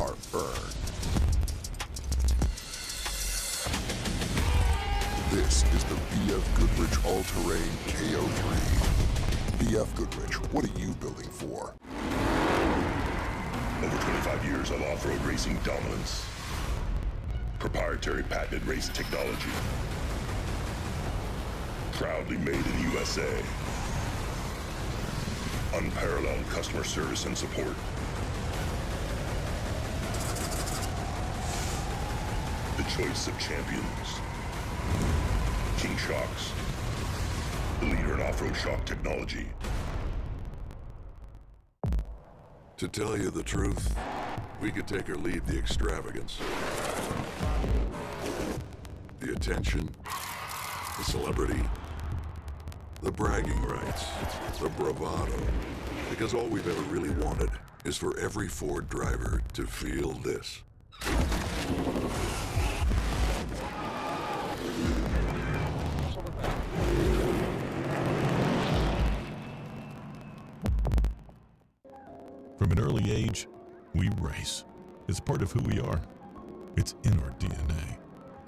are earned. This is the BF Goodrich All-Terrain KO3. BF Goodrich, what are you building for? Over 25 years of off-road racing dominance. Proprietary patented race technology. Proudly made in the USA. Unparalleled customer service and support. The choice of champions. King Shocks. The leader in off-road shock technology. To tell you the truth, we could take or leave the extravagance. The attention, the celebrity, the bragging rights, the bravado. Because all we've ever really wanted is for every Ford driver to feel this. From an early age, we race. It's part of who we are. It's in our DNA.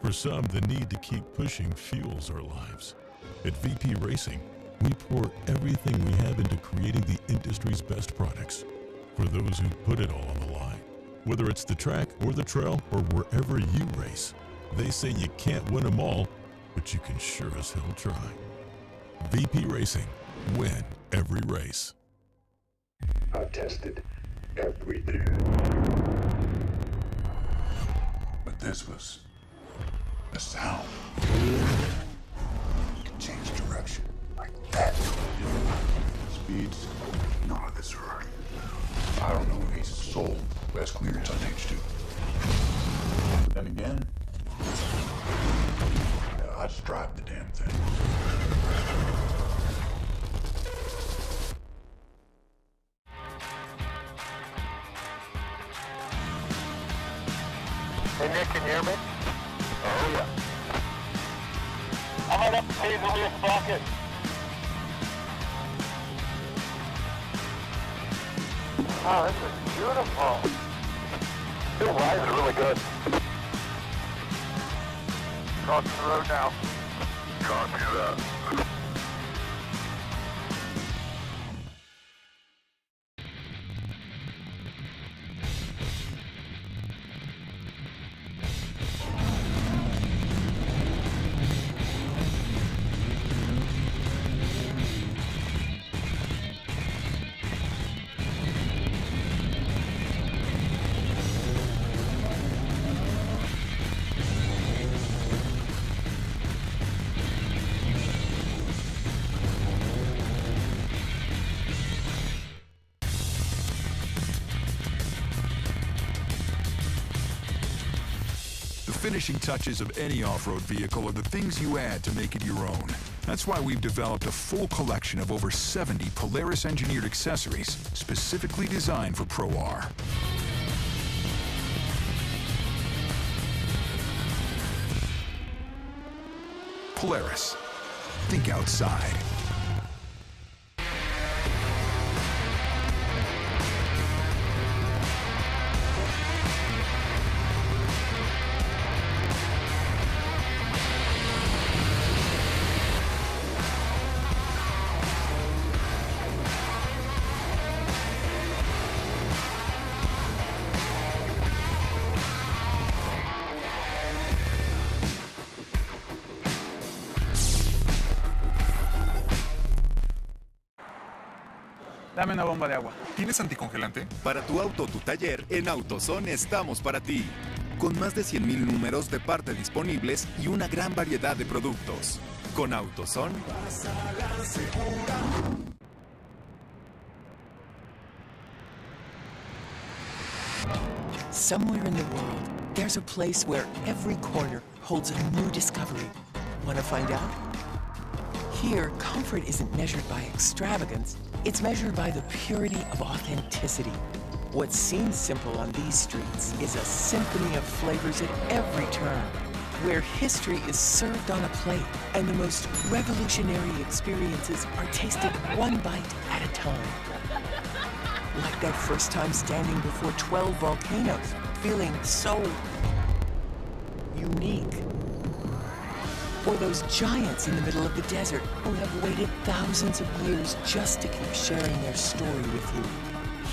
For some, the need to keep pushing fuels our lives. At VP Racing, we pour everything we have into creating the industry's best products for those who put it all on the line. Whether it's the track or the trail or wherever you race, they say you can't win them all, but you can sure as hell try. VP Racing, win every race. I've tested everything. But this was a sound. You can change direction like that. Speeds, none of this right. I don't know a soul who has clearance on H2. But then again, I just drive the damn thing. Hey Nick, can you hear me? Oh yeah. I might have to pay the rear sprocket. Oh, this is beautiful. This ride is really good. Crossing the road now. Copy that. The finishing touches of any off-road vehicle are the things you add to make it your own. That's why we've developed a full collection of over 70 Polaris-engineered accessories specifically designed for Pro R. Polaris. Think outside. Dame una bomba de agua. ¿Tienes anticongelante? Para tu auto o tu taller, en AutoZone estamos para ti. Con más de 100,000 números de parte disponibles y una gran variedad de productos. Con AutoZone. Somewhere in the world, there's a place where every corner holds a new discovery. Want to find out? Here, comfort isn't measured by extravagance. It's measured by the purity of authenticity. What seems simple on these streets is a symphony of flavors at every turn, where history is served on a plate and the most revolutionary experiences are tasted one bite at a time. Like that first time standing before 12 volcanoes, feeling so unique. Or those giants in the middle of the desert who have waited thousands of years just to keep sharing their story with you.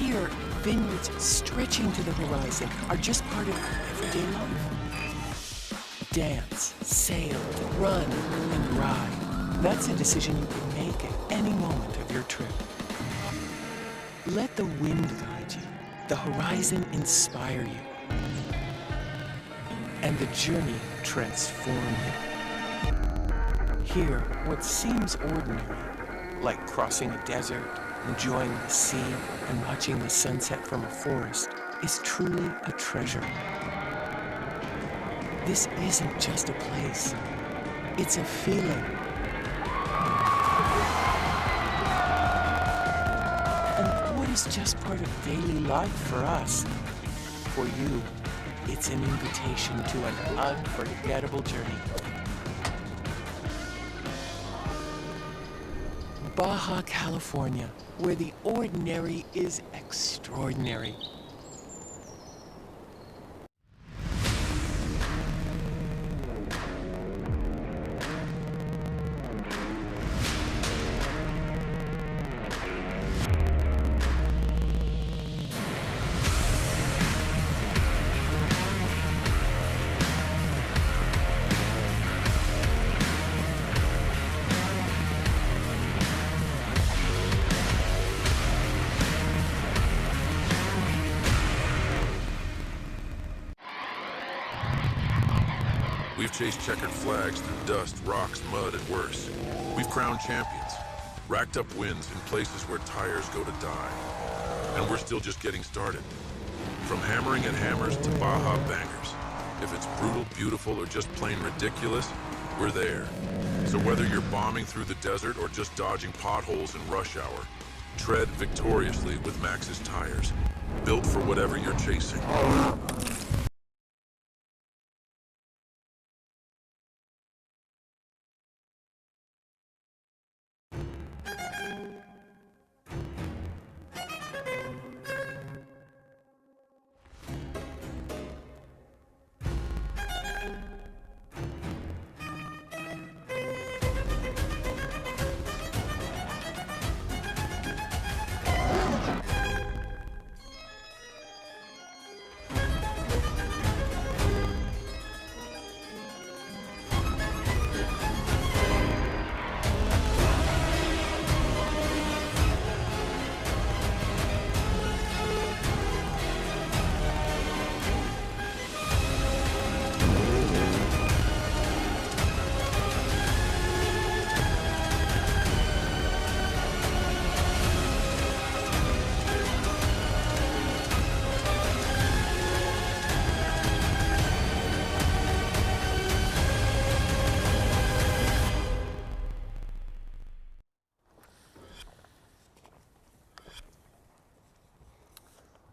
Here, vineyards stretching to the horizon are just part of everyday life. Dance, sail, run, and ride. That's a decision you can make at any moment of your trip. Let the wind guide you, the horizon inspire you, and the journey transform you. Here, what seems ordinary, like crossing a desert, enjoying the sea, and watching the sunset from a forest, is truly a treasure. This isn't just a place, it's a feeling. And what is just part of daily life for us, for you, it's an invitation to an unforgettable journey. Baja California, where the ordinary is extraordinary. We've chased checkered flags through dust, rocks, mud, and worse. We've crowned champions, racked up wins in places where tires go to die. And we're still just getting started. From hammering at hammers to Baja bangers. If it's brutal, beautiful, or just plain ridiculous, we're there. So whether you're bombing through the desert or just dodging potholes in rush hour, tread victoriously with Max's tires. Built for whatever you're chasing.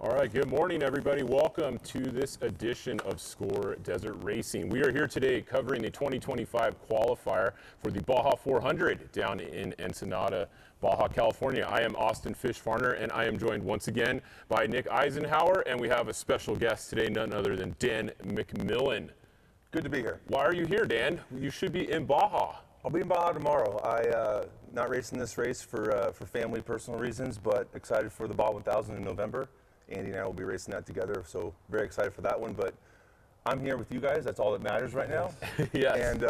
All right, good morning, everybody. Welcome to this edition of Score Desert Racing. We are here today covering the 2025 qualifier for the Baja 400 down in Ensenada, Baja California. I am Austin Fish Farner, and I am joined once again by Nick Isenhouer, and we have a special guest today, none other than Dan McMillan. Good to be here. Why are you here, Dan? You should be in Baja. I'll be in Baja tomorrow. I not racing this race for family, personal reasons, but excited for the Baja 1000 in November. Andy and I will be racing that together, so very excited for that one. But I'm here with you guys. That's all that matters right now. Yes. And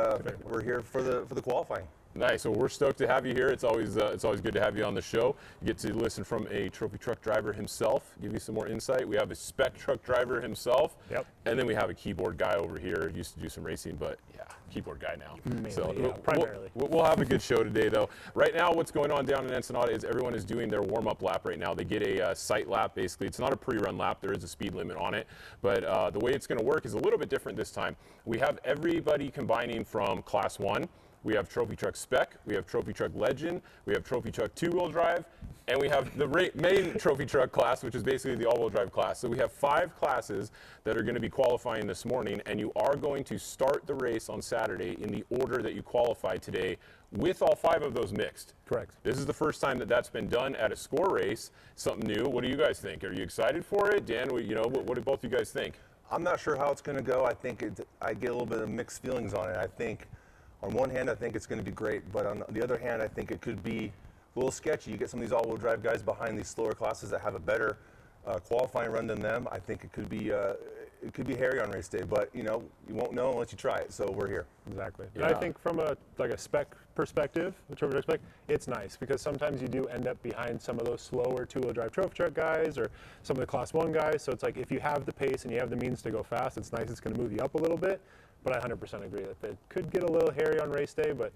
we're here for the qualifying. Nice. Well, we're stoked to have you here. It's always good to have you on the show. You get to listen from a trophy truck driver himself, give you some more insight. We have a spec truck driver himself. Yep. And then we have a keyboard guy over here. Used to do some racing, but yeah, keyboard guy now. Mainly, primarily. We'll have a good show today, though. Right now, what's going on down in Ensenada is everyone is doing their warm-up lap right now. They get a sight lap, basically. It's not a pre-run lap. There is a speed limit on it. But the way it's going to work is a little bit different this time. We have everybody combining from Class 1 we have Trophy Truck Spec, we have Trophy Truck Legend, we have Trophy Truck two-wheel drive, and we have the main Trophy Truck class, which is basically the all-wheel drive class. So we have 5 classes that are going to be qualifying this morning, and you are going to start the race on Saturday in the order that you qualified today, with all 5 of those mixed. Correct. This is the first time that that's been done at a score race. Something new. What do you guys think? Are you excited for it? Dan, what do both of you guys think? I'm not sure how it's going to go. I get a little bit of mixed feelings on it. I think, on one hand, I think it's going to be great, but on the other hand, I think it could be a little sketchy. You get some of these all-wheel drive guys behind these slower classes that have a better qualifying run than them. I think it could be hairy on race day, but you won't know unless you try it. So we're here. Exactly. Yeah. And I think from a spec perspective, a trophy truck spec, it's nice because sometimes you do end up behind some of those slower two-wheel drive trophy truck guys or some of the class 1 guys. So it's like if you have the pace and you have the means to go fast, it's nice. It's going to move you up a little bit. But I 100% agree that it could get a little hairy on race day, but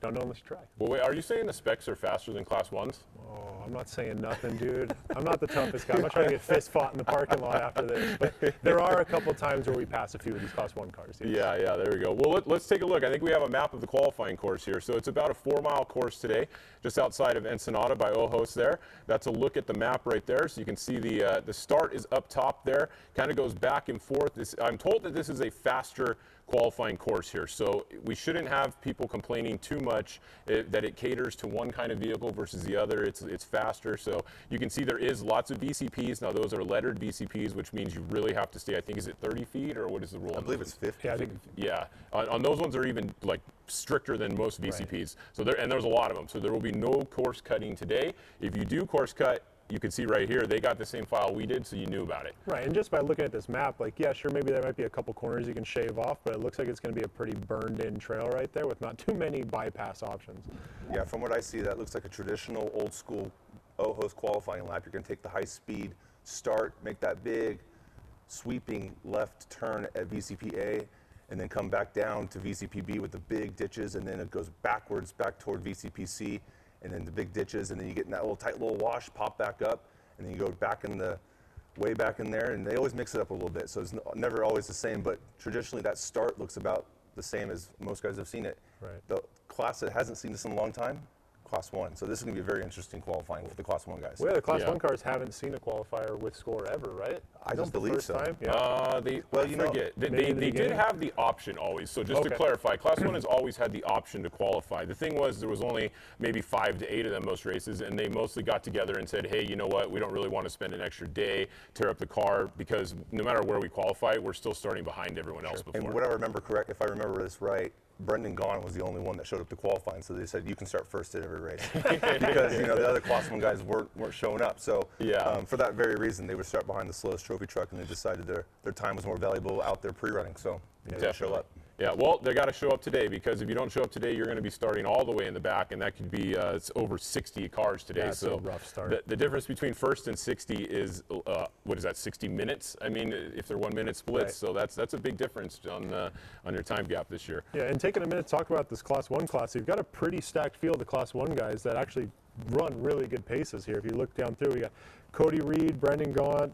don't know unless you try. Well, wait, are you saying the specs are faster than class 1s? Oh, I'm not saying nothing, dude. I'm not the toughest guy. I'm not trying to get fist fought in the parking lot after this. But there are a couple times where we pass a few of these class 1 cars. Yeah, there we go. Well, let's take a look. I think we have a map of the qualifying course here. So it's about a 4-mile course today, just outside of Ensenada by Ojos there. That's a look at the map right there. So you can see the start is up top there, kind of goes back and forth. I'm told that this is a faster qualifying course here, so we shouldn't have people complaining too much that it caters to one kind of vehicle versus the other. It's faster, so you can see there is lots of VCPs. Now those are lettered VCPs, which means you really have to stay, I think, is it 30 feet or what is the rule? I believe it's 50. Yeah, I think. Yeah, on those ones are even like stricter than most VCPs. Right. So there's a lot of them. So there will be no course cutting today. If you do course cut, you can see right here, they got the same file we did, so you knew about it. Right, and just by looking at this map, yeah, sure, maybe there might be a couple corners you can shave off, but it looks like it's going to be a pretty burned-in trail right there with not too many bypass options. Yeah, from what I see, that looks like a traditional, old-school Ojos qualifying lap. You're going to take the high-speed start, make that big, sweeping left turn at VCP-A, and then come back down to VCP-B with the big ditches, and then it goes backwards back toward VCP-C, and then the big ditches, and then you get in that little tight little wash, pop back up, and then you go back way back in there, and they always mix it up a little bit, so it's never always the same, but traditionally that start looks about the same as most guys have seen it. Right. The class that hasn't seen this in a long time, Class 1. So this is going to be a very interesting qualifying for the Class 1 guys. Well, the Class 1 cars haven't seen a qualifier with score ever, right? I don't believe so. Time? Yeah. They did have the option always. So just to clarify, Class 1 has always had the option to qualify. The thing was, there was only maybe 5 to 8 of them most races, and they mostly got together and said, hey, you know what, we don't really want to spend an extra day, tear up the car, because no matter where we qualify, we're still starting behind everyone else before. And what I remember correct, if I remember this right, Brendan Gaughan was the only one that showed up to qualifying, so they said you can start first at every race because the other Class 1 guys weren't showing up. So for that very reason, they would start behind the slowest trophy truck, and they decided their time was more valuable out there pre-running. So they show up. Yeah, well, they got to show up today, because if you don't show up today, you're going to be starting all the way in the back, and that could be it's over 60 cars today. That's a rough start. The difference between first and 60 is what is that? 60 minutes? I mean, if they're 1 minute splits, so that's a big difference on your time gap this year. Yeah, and taking a minute to talk about this Class 1 class, you've got a pretty stacked field of Class 1 guys that actually run really good paces here. If you look down through, we got Cody Reed, Brendan Gaughan,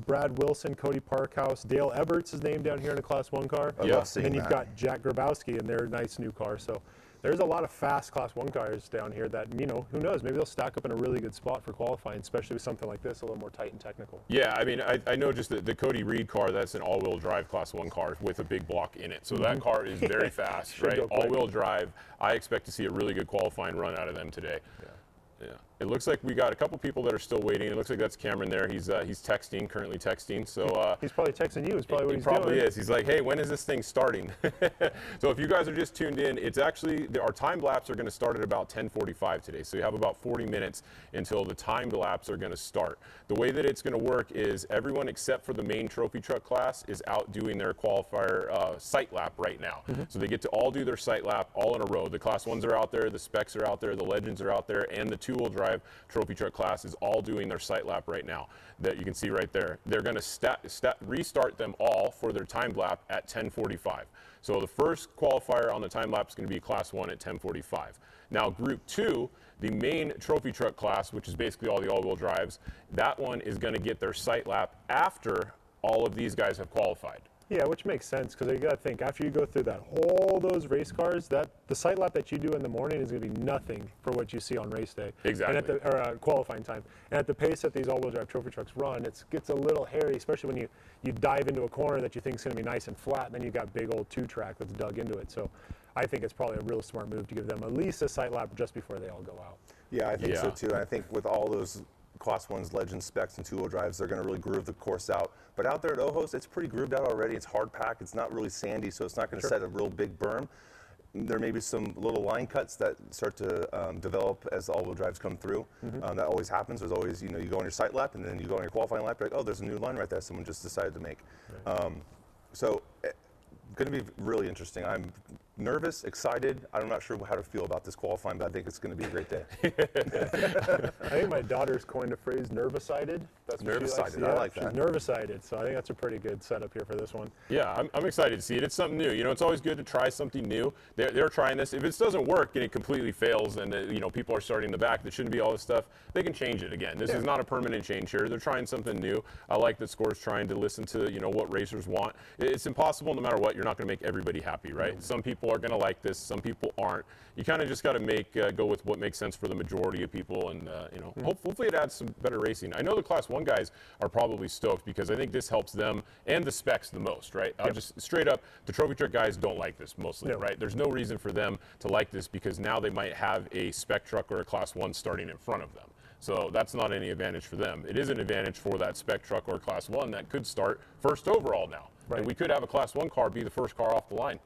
Brad Wilson, Cody Parkhouse, Dale Eberts is named down here in a Class 1 car. I love seeing and then you've that. got Jack Grabowski in their nice new car. So there's a lot of fast Class 1 cars down here that, who knows, maybe they'll stack up in a really good spot for qualifying, especially with something like this, a little more tight and technical. Yeah, I mean, I know just the Cody Reed car, that's an all-wheel drive Class 1 car with a big block in it. So that car is very fast, right? All-wheel drive. I expect to see a really good qualifying run out of them today. Yeah. It looks like we got a couple people that are still waiting. It looks like that's Cameron there. He's texting, currently texting. So he's probably texting you. Is probably what he's doing. He probably doing. is. He's like, hey, when is this thing starting? So if you guys are just tuned in, it's actually our time laps are going to start at about 10:45 today. So you have about 40 minutes until the timed laps are going to start. The way that it's going to work is everyone except for the main trophy truck class is out doing their qualifier sight lap right now. So they get to all do their sight lap all in a row. The Class 1s are out there, the Specs are out there, the Legends are out there, and the two-wheel drive trophy truck class is all doing their sight lap right now that you can see right there. They're going to restart them all for their timed lap at 10:45. So the first qualifier on the time lap is going to be Class 1 at 10:45. Now Group 2, the main trophy truck class, which is basically all the all-wheel drives, that one is going to get their sight lap after all of these guys have qualified. Yeah, which makes sense because you got to think after you go through that all those race cars, that the sight lap that you do in the morning is going to be nothing for what you see on race day. Exactly. And at the qualifying time, and at the pace that these all-wheel drive trophy trucks run, it gets a little hairy, especially when you dive into a corner that you think is going to be nice and flat, and then you got big old 2-track that's dug into it. So I think it's probably a real smart move to give them at least a sight lap just before they all go out. Yeah, I think so too. And I think with all those Class 1s, Legends, Specs, and two-wheel drives, they're going to really groove the course out. But out there at Ojos, it's pretty grooved out already. It's hard pack. It's not really sandy, so it's not going to set a real big berm. There may be some little line cuts that start to develop as the all-wheel drives come through. That always happens. There's always, you go on your sight lap, and then you go on your qualifying lap, you're like, oh, there's a new line right there someone just decided to make. Right. So going to be really interesting. I'm nervous, excited. I'm not sure how to feel about this qualifying, but I think it's going to be a great day. I think my daughter's coined a phrase, nervous-sided. That's what nervous-sided, I like that. She's nervous-sided, so I think that's a pretty good setup here for this one. Yeah, I'm excited to see it. It's something new. It's always good to try something new. They're trying this. If it doesn't work and it completely fails and, people are starting in the back, that shouldn't be all this stuff, they can change it again. This is not a permanent change here. They're trying something new. I like that Score's trying to listen to, what racers want. It's impossible no matter what. You're not going to make everybody happy, right? Some people are going to like this. Some people aren't. You kind of just got to go with what makes sense for the majority of people, and hopefully it adds some better racing. I know the Class 1 guys are probably stoked because I think this helps them and the Specs the most, right? I'll just straight up, the Trophy Truck guys don't like this mostly, right? There's no reason for them to like this because now they might have a Spec truck or a Class 1 starting in front of them. So that's not any advantage for them. It is an advantage for that Spec truck or Class 1 that could start first overall now. Right. And we could have a Class 1 car be the first car off the line.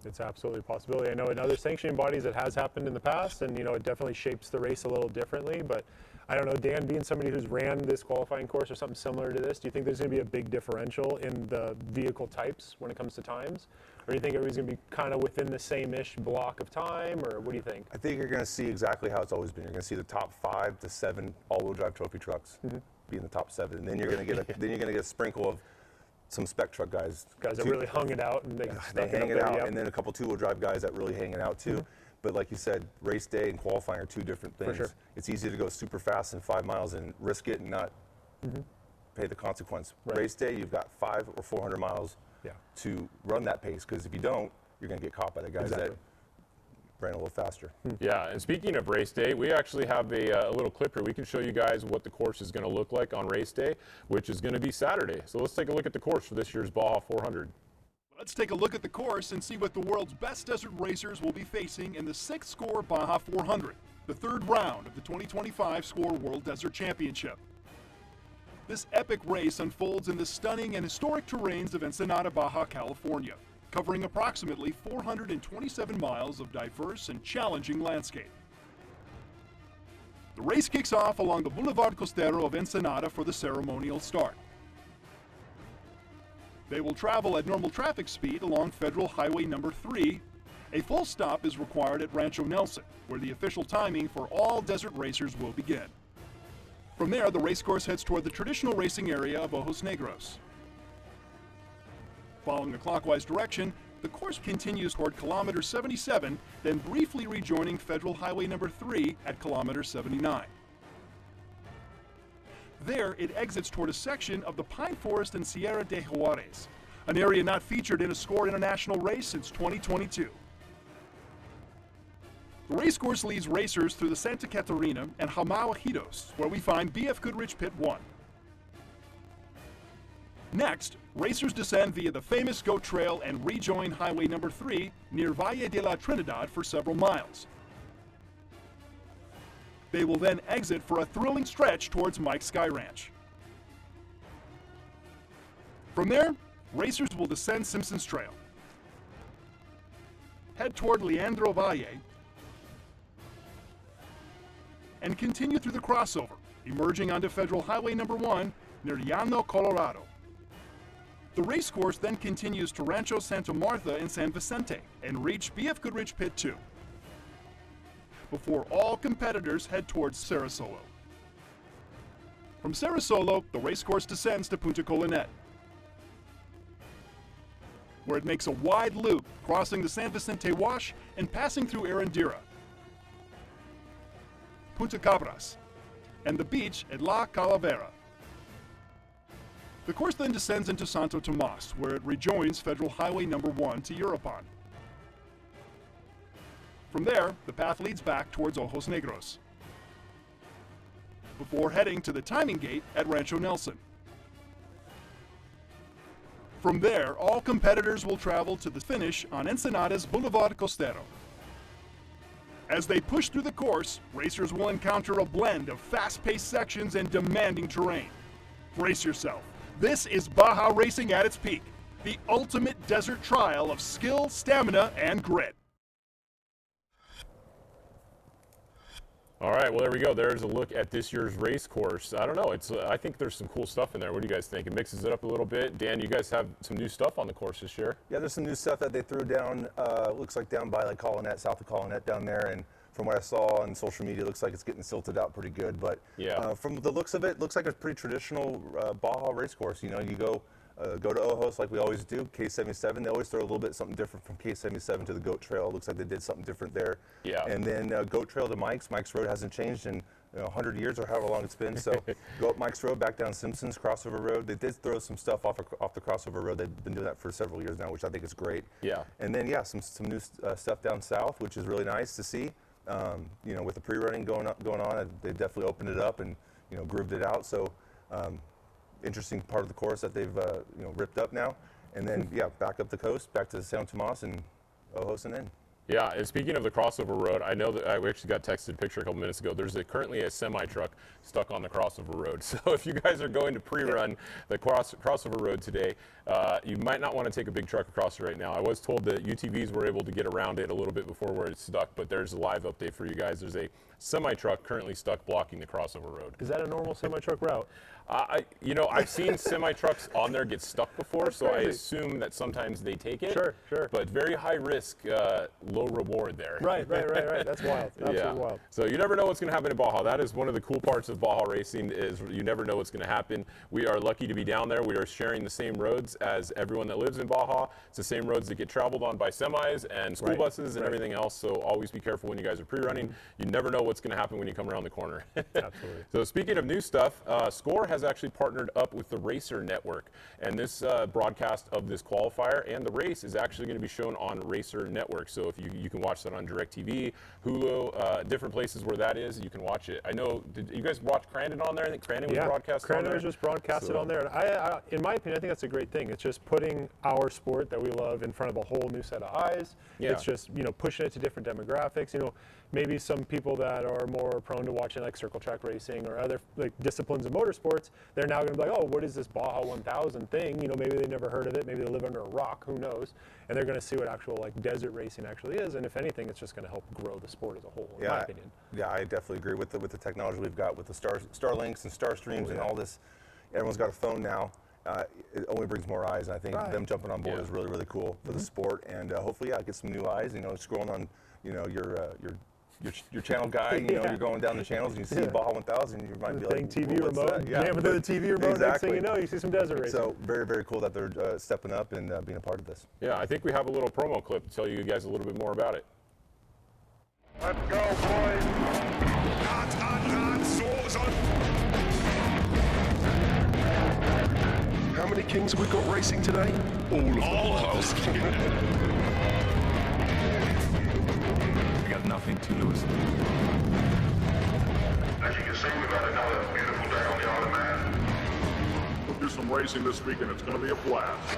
It's absolutely a possibility. I know in other sanctioning bodies it has happened in the past, and it definitely shapes the race a little differently. But I don't know, Dan, being somebody who's ran this qualifying course or something similar to this, do you think there's going to be a big differential in the vehicle types when it comes to times? Or do you think everybody's going to be kind of within the same-ish block of time, or what do you think? I think you're going to see exactly how it's always been. You're going to see the top 5 to 7 all-wheel drive trophy trucks be in the top 7, and then you're going to get a sprinkle of some Spec truck guys that really hung it out, and they hang it out, and then a couple two-wheel drive guys that really hang it out too. But like you said, race day and qualifying are two different things. For sure. It's easy to go super fast in 5 miles and risk it and not pay the consequence. Right. Race day, you've got 500 or 400 miles to run that pace, because if you don't, you're going to get caught by the guys that ran a little faster. Yeah, and speaking of race day, we actually have a little clip here. We can show you guys what the course is going to look like on race day, which is going to be Saturday. So let's take a look at the course for this year's Baja 400. Let's take a look at the course and see what the world's best desert racers will be facing in the 6th Score Baja 400, the 3rd round of the 2025 Score World Desert Championship. This epic race unfolds in the stunning and historic terrains of Ensenada, Baja California, covering approximately 427 miles of diverse and challenging landscape. The race kicks off along the Boulevard Costero of Ensenada for the ceremonial start. They will travel at normal traffic speed along Federal Highway number 3. A full stop is required at Rancho Nelson, where the official timing for all desert racers will begin. From there, the racecourse heads toward the traditional racing area of Ojos Negros. Following a clockwise direction, the course continues toward kilometer 77, then briefly rejoining Federal Highway number 3 at kilometer 79. There, it exits toward a section of the Pine Forest and Sierra de Juarez, an area not featured in a Score International race since 2022. The racecourse leads racers through the Santa Catarina and Jamao Ejidos, where we find BF Goodrich Pit 1. Next, racers descend via the famous Goat Trail and rejoin Highway number 3 near Valle de la Trinidad for several miles. They will then exit for a thrilling stretch towards Mike's Sky Ranch. From there, racers will descend Simpsons Trail, head toward Leandro Valle, and continue through the crossover, emerging onto Federal Highway number 1 near Llano, Colorado. The racecourse then continues to Rancho Santa Martha in San Vicente and reach BF Goodrich Pit 2, before all competitors head towards Sarasolo. From Sarasolo, the racecourse descends to Punta Colinet, where it makes a wide loop, crossing the San Vicente Wash and passing through Erendira, Punta Cabras, and the beach at La Calavera. The course then descends into Santo Tomas, where it rejoins Federal Highway number 1 to Europan. From there, the path leads back towards Ojos Negros, before heading to the timing gate at Rancho Nelson. From there, all competitors will travel to the finish on Ensenada's Boulevard Costero. As they push through the course, racers will encounter a blend of fast-paced sections and demanding terrain. Brace yourself. This is Baja racing at its peak, the ultimate desert trial of skill, stamina, and grit. All right, well, there we go. There's a look at this year's race course. I don't know. I think there's some cool stuff in there. What do you guys think? It mixes it up a little bit. Dan, you guys have some new stuff on the course this year? Yeah, there's some new stuff that they threw down. Looks like down by like Colonette, south of Colonette down there. And from what I saw on social media, it looks like it's getting silted out pretty good. But yeah, from the looks of it, looks like a pretty traditional Baja race course. You know, you go to Ojos like we always do. K77, they always throw a little bit something different from K77 to the Goat Trail. It looks like they did something different there. Yeah. And then Goat Trail to Mike's. Mike's Road hasn't changed in 100 years or however long it's been. So go up Mike's Road, back down Simpson's Crossover Road. They did throw some stuff off the Crossover Road. They've been doing that for several years now, which I think is great. Yeah. And then some new stuff down south, which is really nice to see. You know, with the pre-running going on, they definitely opened it up and grooved it out. So. Interesting part of the course that they've ripped up now, and then back up the coast, back to San Tomas and Ojos and in. Yeah, and speaking of the crossover road, I know that we actually got texted a picture a couple minutes ago. There's currently a semi-truck stuck on the crossover road. So if you guys are going to pre-run the crossover road today, you might not want to take a big truck across it right now. I was told that UTVs were able to get around it a little bit before where it's stuck, but there's a live update for you guys. There's a semi-truck currently stuck blocking the crossover road. Is that a normal semi-truck route? I've seen semi-trucks on there get stuck before, That's so crazy. I assume that sometimes they take it. Sure. But very high risk, low reward there. Right. That's wild. Absolutely wild. So you never know what's going to happen in Baja. That is one of the cool parts of Baja racing is you never know what's going to happen. We are lucky to be down there. We are sharing the same roads as everyone that lives in Baja. It's the same roads that get traveled on by semis and school buses and everything else. So always be careful when you guys are pre-running. You never know what's going to happen when you come around the corner. Absolutely. So speaking of new stuff, Score has actually partnered up with the Racer Network. And this broadcast of this qualifier and the race is actually going to be shown on Racer Network. So if you can watch that on DirecTV, Hulu, different places where that is, you can watch it. I know, did you guys watch Crandon on there? I think Crandon was broadcast on there. Crandon was just broadcasted on there. And I, in my opinion, I think that's a great thing. It's just putting our sport that we love in front of a whole new set of eyes. Yeah. It's just, pushing it to different demographics. Maybe some people that are more prone to watching like circle track racing or other like disciplines of motorsports, they're now going to be like, oh, what is this Baja 1000 thing? Maybe they've never heard of it. Maybe they live under a rock. Who knows? And they're going to see what actual like desert racing actually is. And if anything, it's just going to help grow the sport as a whole, in my opinion. Yeah, I definitely agree with the technology we've got with the Starlinks and Starstreams and all this. Everyone's got a phone now. It only brings more eyes, and I think them jumping on board is really, really cool for the sport. And hopefully, get some new eyes. Scrolling on, your channel guide. You're going down the channels and you see Baja 1000. You might be like, TV remote. Jamming through the TV remote. Exactly. Next thing you know, you see some desert racing. So very, very cool that they're stepping up and being a part of this. Yeah, I think we have a little promo clip to tell you guys a little bit more about it. Let's go, boys. How many kings have we got racing today? All of them. We got nothing to lose. As you can see, we've had another beautiful day on the Isle of Man. We'll do some racing this weekend. It's going to be a blast.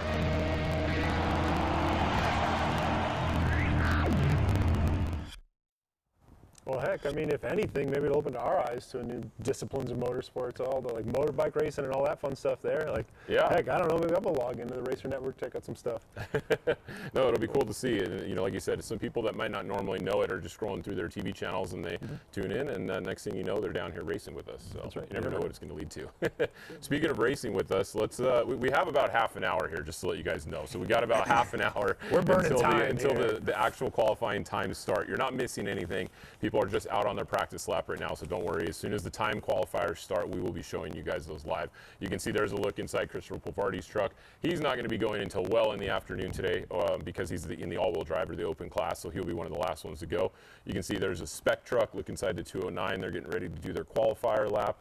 Well, heck, I mean, if anything, maybe it'll open our eyes to new disciplines of motorsports, all the like motorbike racing and all that fun stuff there. Like, heck, I don't know, maybe I'm gonna log into the Racer Network, check out some stuff. No, it'll be cool to see. And, like you said, some people that might not normally know it are just scrolling through their TV channels and they tune in, and next thing you know, they're down here racing with us. So that's right. You never know what it's going to lead to. Speaking of racing with us, let's we have about half an hour here, just to let you guys know. So we got about half an hour We're burning until time the actual qualifying times start. You're not missing anything. People are just out on their practice lap right now, so don't worry. As soon as the time qualifiers start, we will be showing you guys those live. You can see there's a look inside Christopher Povardi's truck. He's not going to be going until well in the afternoon today because he's in the all-wheel drive or the open class, so he'll be one of the last ones to go. You can see there's a Spec truck. Look inside the 209. They're getting ready to do their qualifier lap,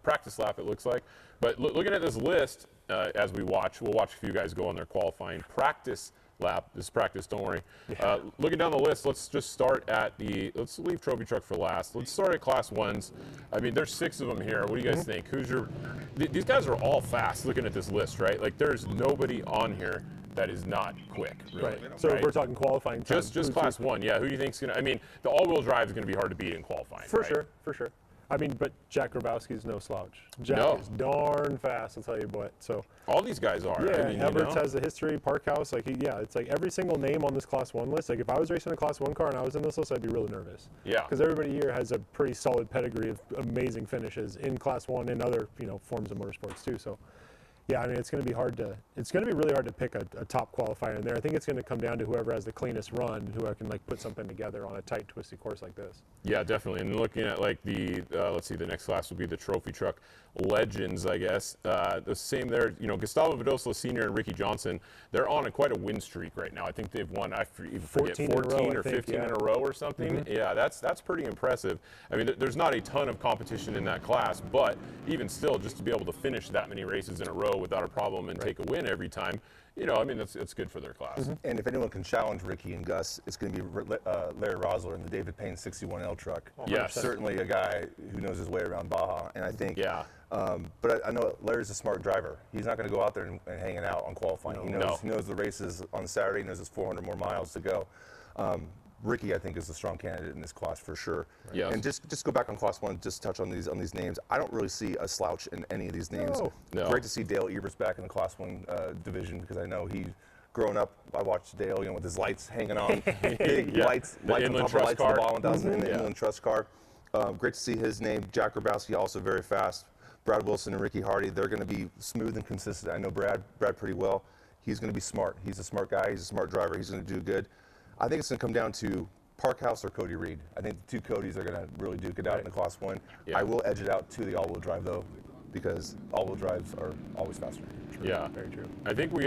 practice lap, it looks like. But looking at this list, as we'll watch a few guys go on their qualifying practice lap. This is practice, don't worry. Looking down the list, let's just start at let's leave Trophy Truck for last. Let's start at Class 1s. I mean, there's 6 of them here. What do you guys think? These guys are all fast looking at this list, right? Like, there's nobody on here that is not quick, really. Right. So if we're talking qualifying time. Just Class 1, yeah. Who do you think's going to, I mean, the all-wheel drive is going to be hard to beat in qualifying, For sure. I mean, but Jack Grabowski's no slouch. Jack is darn fast, I'll tell you what. So all these guys are. Yeah, I mean, Everts has a history, Parkhouse, like it's like every single name on this Class 1 list. Like if I was racing a Class 1 car and I was in this list, I'd be really nervous. Yeah. Because everybody here has a pretty solid pedigree of amazing finishes in Class 1 and other, forms of motorsports too. So yeah, I mean, it's going to be really hard to pick a top qualifier in there. I think it's going to come down to whoever has the cleanest run, who can like put something together on a tight, twisty course like this. Yeah, definitely. And looking at like let's see, the next class will be the Trophy Truck Legends, I guess. The same there, Gustavo Vidosla Sr. and Ricky Johnson, they're on quite a win streak right now. I think they've won, I forget, 14 or 15 in a row or something. Yeah, that's pretty impressive. I mean, there's not a ton of competition in that class, but even still, just to be able to finish that many races in a row without a problem and take a win every time, I mean, it's good for their class. And if anyone can challenge Ricky and Gus, it's going to be Larry Rosler in the David Payne 61L truck. Yes. Certainly a guy who knows his way around Baja. And I think, but I know Larry's a smart driver. He's not going to go out there and hang it out on qualifying. He knows the races on Saturday, he knows there's 400 more miles to go. Ricky, I think, is a strong candidate in this class for sure. Yes. And just go back on Class 1, just touch on these names. I don't really see a slouch in any of these names. No. Great to see Dale Eberts back in the Class 1 division, because I know growing up, I watched Dale, with his lights hanging on, big lights on top of the lights of the Ball 1000 in the Inland Trust car. Great to see his name. Jack Grabowski, also very fast. Brad Wilson and Ricky Hardy, they're going to be smooth and consistent. I know Brad pretty well. He's going to be smart. He's a smart guy. He's a smart driver. He's going to do good. I think it's going to come down to Parkhouse or Cody Reed. I think the two Codys are going to really duke it out in the Class 1. Yeah. I will edge it out to the all-wheel drive, though, because all-wheel drives are always faster. Yeah, very true. I think we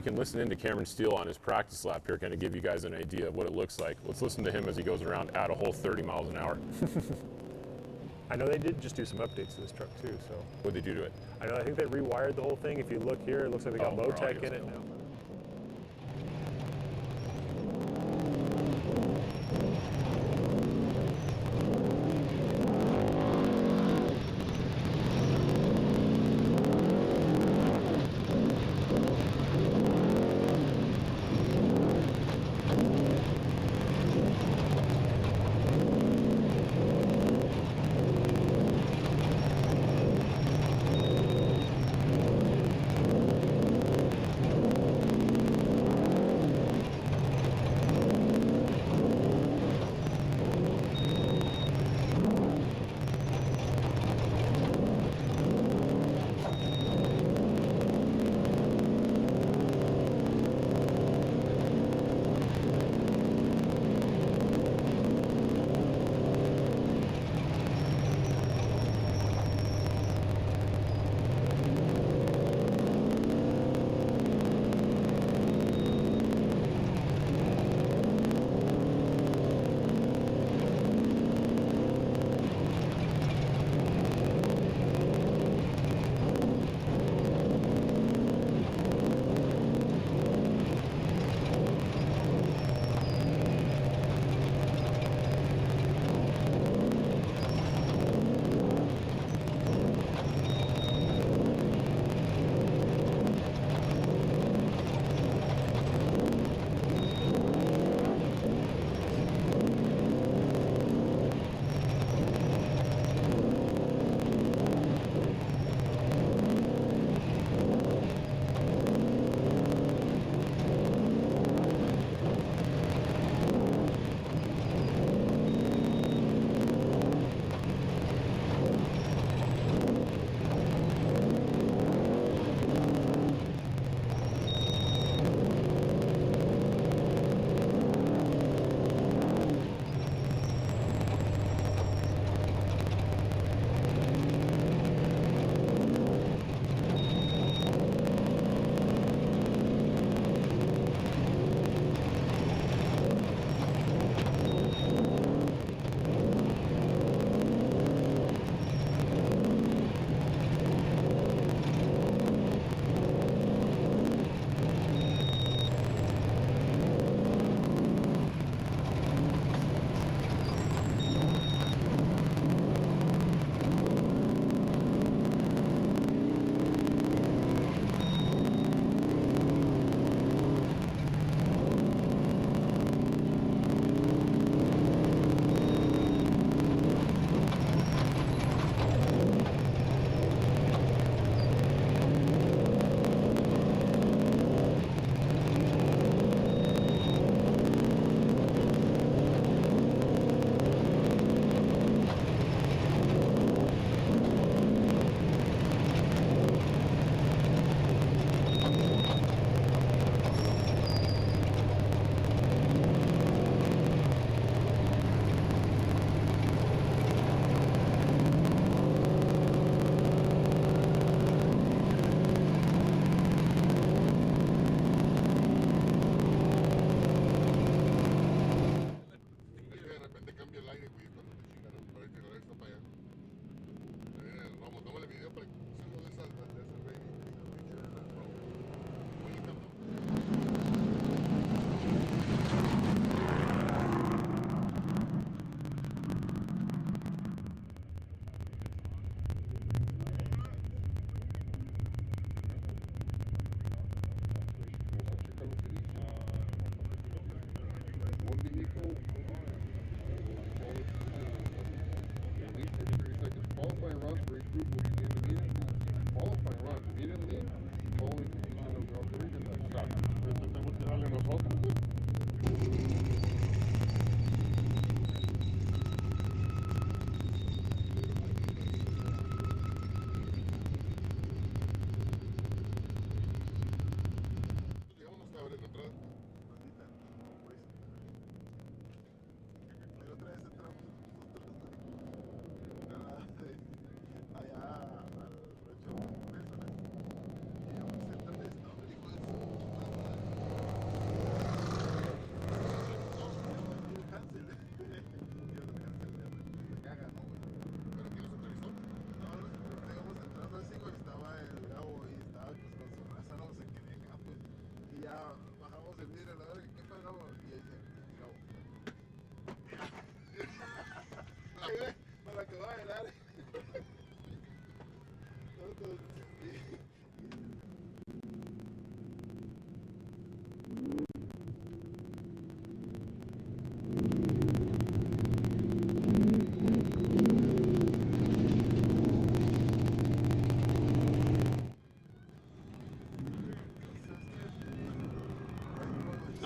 can listen into Cameron Steele on his practice lap here, kind of give you guys an idea of what it looks like. Let's listen to him as he goes around at a whole 30 miles an hour. I know they did just do some updates to this truck too. So what did they do to it? I think they rewired the whole thing. If you look here, it looks like they got Motec in it now.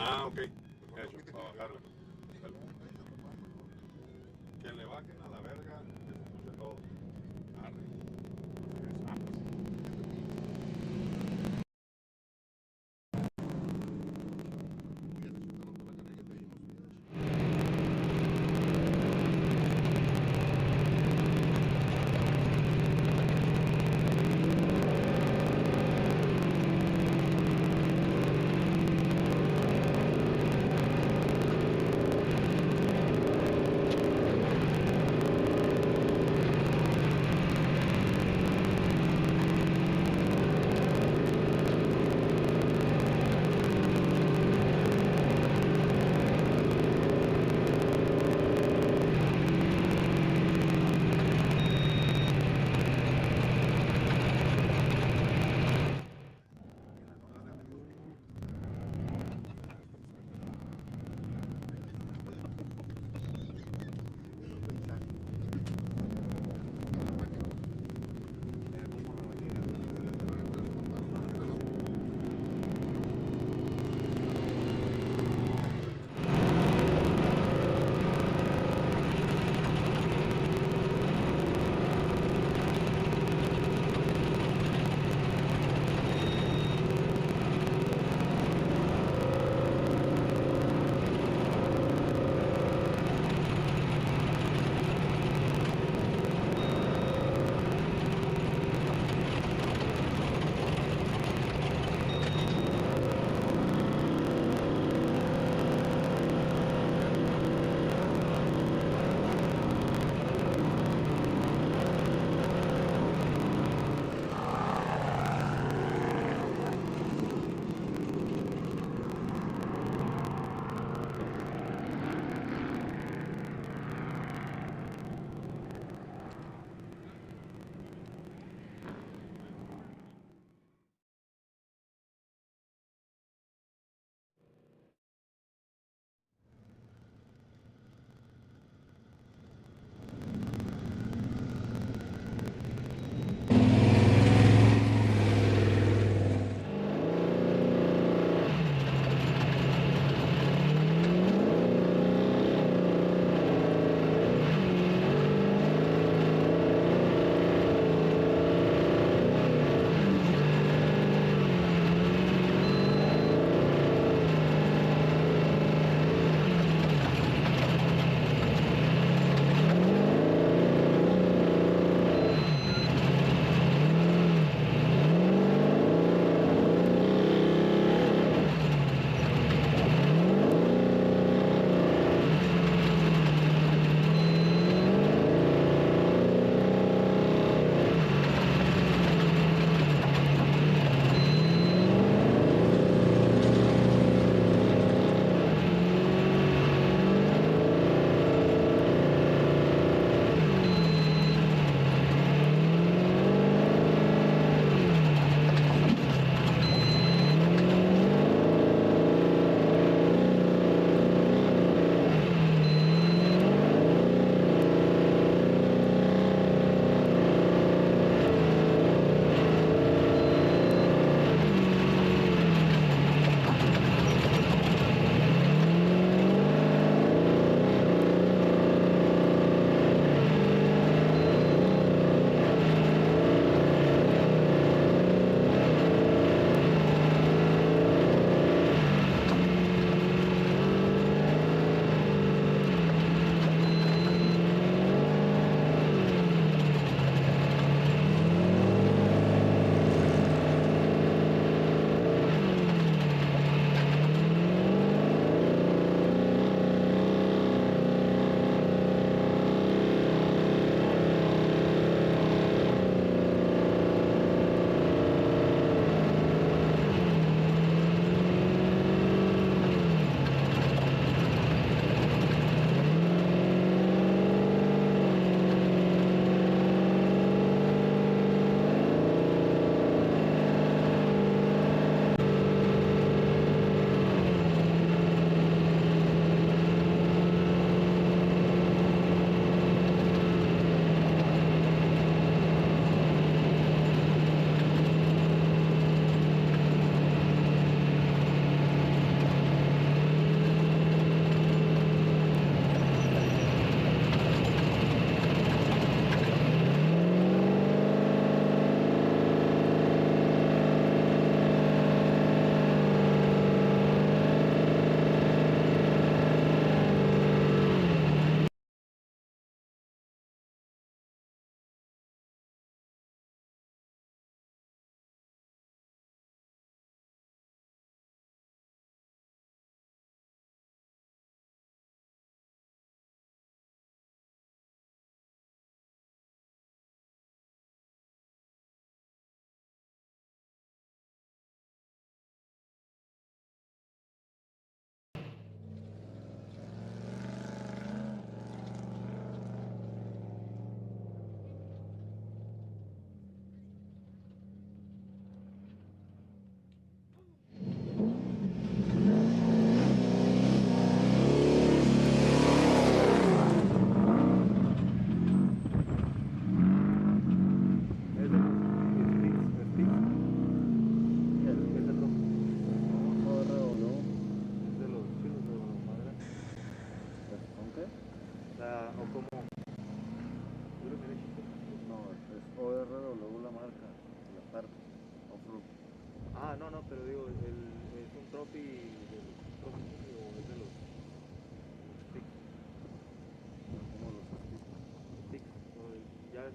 Ah, ok. Hecho, para bajarlo. Que le bajen a la verga, que se escuche todo. Arre.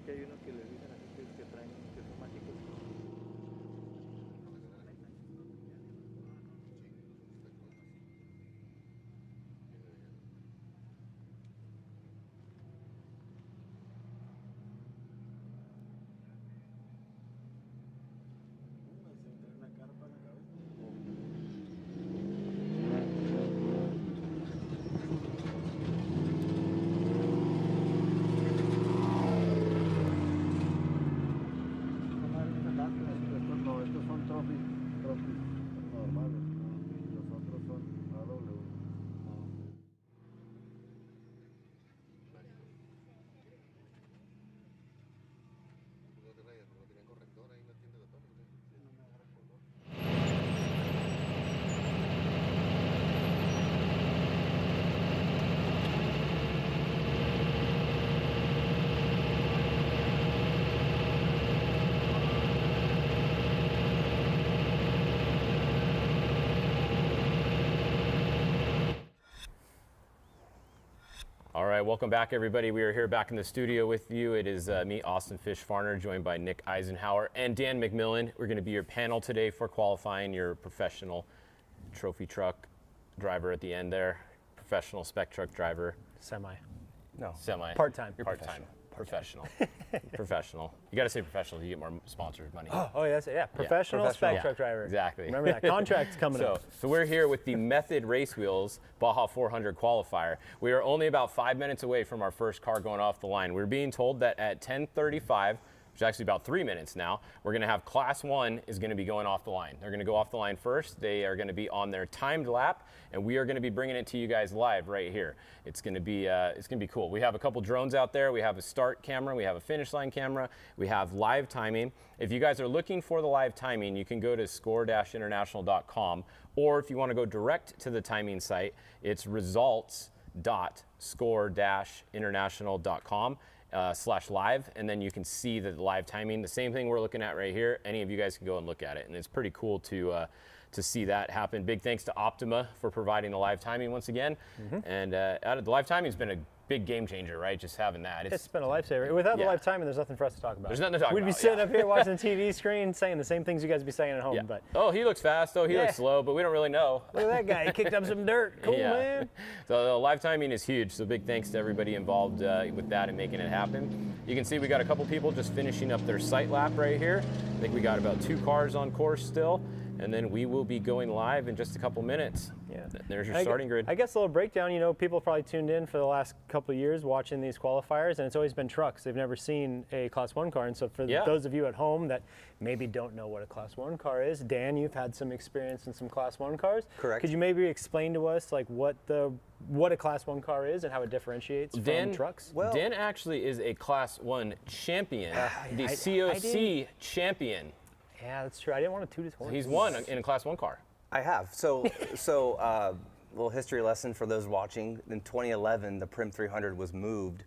que hay unos que les dicen así que traen, que son mágicos. No, estos son trophy normales, y los otros son AW. All right, welcome back, everybody. We are here back in the studio with you. It is me, Austin Fish Farner, joined by Nick Isenhouer and Dan McMillan. We're going to be your panel today for qualifying your professional trophy truck driver at the end there, professional spec truck driver. Semi. No. Semi. Part-time. You're part-time. Professional. Professional. You got to say professional. You get more sponsors money. Oh, yes, yeah. Professional spec truck driver. Exactly. Remember that contract's coming up. So we're here with the Method Race Wheels Baja 400 qualifier. We are only about 5 minutes away from our first car going off the line. We're being told that at 10:35, which is actually about 3 minutes now, we're going to have Class 1 is going to be going off the line. They're going to go off the line first. They are going to be on their timed lap, and we are going to be bringing it to you guys live right here. It's going to be cool. We have a couple drones out there. We have a start camera. We have a finish line camera. We have live timing. If you guys are looking for the live timing, you can go to score-international.com, or if you want to go direct to the timing site, it's results.score-international.com. /live, and then you can see the live timing. The same thing we're looking at right here. Any of you guys can go and look at it, and it's pretty cool to see that happen. Big thanks to Optima for providing the live timing once again. And the live timing's been a big game changer, right? Just having that. It's been a lifesaver. Without the live timing, there's nothing for us to talk about. There's nothing to talk about. We'd be sitting up here watching the TV screen saying the same things you guys would be saying at home. But oh, he looks fast. Oh, he looks slow, but we don't really know. Look at that guy. He kicked up some dirt. Cool, man. So the live timing is huge. So big thanks to everybody involved with that and making it happen. You can see we got a couple people just finishing up their sight lap right here. I think we got about 2 cars on course still. And then we will be going live in just a couple minutes. Yeah. There's your starting grid. I guess a little breakdown, you know, people probably tuned in for the last couple of years watching these qualifiers, and it's always been trucks. They've never seen a Class 1 car. And so for those of you at home that maybe don't know what a Class 1 car is, Dan, you've had some experience in some Class 1 cars. Correct. Could you maybe explain to us like what a Class 1 car is and how it differentiates from trucks? Well, Dan actually is a Class 1 champion, the COC champion. Yeah, that's true. I didn't want to toot his horn. He's won in a Class 1 car. I have. So little history lesson for those watching. In 2011, the Prim 300 was moved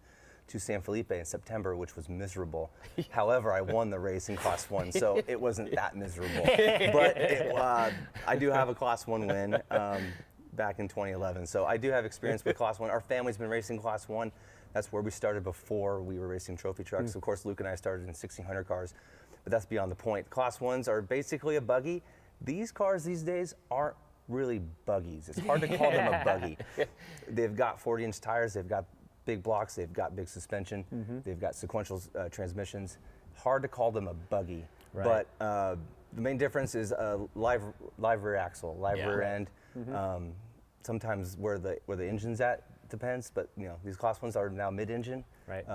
to San Felipe in September, which was miserable. However, I won the race in Class 1, so it wasn't that miserable. But I do have a Class 1 win back in 2011. So I do have experience with Class 1. Our family's been racing Class 1. That's where we started before we were racing trophy trucks. Of course, Luke and I started in 1600 cars. But that's beyond the point. Class 1s are basically a buggy. These cars these days aren't really buggies. It's hard to call them a buggy. They've got 40-inch tires, they've got big blocks, they've got big suspension, they've got sequential transmissions. Hard to call them a buggy. Right. But the main difference is live rear axle, rear end. Sometimes where the engine's at depends, but you know these Class 1s are now mid-engine. Right.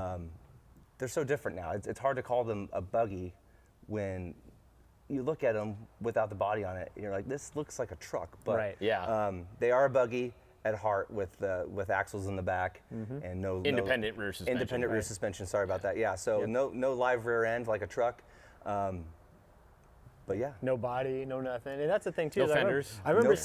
They're so different now. It's hard to call them a buggy when you look at them without the body on it. You're like, this looks like a truck, but they are a buggy at heart with axles in the back and no independent rear suspension. Independent rear suspension. Sorry about that. Yeah. So no live rear end like a truck. But yeah, no body, no nothing, and that's the thing too. No fenders. I remember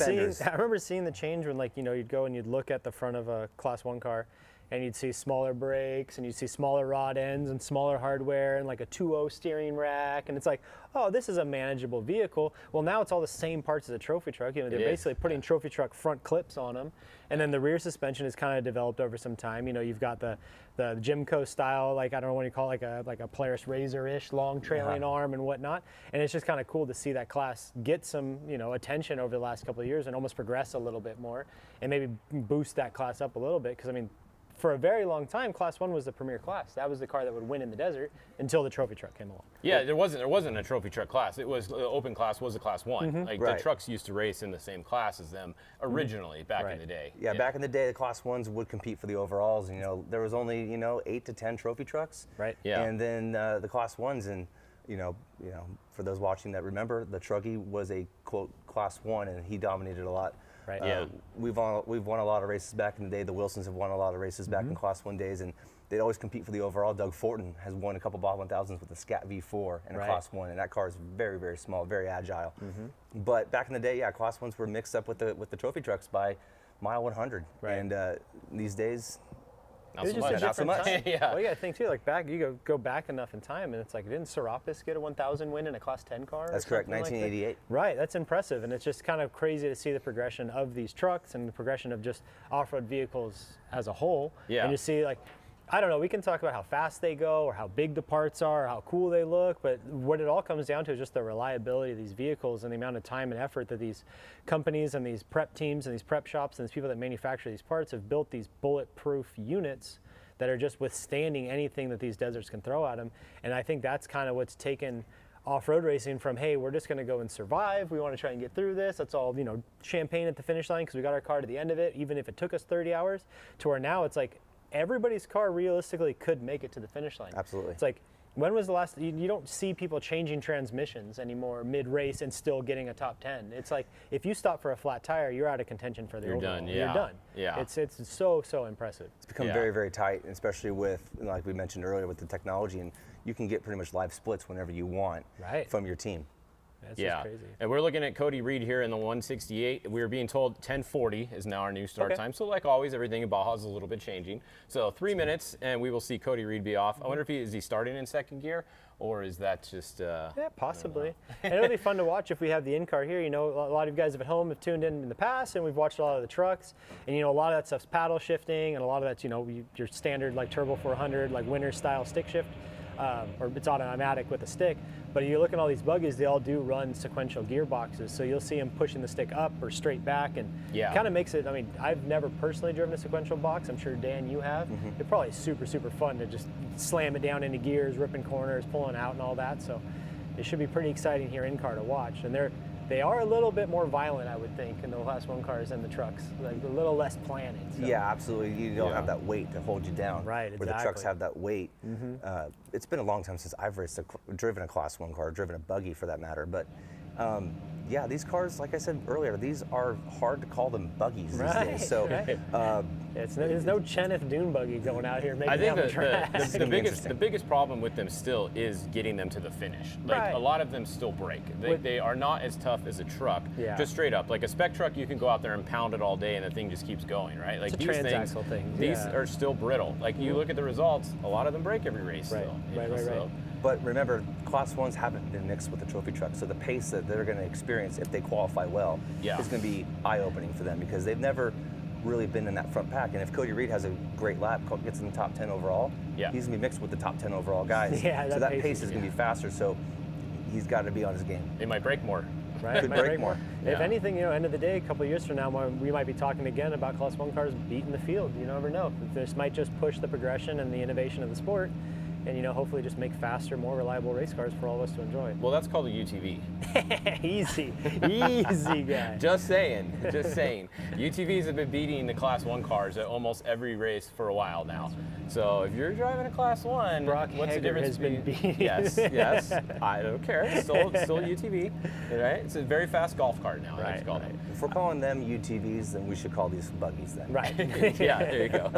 seeing the change when, like, you know, you'd go and you'd look at the front of a Class 1 car, and you'd see smaller brakes, and you'd see smaller rod ends and smaller hardware and like a 2.0 steering rack, and it's like, oh, this is a manageable vehicle. Well, now it's all the same parts as a trophy truck. You know, they're basically putting trophy truck front clips on them, and then the rear suspension is kind of developed over some time. You know, you've got the Jimco style, like, I don't know what you call it, like a Polaris Razor-ish long trailing arm and whatnot, and it's just kind of cool to see that class get some, you know, attention over the last couple of years and almost progress a little bit more and maybe boost that class up a little bit, because I mean, for a very long time, Class 1 was the premier class. That was the car that would win in the desert until the trophy truck came along. Yeah, there wasn't a trophy truck class. It was open class was a Class 1. Like Right. the trucks used to race in the same class as them originally back in the day. Yeah, back in the day, the Class 1s would compete for the overalls. And, you know, there was only 8 to 10 trophy trucks. Right. Yeah. And then the Class 1s, and you know, for those watching that remember, the Truckee was a quote Class 1, and he dominated a lot. Right. Yeah. We've won a lot of races back in the day. The Wilsons have won a lot of races back in Class 1 days, and they'd always compete for the overall. Doug Fortin has won a couple Baja 1000s with a Scat V4 and a Class 1, and that car is very, very small, very agile. But back in the day, yeah, Class 1s were mixed up with the trophy trucks by mile 100. Right. And these days, Not It was so just a much. different time. Yeah. Well, you got to think too, like you go back enough in time, and it's like, didn't Serapis get a 1000 win in a Class 10 car? That's correct, something like that? 1988. Right, that's impressive, and it's just kind of crazy to see the progression of these trucks and the progression of just off-road vehicles as a whole. Yeah. And you see, like, I don't know, we can talk about how fast they go or how big the parts are or how cool they look, but what it all comes down to is just the reliability of these vehicles and the amount of time and effort that these companies and these prep teams and these prep shops and these people that manufacture these parts have built these bulletproof units that are just withstanding anything that these deserts can throw at them. And I think that's kind of what's taken off-road racing from, hey, we're just gonna go and survive, we wanna try and get through this, that's all, you know, champagne at the finish line because we got our car to the end of it, even if it took us 30 hours, to where now it's like, everybody's car realistically could make it to the finish line. Absolutely. It's like, when was the last, you don't see people changing transmissions anymore mid-race and still getting a top 10. It's like, if you stop for a flat tire, you're out of contention for the You're overall. done, You're yeah. done. Yeah. It's so impressive. It's become very, very tight, especially with, like we mentioned earlier, with the technology, and you can get pretty much live splits whenever you want from your team. That's just crazy. And we're looking at Cody Reed here in the 168. We were being told 10:40 is now our new start time. So like always, everything in Baja is a little bit changing. So 3 minutes, and we will see Cody Reed be off. I wonder if is he starting in second gear, or is that just? Yeah, possibly. And it'll be fun to watch if we have the in-car here. You know, a lot of you guys at home have tuned in the past, and we've watched a lot of the trucks. And you know, a lot of that stuff's paddle shifting, and a lot of that's, you know, your standard like Turbo 400, like winter style stick shift. Or it's automatic with a stick, but you look at all these buggies, they all do run sequential gearboxes, so you'll see them pushing the stick up or straight back, and kind of makes it, I mean, I've never personally driven a sequential box, I'm sure Dan you have. It's probably super fun to just slam it down into gears, ripping corners, pulling out and all that, so it should be pretty exciting here in car to watch. And they are a little bit more violent, I would think, in the Class 1 cars than the trucks. Like a little less planning. So. Yeah, absolutely. You don't have that weight to hold you down. Right, Where the trucks have that weight. It's been a long time since I've driven a Class 1 car, driven a buggy for that matter. But yeah, these cars, like I said earlier, these are hard to call them buggies these days. So there's no Cheneth dune buggy going out here making I think down the track. the biggest problem with them still is getting them to the finish. Like a lot of them still break. They are not as tough as a truck. Just straight up, like a spec truck, you can go out there and pound it all day, and the thing just keeps going, right? Like it's a these transaxle thing. These are still brittle. Like you look at the results, a lot of them break every race. Still, Right. But remember, Class 1s haven't been mixed with the trophy truck, so the pace that they're going to experience if they qualify well is going to be eye-opening for them, because they've never really been in that front pack. And if Cody Reed has a great lap, gets in the top 10 overall, he's going to be mixed with the top 10 overall guys. So that pace is going to be faster, so he's got to be on his game. They might break more. Right, Could break more. If anything, you know, end of the day, a couple of years from now, we might be talking again about Class 1 cars beating the field. You never know. This might just push the progression and the innovation of the sport, and you know, hopefully just make faster, more reliable race cars for all of us to enjoy. Well, that's called a UTV. Easy guy. Just saying. UTVs have been beating the Class 1 cars at almost every race for a while now. So if you're driving a Class 1, what's the difference? Has been beating. Yes. I don't care. It's still UTV, right? It's a very fast golf cart now. Right. If we're calling them UTVs, then we should call these buggies then. Right. Yeah, there you go.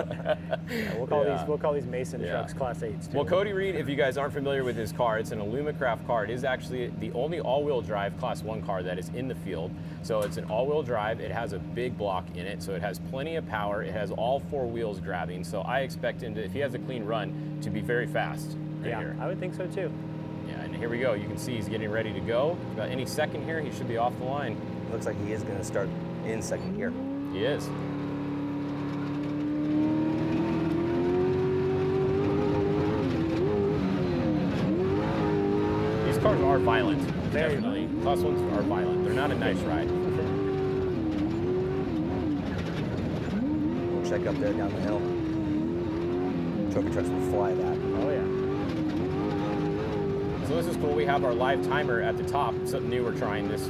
We'll call these Mason trucks Class 8s too. Well, Cody Reed, if you guys aren't familiar with his car, it's an Alumacraft car. It is actually the only all-wheel drive Class 1 car that is in the field. So it's an all-wheel drive. It has a big block in it, so it has plenty of power. It has all 4 wheels grabbing. So I expect him to, if he has a clean run, to be very fast. Yeah, I would think so too. Yeah, and here we go. You can see he's getting ready to go. About any second here, he should be off the line. Looks like he is going to start in second gear. He is. These cars are violent, definitely. Class 1s are violent. They're not a nice ride. We'll check up there down the hill. Trophy trucks will fly that. Oh yeah. So this is cool. We have our live timer at the top. Something new we're trying this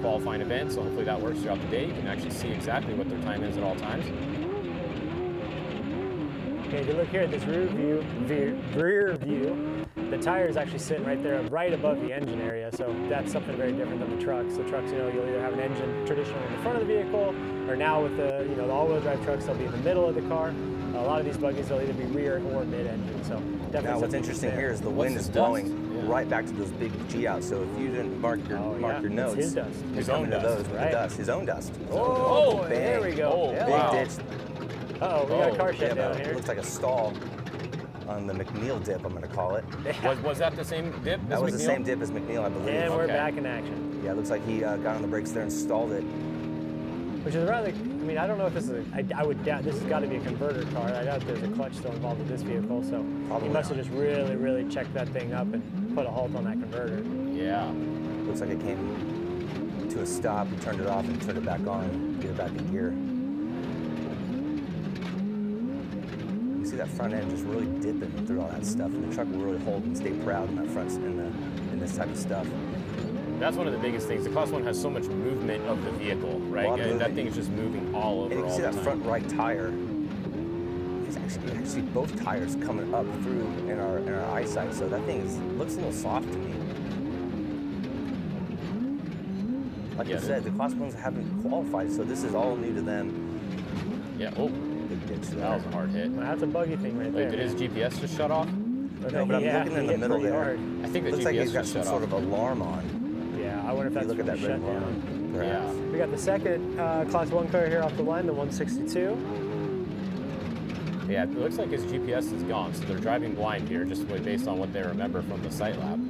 qualifying event. So hopefully that works throughout the day. You can actually see exactly what their time is at all times. Okay, if you look here at this rear view, the tire is actually sitting right there, right above the engine area. So that's something very different than the trucks. The trucks, you know, you'll either have an engine traditionally in the front of the vehicle, or now with the, you know, the all-wheel drive trucks, they'll be in the middle of the car. A lot of these buggies, they'll either be rear or mid-engine. So definitely. Now, what's interesting here is the wind is blowing right back to those big G outs. So if you didn't mark your notes, his dust. His own dust. Those with the dust. His own dust. Oh, bang. there we go. Big Wow. ditch. Uh-oh, we got a car shut down here. It looks like a stall on the McNeil dip, I'm going to call it. Was that the same dip as That was McNeil? the same dip as McNeil, I believe. And we're back in action. Yeah, it looks like he got on the brakes there and stalled it. Which is rather, I mean, I don't know if this is I would doubt, this has got to be a converter car. I doubt there's a clutch still involved with this vehicle, so he must have just really, really checked that thing up and put a halt on that converter. Yeah. Looks like it came to a stop, he turned it off and turned it back on, get it back in gear. You see that front end just really dipping through all that stuff, and the truck will really hold and stay proud in that front, in this type of stuff. That's one of the biggest things. The Class 1 has so much movement of the vehicle, right? And that thing is just moving all over. And you can see that time. front right tire. It's actually both tires coming up through in our eyesight. So that thing looks a little soft to me. Like you said, the Class 1s haven't qualified, so this is all new to them. Yeah. Oh, big ditch there. That was a hard hit. Well, that's a buggy thing right there. Did his GPS just shut off? No, but I'm looking in the middle there. Hard. I think the looks GPS like he's got just some shut sort off. of alarm on. Yeah, I wonder if that's look at that red shut alarm. down. Perhaps. We got the second Class 1 car here off the line, the 162. Yeah, it looks like his GPS is gone, so they're driving blind here, just based on what they remember from the site lab.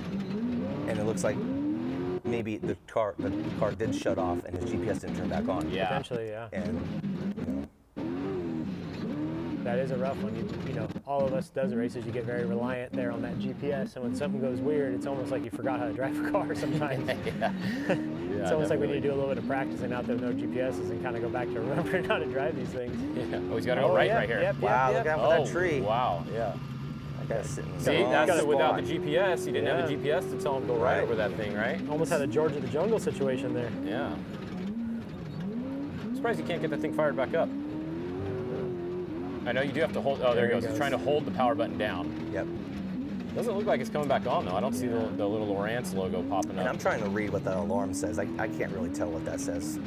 And it looks like maybe the car did shut off and his GPS didn't turn back on. Yeah. Potentially, yeah. And that is a rough one. You know, all of us desert racers, you get very reliant there on that GPS, and when something goes weird, it's almost like you forgot how to drive a car sometimes. It's almost like we need to do a little bit of practicing out there with no GPSs and kind of go back to remembering how to drive these things. Yeah. Oh, he's got to go right here. Yep, wow, look out for that tree. Wow, yeah. That guy's sitting See, that's without the spot. GPS. He didn't have the GPS to tell him to go right over that thing, right? Almost had a George of the Jungle situation there. Yeah. Surprised he can't get that thing fired back up. I know you do have to hold. Oh, there he goes. He's trying to hold the power button down. Yep. Doesn't look like it's coming back on though. I don't see the little Lowrance logo popping up. And I'm trying to read what that alarm says. I can't really tell what that says.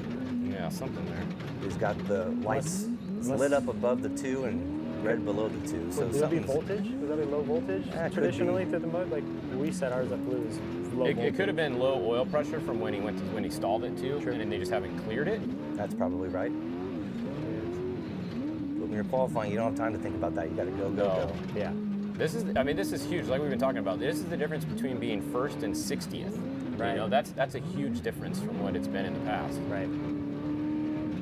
Yeah, something there. He's got the lights lit up above the 2 and red below the 2. So would that be voltage? Would that be low voltage? Traditionally through the mud, like we set ours up blue is low voltage. It could have been low oil pressure from when he stalled it too, and then they just haven't cleared it. That's probably right. But when you're qualifying, you don't have time to think about that. You got to go. Yeah. This is huge. Like we've been talking about, this is the difference between being first and 60th. Right. You know, that's a huge difference from what it's been in the past. Right.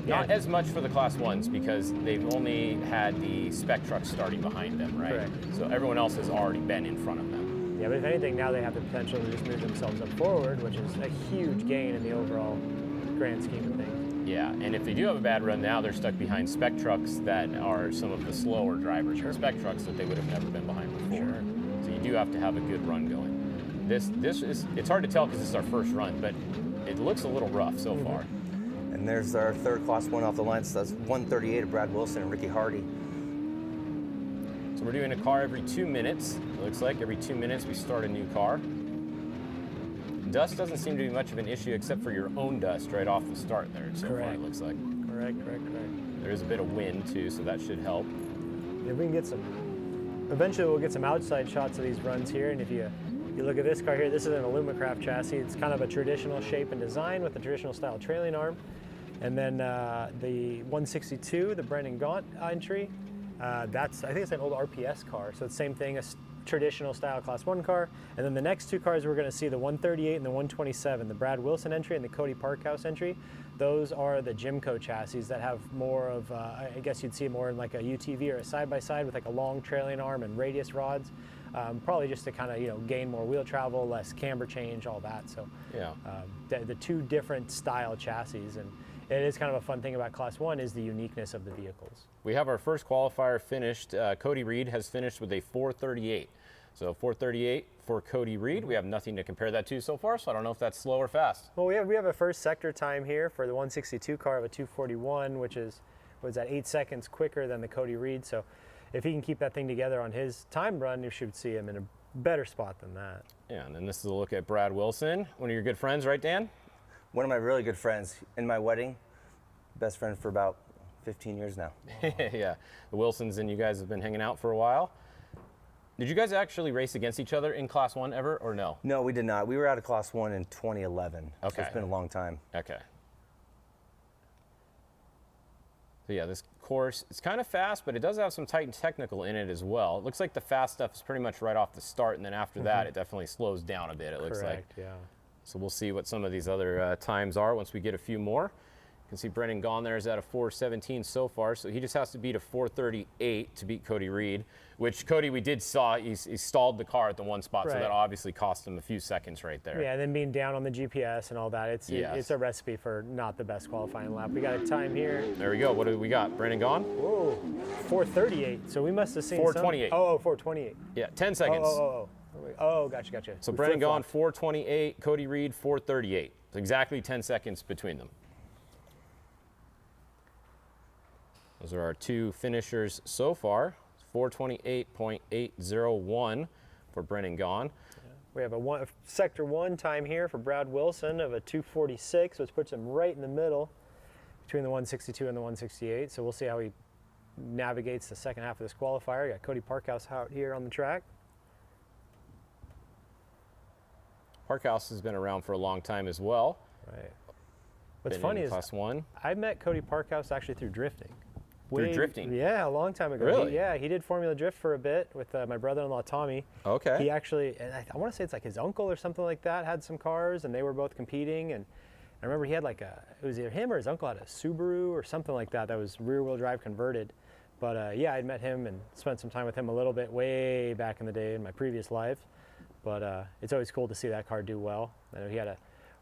Not as much for the Class 1s because they've only had the Spec trucks starting behind them, right? Correct. So everyone else has already been in front of them. Yeah, but if anything, now they have the potential to just move themselves up forward, which is a huge gain in the overall grand scheme of things. Yeah, and if they do have a bad run now, they're stuck behind Spec trucks that are some of the slower drivers for Spec trucks that they would have never been behind before. So you do have to have a good run going. This is, it's hard to tell because this is our first run, but it looks a little rough so far. And there's our third Class 1 off the line. So that's 138 of Brad Wilson and Ricky Hardy. So we're doing a car every 2 minutes. It looks like every 2 minutes we start a new car. Dust doesn't seem to be much of an issue except for your own dust right off the start there. So far it looks like. Correct. There is a bit of wind too, so that should help. If we can get some eventually we'll get some outside shots of these runs here, and if you look at this car here, this is an Alumacraft chassis. It's kind of a traditional shape and design with a traditional style trailing arm. And then the 162, the Brendan Gaunt entry, I think it's an old RPS car, so it's the same thing, a traditional style Class 1 car. And then the next two cars we're going to see, the 138 and the 127, the Brad Wilson entry and the Cody Parkhouse entry. Those are the Jimco chassis that have more of, I guess you'd see more in like a UTV or a side-by-side with like a long trailing arm and radius rods. Probably just to kind of gain more wheel travel, less camber change, all that. So yeah, the two different style chassis, and it is kind of a fun thing about Class 1 is the uniqueness of the vehicles. We have our first qualifier finished. Cody Reed has finished with a 438. So 438 for Cody Reed. We have nothing to compare that to so far, so I don't know if that's slow or fast. Well, we have a first sector time here for the 162 car of a 241, which is, was that 8 seconds quicker than the Cody Reed. So if he can keep that thing together on his time run, you should see him in a better spot than that. Yeah, and then this is a look at Brad Wilson, one of your good friends, right, Dan? One of my really good friends. In my wedding, best friend for about 15 years now. Yeah, the Wilsons and you guys have been hanging out for a while. Did you guys actually race against each other in Class 1 ever, or no? No, we did not. We were out of Class 1 in 2011. Okay. So it's been a long time. Okay. So yeah, this course, it's kind of fast, but it does have some tight and technical in it as well. It looks like the fast stuff is pretty much right off the start, and then after that, it definitely slows down a bit, it looks like. Correct, yeah. So we'll see what some of these other times are once we get a few more. You can see Brendan Gaughan there is at a 4:17 so far, so he just has to beat a 4:38 to beat Cody Reed, which Cody, we did saw, he stalled the car at the one spot, so that obviously cost him a few seconds right there. Yeah, and then being down on the GPS and all that, it's a recipe for not the best qualifying lap. We got a time here. There we go. What do we got? Brendan Gaughan? Whoa, 4:38. So we must have seen 4:28. Oh, 4:28. Yeah, 10 seconds. Oh, gotcha. So Brendan Gaughan 4:28, Cody Reed 4:38. So exactly 10 seconds between them. Those are our two finishers so far. 4:28.801 for Brendan Gaughan. Yeah. We have a sector 1 time here for Brad Wilson of a 2:46, which puts him right in the middle between the 162 and the 168. So we'll see how he navigates the second half of this qualifier. We got Cody Parkhouse out here on the track. Parkhouse has been around for a long time as well. Right. What's funny is Class 1. I met Cody Parkhouse actually through drifting. Through drifting? Yeah, a long time ago. Really? He did Formula Drift for a bit with my brother-in-law, Tommy. Okay. He actually, I want to say it's like his uncle or something like that, had some cars, and they were both competing. And I remember he had like it was either him or his uncle had a Subaru or something like that was rear-wheel drive converted. But yeah, I'd met him and spent some time with him a little bit way back in the day in my previous life. But it's always cool to see that car do well. I know he had a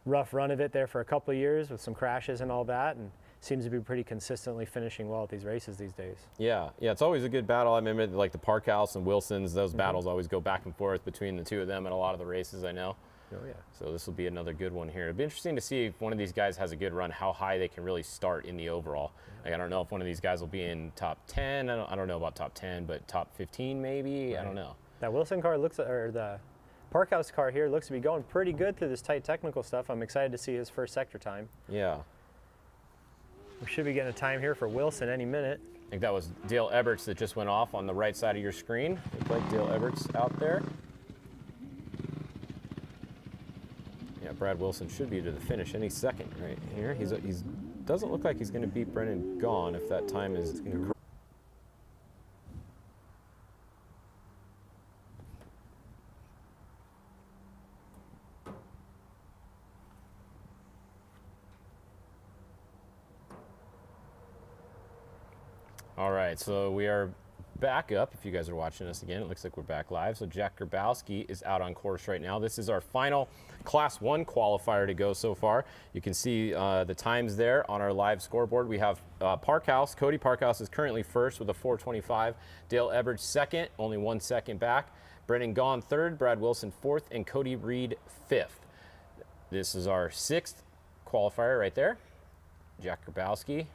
rough run of it there for a couple of years with some crashes and all that, and seems to be pretty consistently finishing well at these races these days. Yeah, it's always a good battle. I remember like the Parkhouse and Wilsons, those battles always go back and forth between the two of them at a lot of the races, I know. Oh yeah. So this will be another good one here. It'll be interesting to see if one of these guys has a good run, how high they can really start in the overall. Like, I don't know if one of these guys will be in top 10. I don't know about top 10, but top 15 maybe. Right. I don't know. That Wilson car looks, or the Parkhouse car here looks to be going pretty good through this tight technical stuff. I'm excited to see his first sector time. Yeah. We should be getting a time here for Wilson any minute. I think that was Dale Eberts that just went off on the right side of your screen. Looked like Dale Eberts out there. Yeah, Brad Wilson should be to the finish any second right here. He's doesn't look like he's going to beat Brendan Gaughan if that time is going to. All right, so we are back up. If you guys are watching us again, it looks like we're back live. So Jack Grabowski is out on course right now. This is our final Class 1 qualifier to go so far. You can see the times there on our live scoreboard. We have Parkhouse. Cody Parkhouse is currently first with a 4:25. Dale Eberts second, only 1 second back. Brendan Gaughan third, Brad Wilson fourth, and Cody Reed fifth. This is our 6th qualifier right there. Jack Grabowski.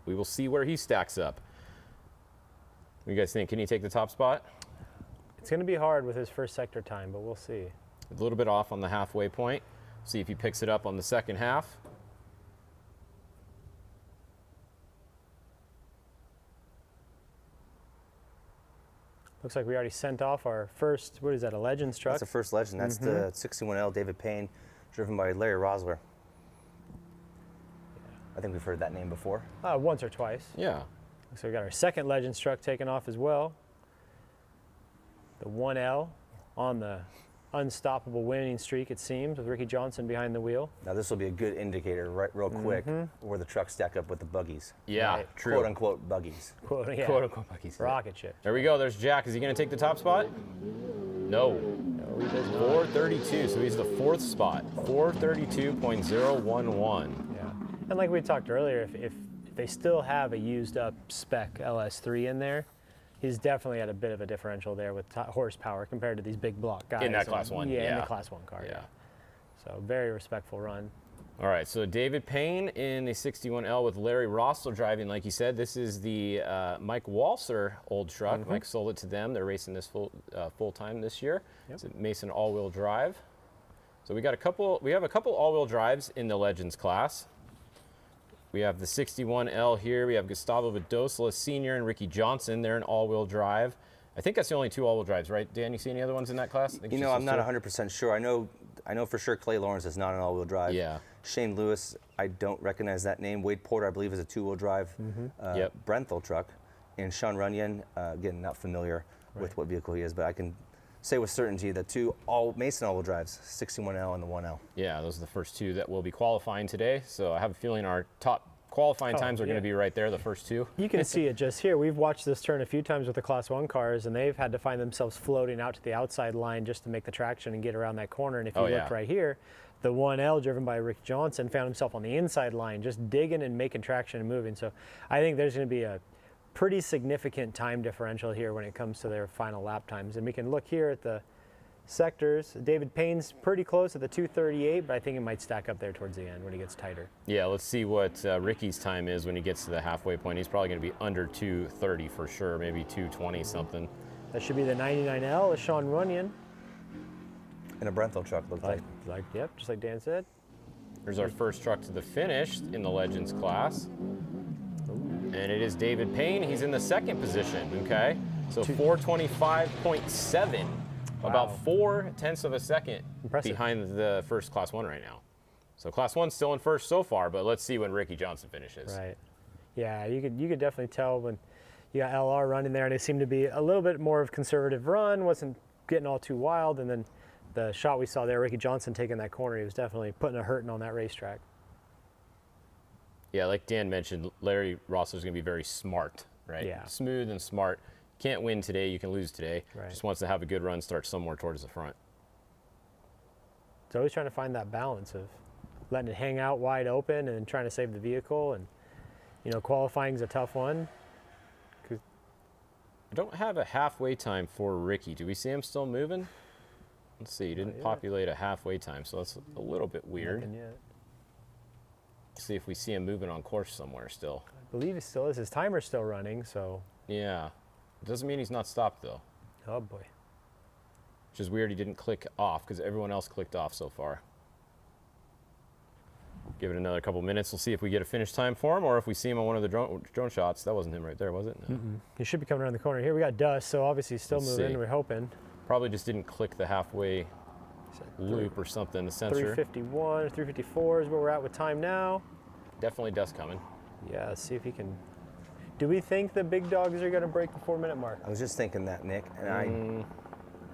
We will see where he stacks up. What do you guys think? Can he take the top spot? It's going to be hard with his first sector time, but we'll see. A little bit off on the halfway point. See if he picks it up on the second half. Looks like we already sent off our first, what is that, a Legends truck? That's the first Legend. That's the 61L David Payne, driven by Larry Rosler. I think we've heard that name before. Once or twice. Yeah. So we got our second Legends truck taken off as well. The 1L on the unstoppable winning streak, it seems, with Ricky Johnson behind the wheel. Now this will be a good indicator, right, real quick, where the trucks stack up with the buggies. Yeah, right? true. Quote unquote buggies. Quote unquote buggies. Rocket ship. There we go. There's Jack. Is he going to take the top spot? No. No, he does not. 432. So he's the fourth spot. 432.011. Yeah. And like we talked earlier, if they still have a used up Spec LS3 in there, he's definitely at a bit of a differential there with horsepower compared to these big block guys. In that Class 1, Yeah, in yeah. the Class 1 car. Yeah. So very respectful run. All right, so David Payne in the 61L with Larry Rosler driving. Like you said, this is the Mike Walser old truck. Mike sold it to them. They're racing this full time this year. It's a Mason all-wheel drive. So we have a couple all-wheel drives in the Legends class. We have the 61L here. We have Gustavo Vidosla Sr. and Ricky Johnson. They're in all-wheel drive. I think that's the only two all-wheel drives, right? Dan, you see any other ones in that class? You know, I'm not 100% sure. I know for sure Clay Lawrence is not an all-wheel drive. Yeah. Shane Lewis, I don't recognize that name. Wade Porter, I believe, is a two-wheel drive Brenthal truck. And Sean Runyon, again, not familiar with what vehicle he is, but I can say with certainty that two Mason all-wheel drives, 61L and the 1L. Yeah, those are the first two that will be qualifying today. So I have a feeling our top qualifying times are going to be right there, the first two. You can see it just here. We've watched this turn a few times with the Class 1 cars, and they've had to find themselves floating out to the outside line just to make the traction and get around that corner. And if you look right here, the 1L driven by Rick Johnson found himself on the inside line, just digging and making traction and moving. So I think there's going to be a pretty significant time differential here when it comes to their final lap times. And we can look here at the sectors. David Payne's pretty close at the 2:38, but I think it might stack up there towards the end when he gets tighter. Yeah, let's see what Ricky's time is when he gets to the halfway point. He's probably going to be under 2:30 for sure, maybe 2:20 something. That should be the 99L with Sean Runyon. And a Brenthal truck, looks like. Yep, just like Dan said. Here's our first truck to the finish in the Legends class. And it is David Payne. He's in the second position, okay? So 425.7. About 4/10 of a second behind the first Class 1 right now. So Class 1's still in first so far, but let's see when Ricky Johnson finishes. Right. Yeah, you could definitely tell when you got LR running there, and it seemed to be a little bit more of a conservative run, wasn't getting all too wild, and then the shot we saw there, Ricky Johnson taking that corner, he was definitely putting a hurting on that racetrack. Yeah, like Dan mentioned, Larry Rossler's going to be very smart, right? Yeah. Smooth and smart. Can't win today, you can lose today. Right. Just wants to have a good run, start somewhere towards the front. So always trying to find that balance of letting it hang out wide open and trying to save the vehicle. And, you know, qualifying is a tough one. I don't have a halfway time for Ricky. Do we see him still moving? Let's see, he didn't populate a halfway time, so that's a little bit weird. Nothing yet. See if we see him moving on course somewhere still. I believe he still is. His timer's still running, so. Yeah. It doesn't mean he's not stopped, though. Oh, boy. Which is weird he didn't click off, because everyone else clicked off so far. Give it another couple minutes. We'll see if we get a finish time for him, or if we see him on one of the drone shots. That wasn't him right there, was it? No. He should be coming around the corner. Here we got dust, so obviously he's still moving. We're hoping. Probably just didn't click the halfway loop or something, the sensor. 351, 354 is where we're at with time now. Definitely dust coming. Yeah, let's see if he can. Do we think the big dogs are going to break the 4-minute mark? I was just thinking that, Nick, and I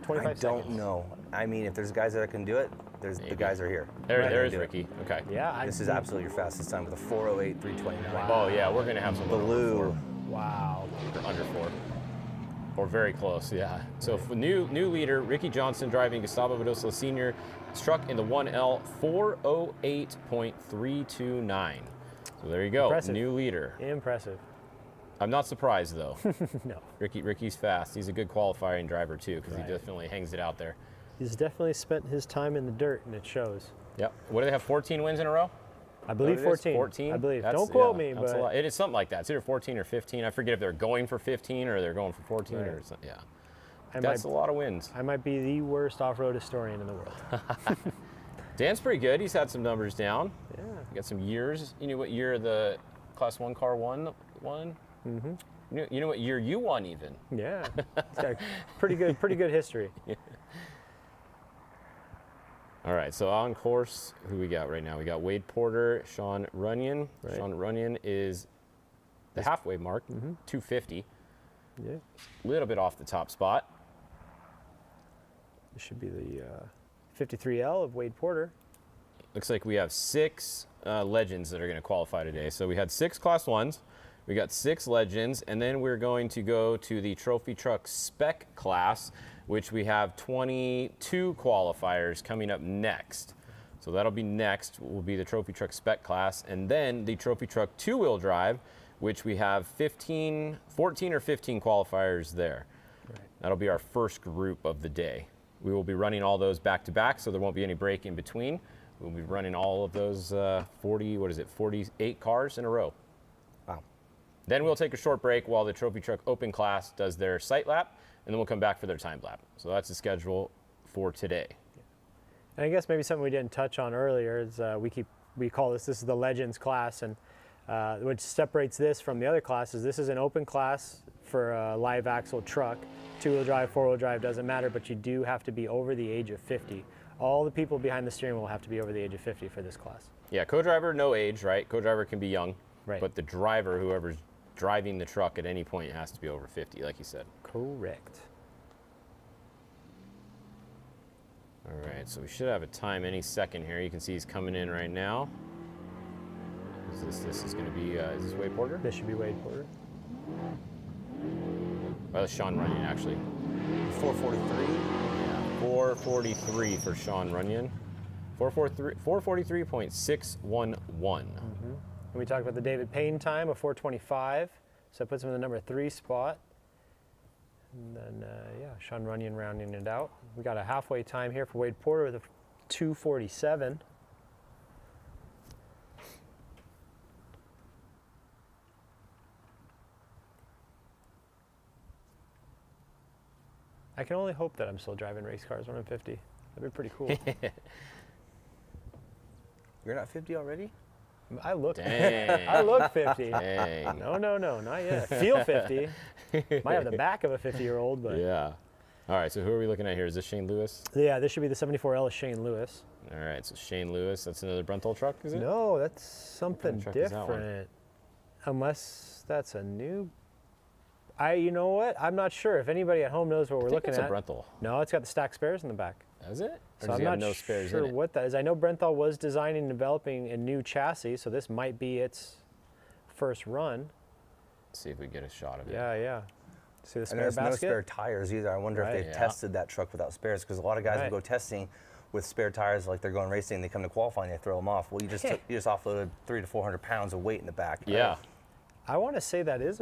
25 don't seconds. know. I mean, if there's guys that can do it, the guys are here. There is Ricky. Okay. Yeah. This is absolutely your fastest time with a 4:08, 329. Oh yeah, we're gonna have some blue. Wow. Under 4. Or very close, yeah. So for new leader, Ricky Johnson driving Gustavo Vidosla Sr. Struck in the 1L 408.329. So there you go, Impressive. New leader. Impressive. I'm not surprised though. No. Ricky's fast. He's a good qualifying driver too, because he definitely hangs it out there. He's definitely spent his time in the dirt, and it shows. Yep. What do they have? 14 wins in a row? I believe 14. 14. I believe. Don't quote me, that's but a lot. It is something like that. It's either 14 or 15. I forget if they're going for 15 or they're going for 14 or something. Yeah. That's a lot of wins. I might be the worst off-road historian in the world. Dan's pretty good. He's had some numbers down. Yeah. Got some years. You know what year the Class 1 car won? You know what year you won even? Yeah, it's got pretty good history. Yeah. All right, so on course, who we got right now? We got Wade Porter, Sean Runyon. Right. Sean Runyon is the halfway mark, 250. Yeah. A little bit off the top spot. This should be the 53L of Wade Porter. Looks like we have 6 legends that are going to qualify today. So we had 6 Class 1s, we got 6 legends, and then we're going to go to the Trophy Truck Spec class, which we have 22 qualifiers coming up next. So that'll be next, will be the Trophy Truck Spec class, and then the Trophy Truck 2-wheel drive, which we have 14 or 15 qualifiers there. Right. That'll be our first group of the day. We will be running all those back to back, so there won't be any break in between. We'll be running all of those 48 cars in a row. Wow. Then we'll take a short break while the Trophy Truck Open class does their sight lap, and then we'll come back for their time lap. So that's the schedule for today. And I guess maybe something we didn't touch on earlier is we call this is the Legends class, and which separates this from the other classes. This is an open class for a live axle truck. 2-wheel drive, 4-wheel drive, doesn't matter, but you do have to be over the age of 50. All the people behind the steering wheel have to be over the age of 50 for this class. Yeah, co-driver, no age, right? Co-driver can be young, right? But the driver, whoever's driving the truck at any point, has to be over 50, like you said. Correct. All right, so we should have a time any second here. You can see he's coming in right now. This is going to be, is this Wade Porter? This should be Wade Porter. Well, that's Sean Runyon, actually. 443? Yeah, 443 for Sean Runyon. 443.611. And we talked about the David Payne time of 425, so that puts him in the number 3 spot. And then, yeah, Sean Runyon rounding it out. We got a halfway time here for Wade Porter with a 247. I can only hope that I'm still driving race cars when I'm 50. That'd be pretty cool. You're not 50 already? I look Dang. I look 50. Dang. No, not yet. Feel 50. Might have the back of a 50-year-old, but Yeah. All right, so who are we looking at here? Is this Shane Lewis? yeah, this should be the 74L of Shane Lewis. All right, so Shane Lewis, that's another Brenthal truck, is it? No, that's something truck is that one? different. Unless that's a new. You know what? I'm not sure. If anybody at home knows what we're looking it's at. a Brenthal. No, it's got the stacked spares in the back. Is it? Or So does I'm he have not no spares sure in it? what that is. I know Brenthal was designing and developing a new chassis, so this might be its first run. Let's see if we get a shot of it. Yeah. See the And spare there's basket? no spare tires either. I wonder if Right. they've tested that truck without spares, because a lot of guys Right. will go testing with spare tires like they're going racing, they come to qualifying, they throw them off. Well, you just offloaded 300 to 400 pounds of weight in the back. Yeah. I want to say that is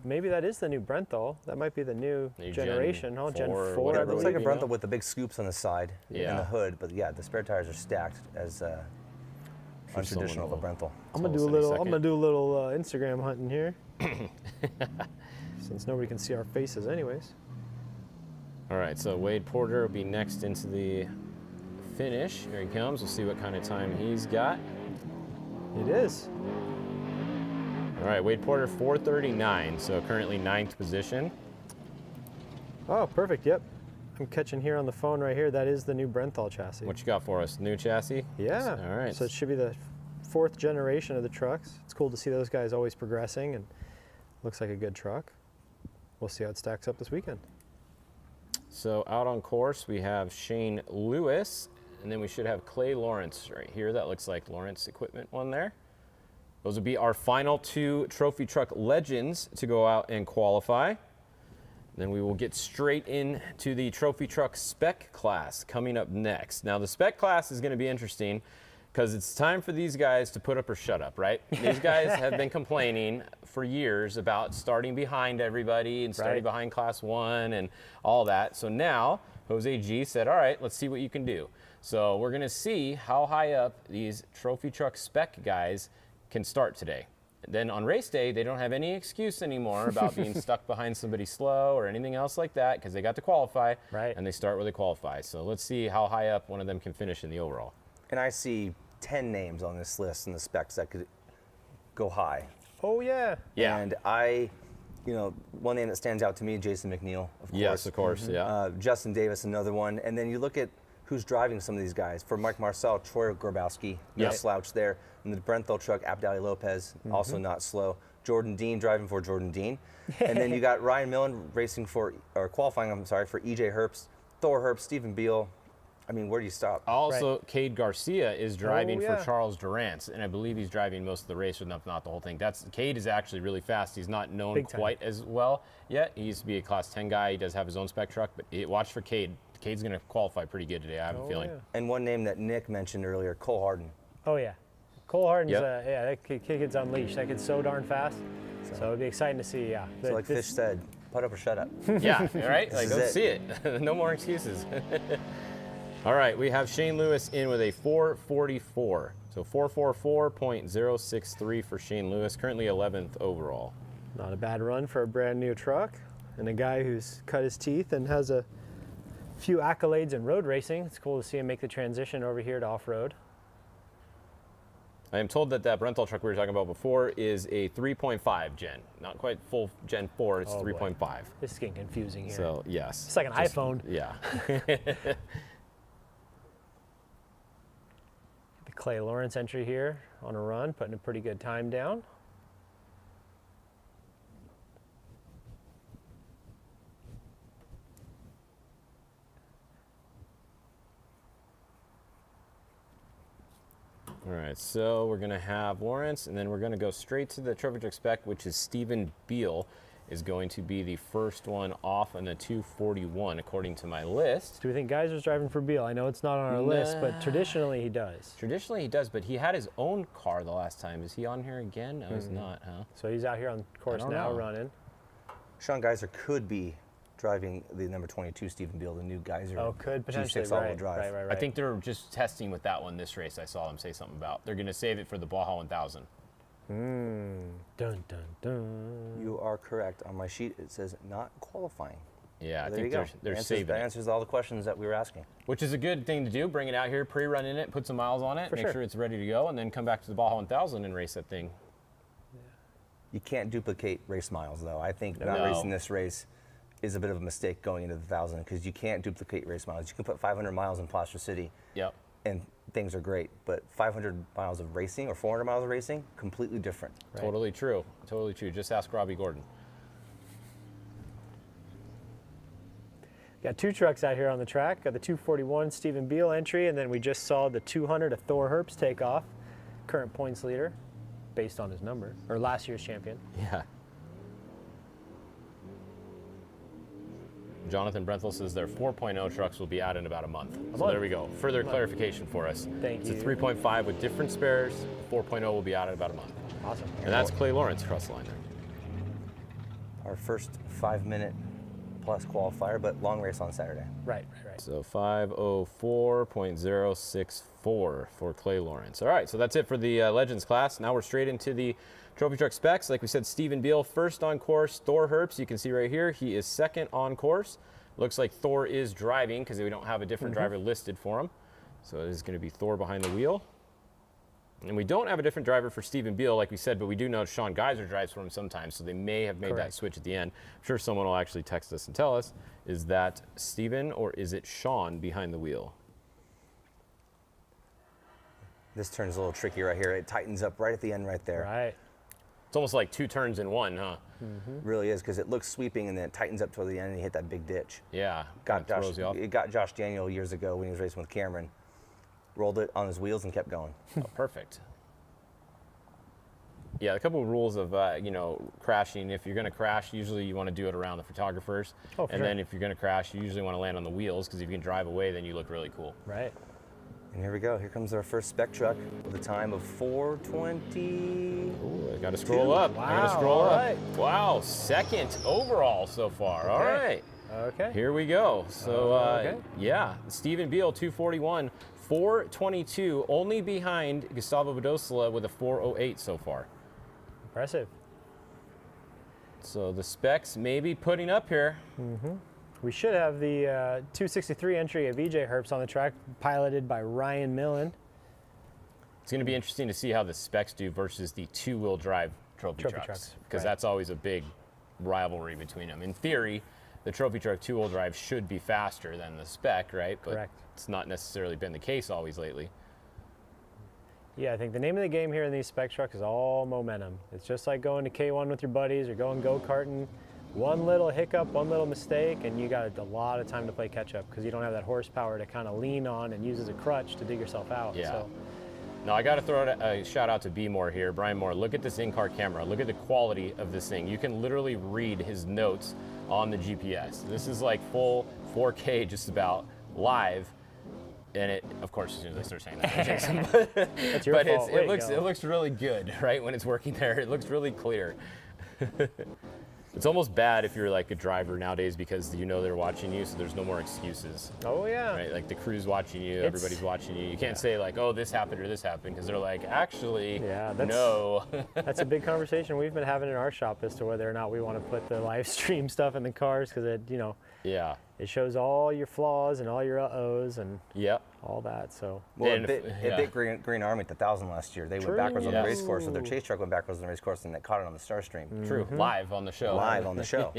maybe that is the new Brenthal. That might be the new generation, Gen 4. It looks like a I Brenthal believe. with the big scoops on the side and Yeah. the hood, but yeah, the spare tires are stacked as untraditional of a Brenthal. I'm gonna do a little Instagram hunting here, since nobody can see our faces, anyways. All right, so Wade Porter will be next into the finish. Here he comes. We'll see what kind of time he's got. It is. All right, Wade Porter, 439, so currently 9th position. Oh, perfect. Yep. I'm catching here on the phone right here. That is the new Brenthal chassis. What you got for us? New chassis? Yeah. All right. So it should be the 4th generation of the trucks. It's cool to see those guys always progressing, and looks like a good truck. We'll see how it stacks up this weekend. So out on course, we have Shane Lewis, and then we should have Clay Lawrence right here. That looks like Lawrence equipment one there. Those will be our final 2 Trophy Truck Legends to go out and qualify. Then we will get straight into the Trophy Truck Spec class coming up next. Now the Spec class is going to be interesting because it's time for these guys to put up or shut up, right? These guys have been complaining for years about starting behind everybody and starting behind Class 1 and all that. So now Jose G said, all right, let's see what you can do. So we're going to see how high up these Trophy Truck Spec guys can start today. Then on race day, they don't have any excuse anymore about being stuck behind somebody slow or anything else like that, because they got to qualify, and they start where they qualify. So let's see how high up one of them can finish in the overall. And I see 10 names on this list in the specs that could go high. Oh, yeah. Yeah. And you know, one name that stands out to me, Jason McNeil, of course. Yes, of course, yeah. Justin Davis, another one. And then you look at who's driving some of these guys. For Mike Marcel, Troy Grabowski, no slouch there. And the Brenthal truck, Abdali Lopez, also not slow. Jordan Dean driving for Jordan Dean. And then you got Ryan Millen racing for, or qualifying, I'm sorry, for EJ Herbst, Thor Herbst, Stephen Beal. I mean, where do you stop? Also, Cade Garcia is driving for Charles Durance, and I believe he's driving most of the race, not the whole thing. Cade is actually really fast. He's not known quite as well yet. He used to be a Class 10 guy. He does have his own spec truck, but watch for Cade. Cade's going to qualify pretty good today, I have a feeling. And one name that Nick mentioned earlier, Cole Harden. Oh, yeah. Cole Harden's, that kid's unleashed. That kid's so darn fast. So it'll be exciting to see, So like Fish said, put up or shut up. Yeah, right? Like, let's see it. No more excuses. All right, we have Shane Lewis in with a 444. So 444.063 for Shane Lewis, currently 11th overall. Not a bad run for a brand new truck and a guy who's cut his teeth and has a few accolades in road racing. It's cool to see him make the transition over here to off-road. I am told that Brenthal truck we were talking about before is a 3.5 gen. Not quite full Gen 4, it's 3.5. This is getting confusing here. So, yes. It's like an iPhone. Yeah. The Clay Lawrence entry here on a run, putting a pretty good time down. All right, so we're going to have Lawrence, and then we're going to go straight to the TrophyTruck spec, which is Stephen Beal is going to be the first one off on the 241, according to my list. Do we think Geyser's driving for Beal? I know it's not on our list, but traditionally he does. Traditionally he does, but he had his own car the last time. Is he on here again? No, he's not, huh? So he's out here on course now running. Sean Geyser could be driving the number 22 Stephen Beal, the new Geyser. Oh, could potentially, G6 all-wheel drive. I think they're just testing with that one this race. I saw them say something about. They're going to save it for the Baja 1000. Dun, dun, dun. You are correct. On my sheet, it says not qualifying. Yeah, so I think they're saving that answers all the questions that we were asking. Which is a good thing to do. Bring it out here, pre-run in it, put some miles on it, make sure it's ready to go, and then come back to the Baja 1000 and race that thing. Yeah. You can't duplicate race miles, though. I think not racing this race is a bit of a mistake going into the 1000 because you can't duplicate race miles. You can put 500 miles in Placer City. Yep. And things are great, but 500 miles of racing or 400 miles of racing, completely different. Right. Totally true. Totally true. Just ask Robbie Gordon. Got two trucks out here on the track. Got the 241 Stephen Beal entry, and then we just saw the 200 of Thor Herbst take off. Current points leader, based on his number, or last year's champion. Yeah. Jonathan Brenthal says their 4.0 trucks will be out in about a month. So there we go. Further clarification for us. Thank you. It's a 3.5 with different spares. 4.0 will be out in about a month. Awesome. And that's Clay Lawrence across the line there. Our first 5-minute plus qualifier, but long race on Saturday. Right. So 5:04.064 for Clay Lawrence. All right, so that's it for the Legends class. Now we're straight into the TrophyTruck specs. Like we said, Stephen Beal first on course. Thor Herbst, you can see right here, he is second on course. Looks like Thor is driving because we don't have a different driver listed for him. So it is going to be Thor behind the wheel. And we don't have a different driver for Stephen Beal, like we said, but we do know Sean Geyser drives for him sometimes, so they may have made that switch at the end. I'm sure someone will actually text us and tell us, is that Stephen or is it Sean behind the wheel? This turn's a little tricky right here. It tightens up right at the end right there. Right. It's almost like two turns in one, huh? Really is, because it looks sweeping and then it tightens up toward the end and you hit that big ditch. Yeah, It got Josh Daniel years ago when he was racing with Cameron. Rolled it on his wheels and kept going. Oh, perfect. Yeah, a couple of rules of crashing. If you're going to crash, usually you want to do it around the photographers. And then if you're going to crash, you usually want to land on the wheels because if you can drive away, then you look really cool. Right. And here we go. Here comes our first spec truck with a time of 4:20. Ooh, I got to scroll up. Wow, I got to scroll up. right. Wow, second overall so far. All right. Okay. Here we go. So, yeah, Stephen Beal, 241. 422, only behind Gustavo Badosola with a 408 so far. Impressive. So the specs may be putting up here. We should have the 263 entry of EJ Herbst on the track, piloted by Ryan Millen. It's going to be interesting to see how the specs do versus the two-wheel drive trophy trucks. Because that's always a big rivalry between them. In theory, the Trophy Truck two-wheel drive should be faster than the Spec, right? But Correct. it's not necessarily been the case always lately. Yeah, I think the name of the game here in these Spec trucks is all momentum. It's just like going to K1 with your buddies or going go-karting. One little hiccup, one little mistake, and you got a lot of time to play catch-up because you don't have that horsepower to kind of lean on and use as a crutch to dig yourself out. Yeah. So. Now, I got to throw a shout out to B Moore here. Brian Moore, look at this in-car camera. Look at the quality of this thing. You can literally read his notes on the GPS. This is like full 4K just about live. And it, of course, as soon as I start saying that, Jason, That's your fault. it looks really good, right? When it's working there, it looks really clear. It's almost bad if you're like a driver nowadays because you know they're watching you, so there's no more excuses. Oh yeah. Right, like the crew's watching you, everybody's watching you. You can't say like, oh, this happened or this happened, because they're like, actually, no. That's a big conversation we've been having in our shop as to whether or not we want to put the live stream stuff in the cars because it, you know, it shows all your flaws and all your uh-ohs and all that. So well, it bit Green Army at the 1,000 last year. They went backwards on the race course, so their chase truck went backwards on the race course, and they caught it on the Starstream. True, live on the show. Live on the show.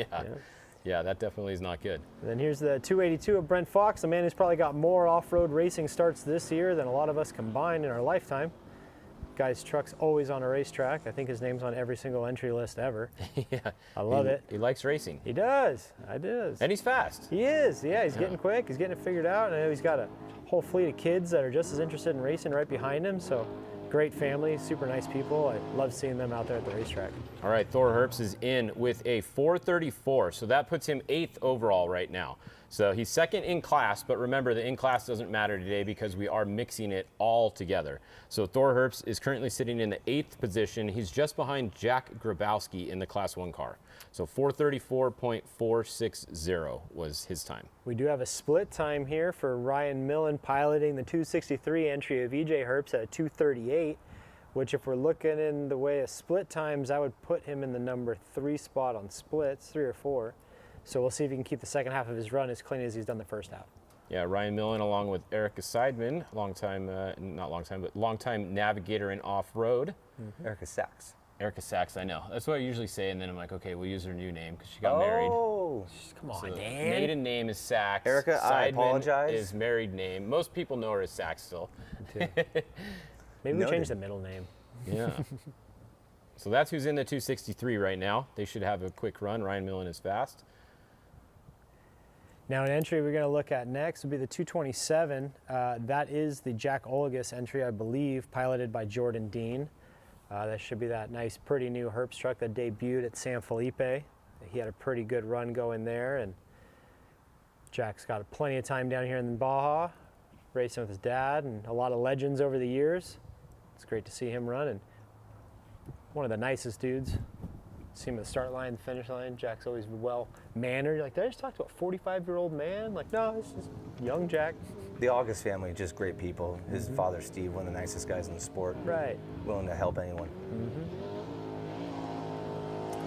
Yeah, that definitely is not good. And then here's the 282 of Brent Fox, a man who's probably got more off-road racing starts this year than a lot of us combined in our lifetime. Guy's truck's always on a racetrack. I think his name's on every single entry list ever. I love it. He likes racing. He does. I does. And he's fast. He is. Yeah, he's getting quick. He's getting it figured out. And I know he's got a whole fleet of kids that are just as interested in racing right behind him. So great family, super nice people. I love seeing them out there at the racetrack. All right, Thor Herbst is in with a 434, so that puts him 8th overall right now. So he's second in class, but remember the in class doesn't matter today because we are mixing it all together. So Thor Herbst is currently sitting in the 8th position. He's just behind Jack Grabowski in the Class 1 car. So 434.460 was his time. We do have a split time here for Ryan Millen piloting the 263 entry of EJ Herbst at a 238, which if we're looking in the way of split times, I would put him in the number 3 spot on splits, 3 or 4. So we'll see if he can keep the second half of his run as clean as he's done the first half. Yeah, Ryan Millen along with Erica Seidman, longtime navigator in off-road. Erica Sachs. Erica Sachs, I know. That's what I usually say, and then I'm like, okay, we'll use her new name because she got married. Oh, come on, so Dan. Maiden name is Sachs. Erica, Seidman I apologize. is married name. Most people know her as Sachs still. Maybe we change the middle name. Yeah. So that's who's in the 263 right now. They should have a quick run. Ryan Millen is fast. Now an entry we're going to look at next will be the 227. That is the Jack Olagus entry, I believe, piloted by Jordan Dean. That should be that nice, pretty new Herbst truck that debuted at San Felipe. He had a pretty good run going there, and Jack's got plenty of time down here in Baja, racing with his dad and a lot of legends over the years. It's great to see him run, and one of the nicest dudes. See him at the start line, the finish line. Jack's always well-mannered. You're like, did I just talk to a 45-year-old man? Like, no, it's just young Jack. The August family, just great people. His father, Steve, one of the nicest guys in the sport. Right. Willing to help anyone.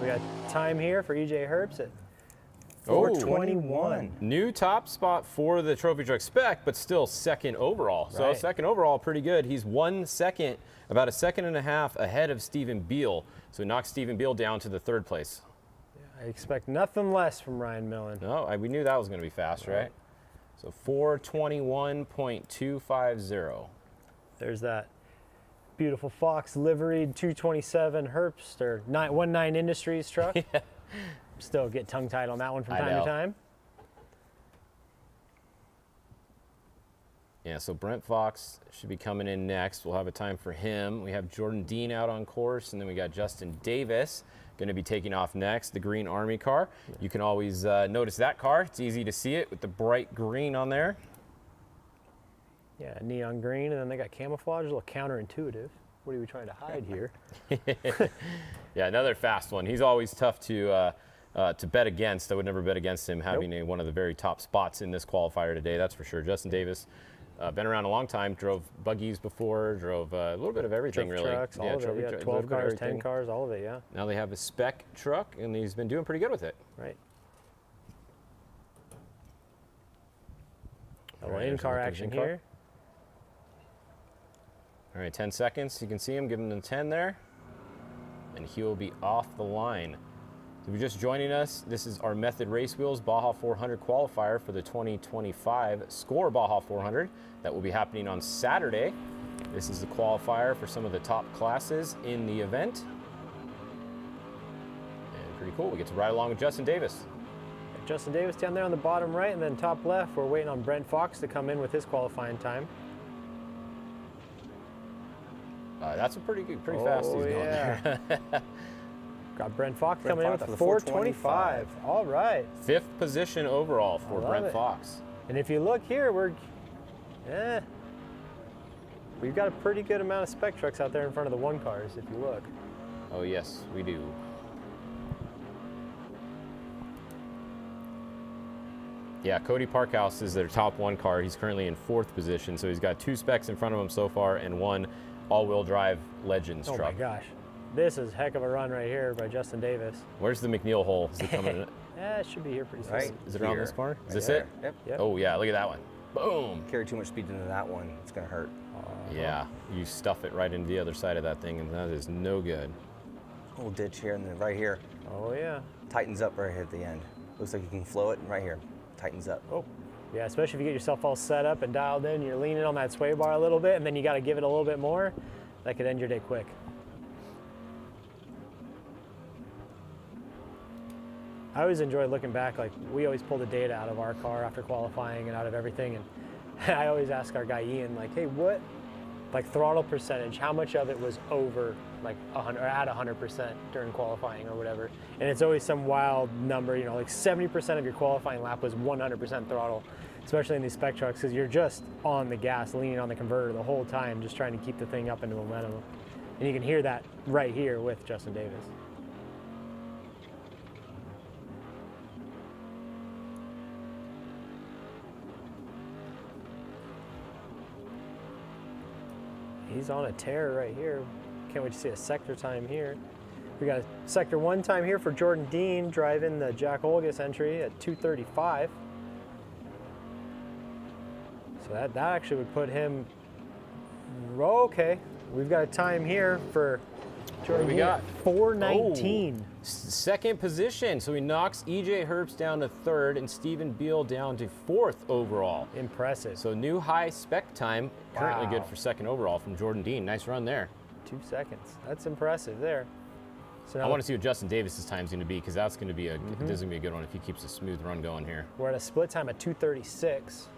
We got time here for EJ Herbst at 421. New top spot for the Trophy Truck Spec, but still second overall. So Right. second overall, pretty good. He's 1 second, about a second and a half ahead of Stephen Beal. So he knocks Stephen Beal down to the 3rd place. I expect nothing less from Ryan Millen. No, we knew that was going to be fast, right? So 421.250. There's that beautiful Fox liveried 227 Herbst or 19 Industries truck. Still get tongue-tied on that one from time to time. Yeah, so Brent Fox should be coming in next. We'll have a time for him. We have Jordan Dean out on course, and then we got Justin Davis going to be taking off next, the Green Army car. You can always notice that car. It's easy to see it with the bright green on there. Yeah, neon green, and then they got camouflage, a little counterintuitive. What are we trying to hide here? Yeah, another fast one. He's always tough to bet against. I would never bet against him having one of the very top spots in this qualifier today, that's for sure. Justin Davis, been around a long time, drove buggies before, drove a little bit of everything, Drove really. trucks, all of it, yeah, 12 cars, 10 cars, all of it, yeah. Now they have a Spec truck, and he's been doing pretty good with it. Right. A lane car action here. All right, 10 seconds. You can see him, give him the 10 there, and he will be off the line. If you're just joining us, this is our Method Race Wheels Baja 400 qualifier for the 2025 Score Baja 400 that will be happening on Saturday. This is the qualifier for some of the top classes in the event. And pretty cool, we get to ride along with Justin Davis. Justin Davis down there on the bottom right, and then top left, we're waiting on Brent Fox to come in with his qualifying time. That's a pretty fast he's going there. Got Brent Fox coming in with a 425. All right. 5th position overall for Brent Fox. And if you look here, we've got a pretty good amount of spec trucks out there in front of the 1 cars, if you look. Oh yes, we do. Yeah, Cody Parkhouse is their top 1 car. He's currently in 4th position, so he's got 2 specs in front of him so far and 1 all-wheel drive Legends truck. Oh my gosh. This is a heck of a run right here by Justin Davis. Where's the McNeil hole? Is it coming in? Yeah, it should be here pretty soon. Right. Is it around this corner? Is this there. it? Yep. Oh yeah, look at that one. Boom. Carry too much speed into that one, it's gonna hurt. Yeah, you stuff it right into the other side of that thing, and that is no good. Little ditch here, and then right here. Oh yeah. Tightens up right here at the end. Looks like you can flow it, and right here, tightens up. Oh. Yeah, especially if you get yourself all set up and dialed in, you're leaning on that sway bar a little bit, and then you got to give it a little bit more. That could end your day quick. I always enjoy looking back. Like, we always pull the data out of our car after qualifying and out of everything, and I always ask our guy Ian, like, hey, what, like, throttle percentage, how much of it was over, like, 100 or at 100% during qualifying or whatever? And it's always some wild number, you know, like 70% of your qualifying lap was 100% throttle, especially in these spec trucks, because you're just on the gas, leaning on the converter the whole time, just trying to keep the thing up into momentum. And you can hear that right here with Justin Davis. He's on a tear right here. Can't wait to see a sector time here. We got a sector 1 time here for Jordan Dean, driving the Jack Olgas entry at 2:35. So that actually would put him, okay. We've got a time here for Jordan Dean. We got 4:19. Oh, 2nd position. So he knocks EJ Herbst down to 3rd and Stephen Beal down to 4th overall. Impressive. So new high spec time, currently Wow. good for 2nd overall from Jordan Dean. Nice run there. 2 seconds. That's impressive there. So I want to see what Justin Davis's time's going to be, because that's going to be this is going to be a good one if he keeps a smooth run going here. We're at a split time at 2:36.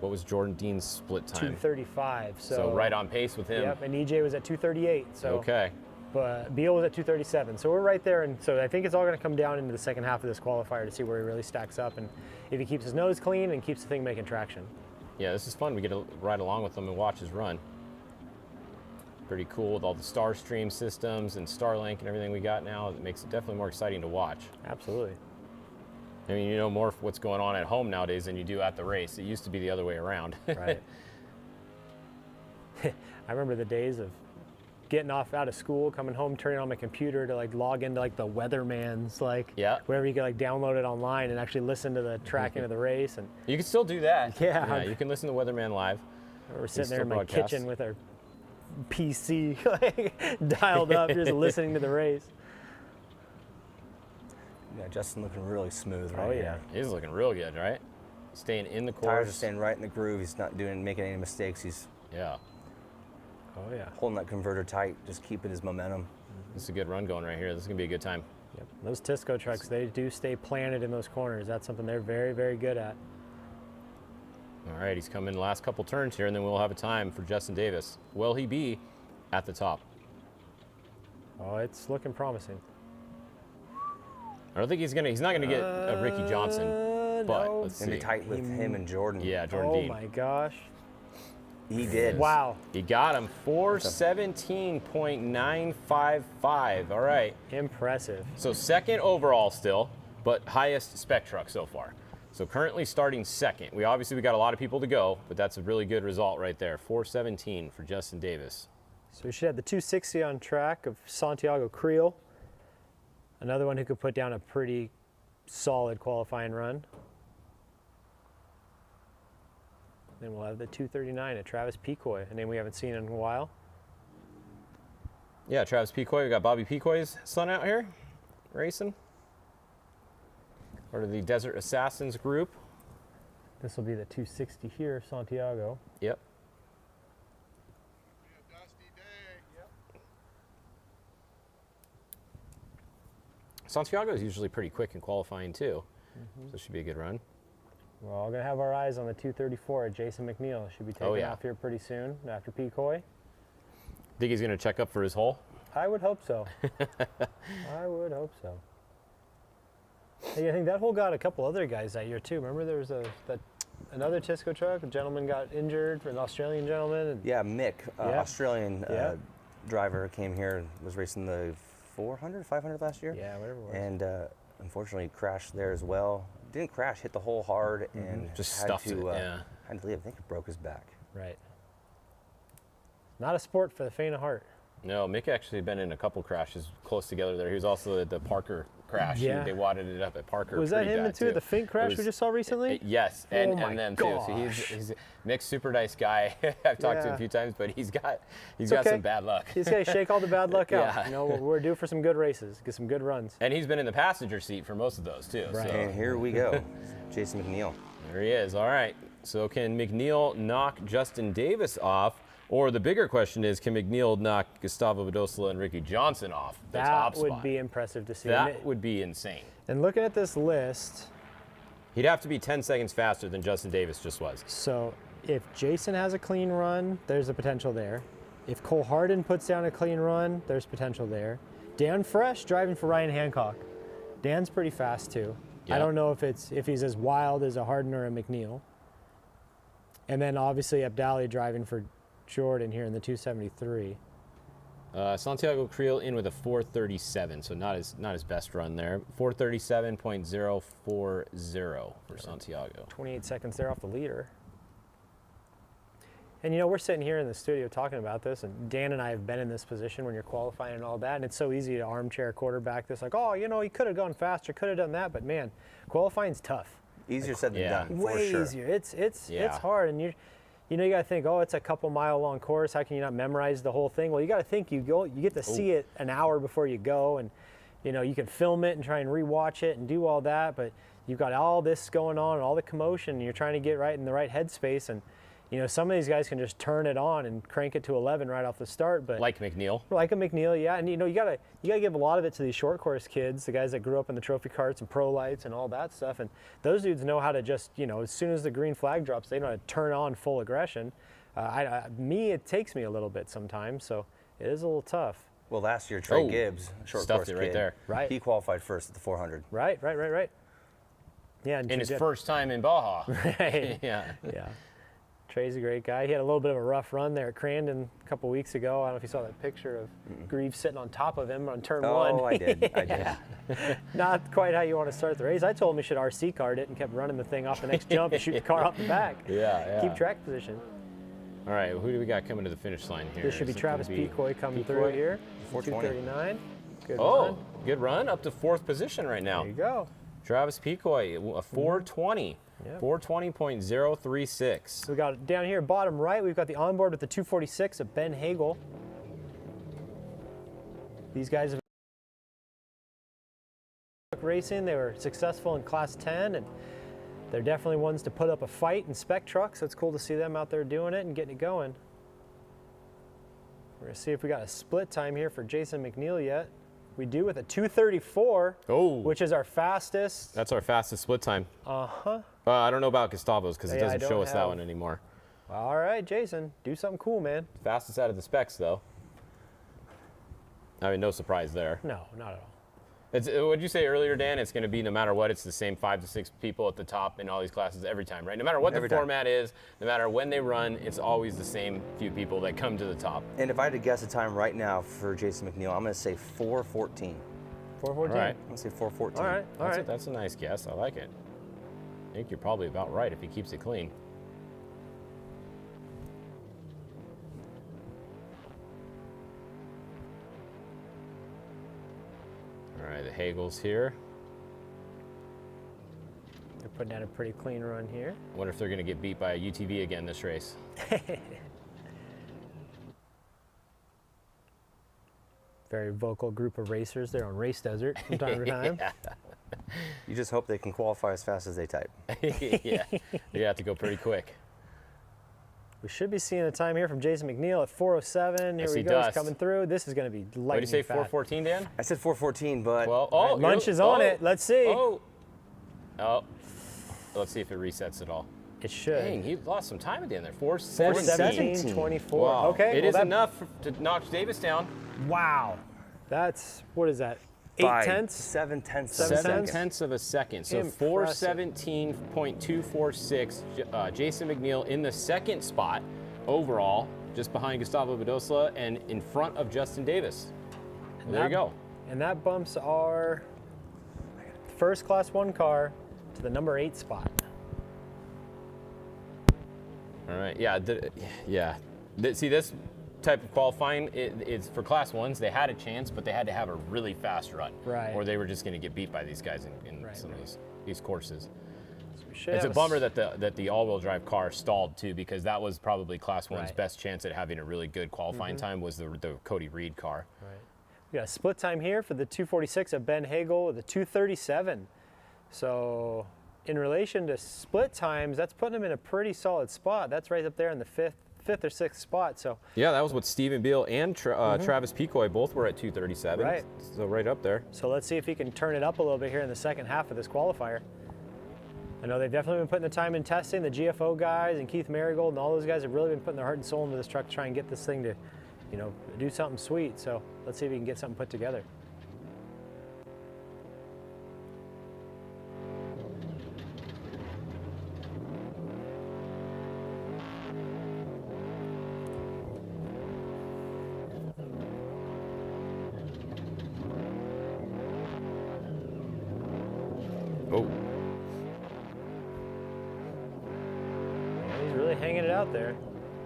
What was Jordan Dean's split time? 2:35. So right on pace with him. Yep, and EJ was at 2:38. So okay. But Beal was at 2:37. So we're right there, and so I think it's all going to come down into the second half of this qualifier to see where he really stacks up, and if he keeps his nose clean and keeps the thing making traction. Yeah, this is fun. We get to ride along with him and watch his run. Pretty cool with all the Starstream systems and Starlink and everything we got now. It makes it definitely more exciting to watch. Absolutely. I mean, you know more what's going on at home nowadays than you do at the race. It used to be the other way around. Right. I remember the days of getting off out of school, coming home, turning on my computer to like log into like the weatherman's, like wherever you could like download it online and actually listen to the tracking of the race. And you can still do that. Yeah. You can listen to Weatherman live. We're sitting there in my kitchen with our PC like, dialed up, just listening to the race. Yeah, Justin looking really smooth right Oh, yeah. here. He's looking real good, right? Staying in the course. Tires are staying right in the groove. He's not making any mistakes. He's Oh yeah. holding that converter tight, just keeping his momentum. This is a good run going right here. This is gonna be a good time. Yep. Those Tisco trucks, they do stay planted in those corners. That's something they're very, very good at. All right, he's coming in the last couple turns here, and then we'll have a time for Justin Davis. Will he be at the top? Oh, it's looking promising. I don't think he's not gonna get a Ricky Johnson, but no. let's see. Gonna be tight with him and Jordan. Yeah, Jordan Dean. Oh my gosh. He did. Wow. He got him 417.955. All right. Impressive. So 2nd overall still, but highest spec truck so far. So currently starting 2nd. We got a lot of people to go, but that's a really good result right there. 417 for Justin Davis. So we should have the 260 on track of Santiago Creel. Another one who could put down a pretty solid qualifying run. Then we'll have the 239 at Travis Picoy, a name we haven't seen in a while. Yeah, Travis Picoy. We got Bobby Picoy's son out here racing. Part of the Desert Assassins group. This will be the 260 here, Santiago. Yep. Santiago is usually pretty quick in qualifying too, so it should be a good run. We're all going to have our eyes on the 234 at Jason McNeil. Should be taking off here pretty soon after Picoy. Think he's going to check up for his hole? I would hope so. I would hope so. Hey, I think that hole got a couple other guys that year too. Remember there was another Tisco truck, a gentleman got injured, an Australian gentleman. And yeah, Mick, Australian driver, came here and was racing the 400, 500 last year. Yeah, whatever it was. And unfortunately crashed there as well. Didn't crash, hit the hole hard, and just had stuffed to, it, yeah. Had to leave. I think it broke his back. Right. Not a sport for the faint of heart. No, Mick actually had been in a couple crashes close together there. He was also at the Parker crash. Yeah. They wadded it up at Parker. Was that him too, the Fink crash we just saw recently? Yes, Oh and my them gosh. too. So he's Mick's super nice guy. I've talked to him a few times, but he's got some bad luck. He's got to shake all the bad luck out. Yeah. You know, we're due for some good races, get some good runs. And he's been in the passenger seat for most of those too. Right. So. And here we go, Jason McNeil. There he is. All right. So can McNeil knock Justin Davis off? Or the bigger question is, can McNeil knock Gustavo Badosa and Ricky Johnson off the top spot? That would be impressive to see. That would be insane. And looking at this list, he'd have to be 10 seconds faster than Justin Davis just was. So if Jason has a clean run, there's a potential there. If Cole Hardin puts down a clean run, there's potential there. Dan Fresh driving for Ryan Hancock. Dan's pretty fast too. Yeah. I don't know if he's as wild as a Hardin or a McNeil. And then obviously Abdali driving for Jordan here in the 273. Santiago Creel in with a 437, so not his best run there. 437.040 for Santiago. 28 seconds there off the leader. And you know, we're sitting here in the studio talking about this, and Dan and I have been in this position when you're qualifying and all that, and it's so easy to armchair quarterback this, like, oh, you know, he could have gone faster, could have done that, but man, qualifying's tough. Easier said than done, for Way sure. easier. It's hard, and you know, you got to think, oh, it's a couple mile long course. How can you not memorize the whole thing? Well, you got to think you get to see it an hour before you go, and you know, you can film it and try and rewatch it and do all that, but you've got all this going on and all the commotion, and you're trying to get right in the right headspace, and you know, some of these guys can just turn it on and crank it to 11 right off the start, but like McNeil. Like a McNeil, yeah, and you know, you gotta give a lot of it to these short course kids, the guys that grew up in the trophy carts and pro lights and all that stuff, and those dudes know how to just, you know, as soon as the green flag drops, they know how to turn on full aggression. It takes me a little bit sometimes, so it is a little tough. Well, last year Trey Gibbs, short stuffed course it right kid, there. Right. He qualified first at the 400. Right. Yeah, in his first time in Baja. Right. Yeah. Trey's a great guy. He had a little bit of a rough run there at Crandon a couple weeks ago. I don't know if you saw that picture of Greaves sitting on top of him on turn one. Oh, I did. I did. Not quite how you want to start the race. I told him he should RC card it and kept running the thing off the next jump and shoot the car off the back. Yeah. Keep track position. All right, who do we got coming to the finish line here? This should be Travis Picoy coming through here. 239. Good run. Good run. Up to fourth position right now. There you go. Travis Picoy, a 420. Yep. 420.036. We got down here, bottom right, we've got the onboard with the 246 of Ben Hagel. These guys have racing. They were successful in Class 10, and they're definitely ones to put up a fight in Spec trucks. So it's cool to see them out there doing it and getting it going. We're going to see if we got a split time here for Jason McNeil yet. We do with a 234, which is our fastest. That's our fastest split time. Uh-huh. I don't know about Gustavo's because it doesn't show us that one anymore. All right, Jason, do something cool, man. Fastest out of the specs, though. I mean, no surprise there. No, not at all. What did you say earlier, Dan? It's going to be, no matter what, it's the same 5 to 6 people at the top in all these classes every time, right? No matter what the format is, no matter when they run, it's always the same few people that come to the top. And if I had to guess a time right now for Jason McNeil, I'm going to say 4:14. 4:14? All right. I'm going to say 4:14. All right, all right. That's a nice guess. I like it. I think you're probably about right if he keeps it clean. All right, the Hagel's here. They're putting down a pretty clean run here. I wonder if they're going to get beat by a UTV again this race. Very vocal group of racers there on Race Desert from time to time. You just hope they can qualify as fast as they type. Yeah, you have to go pretty quick. We should be seeing a time here from Jason McNeil at 4:07. Here we go, he's coming through. This is going to be lightning What did you say, fast. 4:14, Dan? I said 4:14, but well, right, lunch is on it. Let's see. Oh, let's see if it resets at all. It should. Dang, he lost some time at the end there. 4:17.24. Wow. Okay, it is enough to knock Davis down. Wow, that's what is that? 5, 8/10? 7/10. 7/10 of a second. So 4:17.246. Jason McNeil in the second spot overall, just behind Gustavo Badosa and in front of Justin Davis. And there you go. And that bumps our first Class 1 car to the number 8 spot. All right. Yeah. See, this type of qualifying it's for Class 1s. They had a chance, but they had to have a really fast run, right? Or they were just going to get beat by these guys in some of these courses. So it's a bummer that the all-wheel drive car stalled too, because that was probably Class 1's best chance at having a really good qualifying time was the Cody Reed car. Right. We got a split time here for the 246 of Ben Hagel with a 237. So in relation to split times, that's putting him in a pretty solid spot. That's right up there in the fifth or sixth spot. So yeah, that was what Stephen Beal and Travis Picoy both were at 237. Right. So right up there. So let's see if he can turn it up a little bit here in the second half of this qualifier. I know they've definitely been putting the time in testing. The GFO guys and Keith Marigold and all those guys have really been putting their heart and soul into this truck to try and get this thing to, you know, do something sweet. So let's see if we can get something put together. Oh. He's really hanging it out there.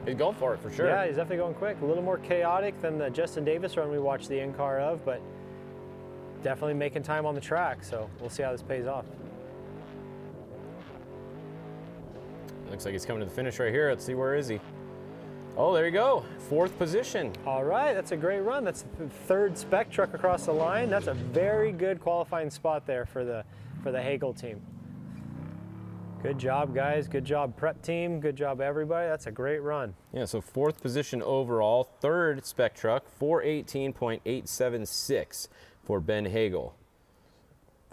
He's going for it for sure. Yeah, he's definitely going quick. A little more chaotic than the Justin Davis run we watched the in-car of, but definitely making time on the track. So we'll see how this pays off. Looks like he's coming to the finish right here. Let's see, where is he? Oh, there you go. 4th position. All right, that's a great run. That's the 3rd Spec truck across the line. That's a very good qualifying spot there for the Hagel team. Good job, guys. Good job, prep team. Good job, everybody. That's a great run. Yeah, so 4th position overall, 3rd Spec truck, 418.876 for Ben Hagel.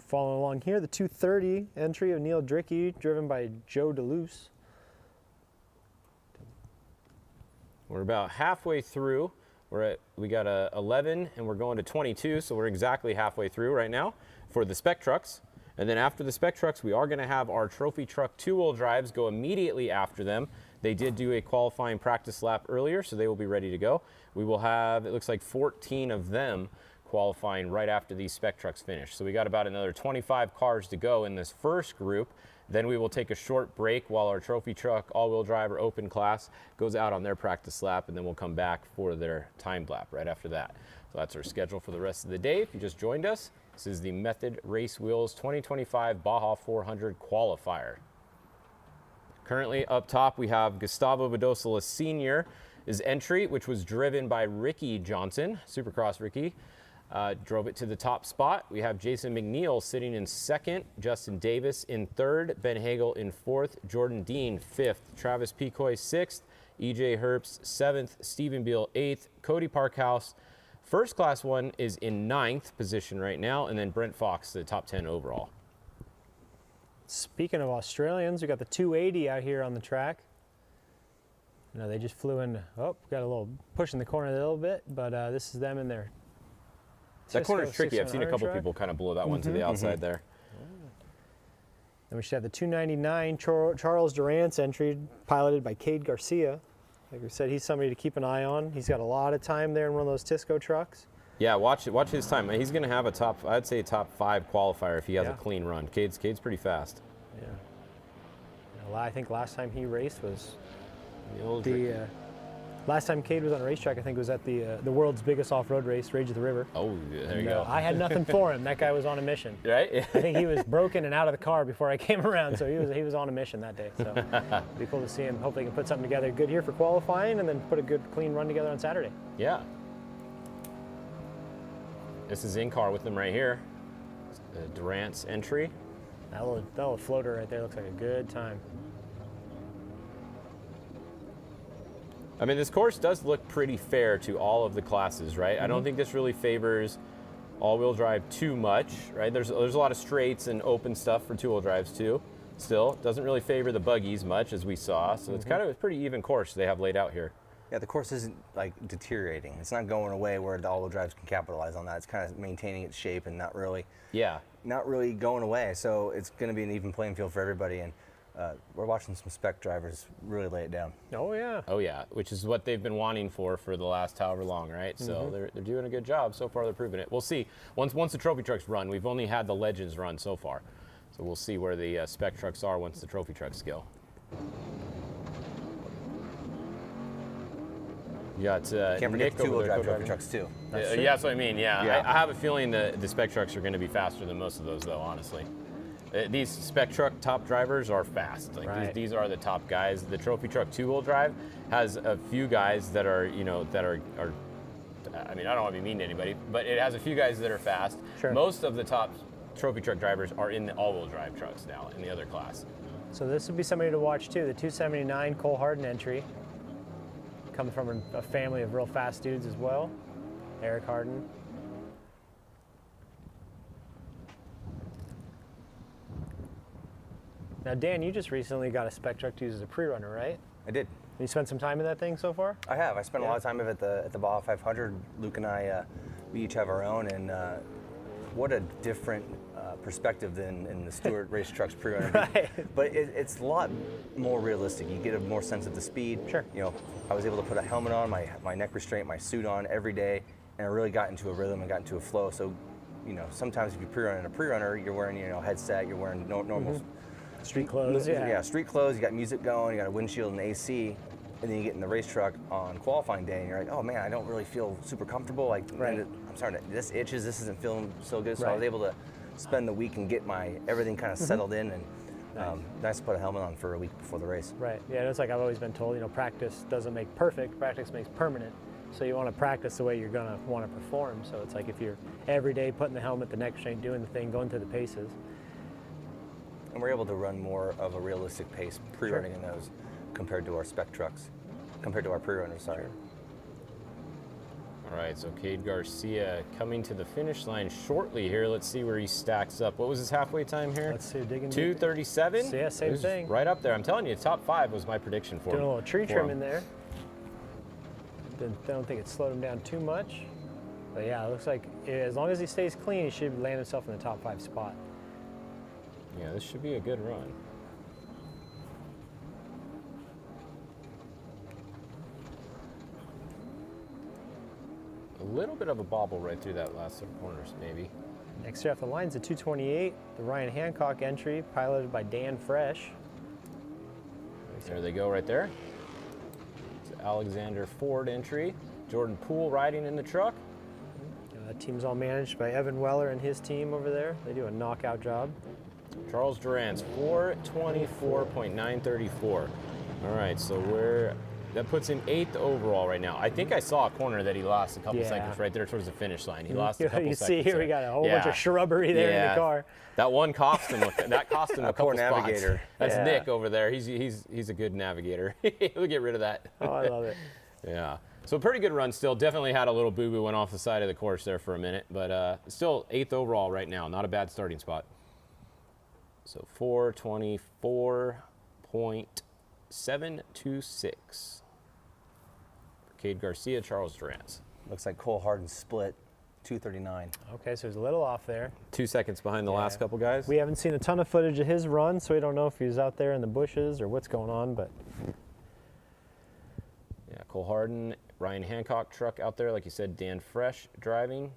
Following along here, the 230 entry of Neil Drickey, driven by Joe DeLuce. We're about halfway through. We got a 11 and we're going to 22, so we're exactly halfway through right now for the Spec trucks. And then after the Spec trucks, we are going to have our Trophy Truck 2-wheel drives go immediately after them. They did do a qualifying practice lap earlier, so they will be ready to go. We will have, it looks like 14 of them qualifying right after these Spec trucks finish. So we got about another 25 cars to go in this first group. Then we will take a short break while our Trophy Truck all-wheel drive or open class goes out on their practice lap, and then we'll come back for their time lap right after that. So that's our schedule for the rest of the day. If you just joined us, this is the Method Race Wheels 2025 Baja 400 Qualifier. Currently up top, we have Gustavo Badosa Sr. his entry, which was driven by Ricky Johnson, Supercross Ricky. Drove it to the top spot. We have Jason McNeil sitting in 2nd, Justin Davis in 3rd, Ben Hagel in 4th, Jordan Dean 5th, Travis Picoy 6th, EJ Herbst 7th, Stephen Beal 8th, Cody Parkhouse. First Class 1 is in 9th position right now, and then Brent Fox, the top 10 overall. Speaking of Australians, we got the 280 out here on the track. You know, they just flew in. Oh, got a little push in the corner a little bit, but this is them in there. That corner's tricky. I've seen a couple people kind of blow that one to the outside there. Then we should have the 299 Charles Durant's entry, piloted by Cade Garcia. Like we said, he's somebody to keep an eye on. He's got a lot of time there in one of those Tisco trucks. Yeah, watch his time. He's going to have a I'd say top 5 qualifier if he has a clean run. Cade's pretty fast. Yeah. You know, I think last time he raced was last time Cade was on a racetrack, I think, was at the world's biggest off-road race, Rage of the River. Oh, there you go. I had nothing for him. That guy was on a mission. Right? I think he was broken and out of the car before I came around, so he was on a mission that day. So it'd be cool to see him. Hopefully he can put something together good here for qualifying and then put a good, clean run together on Saturday. Yeah. This is in car with them right here. Durant's entry. That little floater right there looks like a good time. I mean, this course does look pretty fair to all of the classes, right? I don't think this really favors all-wheel drive too much, right? There's a lot of straights and open stuff for two-wheel drives too. Still, doesn't really favor the buggies much, as we saw. So it's kind of a pretty even course they have laid out here. Yeah, the course isn't like deteriorating. It's not going away where the all-wheel drives can capitalize on that. It's kind of maintaining its shape and not really going away. So it's going to be an even playing field for everybody. And we're watching some spec drivers really lay it down. Oh yeah. Oh yeah, which is what they've been wanting for the last however long, right? So they're doing a good job so far. They're proving it. We'll see once the trophy trucks run. We've only had the Legends run so far, so we'll see where the spec trucks are once the trophy trucks go. You got Can't forget the two-wheel drive trophy trucks too. Yeah, that's what I mean. Yeah. I have a feeling the spec trucks are going to be faster than most of those, though. Honestly, these spec truck top drivers are fast. Like these are the top guys. The trophy truck two-wheel drive has a few guys that are I mean, I don't want to be mean to anybody, but it has a few guys that are fast. Sure. Most of the top trophy truck drivers are in the all-wheel drive trucks now in the other class. So this would be somebody to watch too. The 279 Cole Harden entry. Coming from a family of real fast dudes as well. Eric Harden. Now, Dan, you just recently got a spec truck to use as a pre-runner, right? I did. You spent some time in that thing so far? I have. I spent a lot of time at the Baja 500. Luke and I, we each have our own, and what a different perspective than in the Stewart Race Trucks pre-runner. Right. But it's a lot more realistic. You get a more sense of the speed. Sure. You know, I was able to put a helmet on, my neck restraint, my suit on every day, and I really got into a rhythm and got into a flow. So, you know, sometimes if you pre-run in a pre-runner, you're wearing, you know, headset, you're wearing normal street clothes. Yeah, street clothes. You got music going, you got a windshield and AC. And then you get in the race truck on qualifying day, and you're like, oh man, I don't really feel super comfortable. Like, I'm starting to, this itches, this isn't feeling so good. So I was able to spend the week and get everything kind of settled in, and nice to put a helmet on for a week before the race. Right. Yeah, it's like I've always been told, you know, practice doesn't make perfect, practice makes permanent. So you want to practice the way you're going to want to perform. So it's like if you're every day putting the helmet, the neck restraint, doing the thing, going through the paces. And we're able to run more of a realistic pace pre-running in those compared to our spec trucks, compared to our pre-runners, sorry. All right, so Cade Garcia coming to the finish line shortly here. Let's see where he stacks up. What was his halfway time here? Let's see, digging 2:37? Yeah, same thing. Right up there. I'm telling you, top 5 was my prediction for him. Doing a little tree trim in there. Don't think it slowed him down too much. But yeah, it looks like as long as he stays clean, he should land himself in the top 5 spot. Yeah, this should be a good run. A little bit of a bobble right through that last set of corners, maybe. Next year off the line's a 228, the Ryan Hancock entry, piloted by Dan Fresh. There they go right there. It's Alexander Ford entry. Jordan Poole riding in the truck. That team's all managed by Evan Weller and his team over there. They do a knockout job. Charles Durant's 424.934. All right, so that puts him 8th overall right now. I think I saw a corner that he lost a couple seconds right there towards the finish line. He lost a couple seconds. You see here, we got a whole bunch of shrubbery there in the car. That one cost him. That cost him a couple poor navigator. spots. That's Nick over there. He's a good navigator. He'll get rid of that. Oh, I love it. Yeah. So pretty good run still. Definitely had a little boo-boo, went off the side of the course there for a minute, but still 8th overall right now. Not a bad starting spot. So 424.726. Cade Garcia, Charles Durant. Looks like Cole Harden split 239. Okay, so he's a little off there. 2 seconds behind the last couple guys. We haven't seen a ton of footage of his run, so we don't know if he's out there in the bushes or what's going on, but. Yeah, Cole Harden, Ryan Hancock truck out there, like you said, Dan Fresh driving.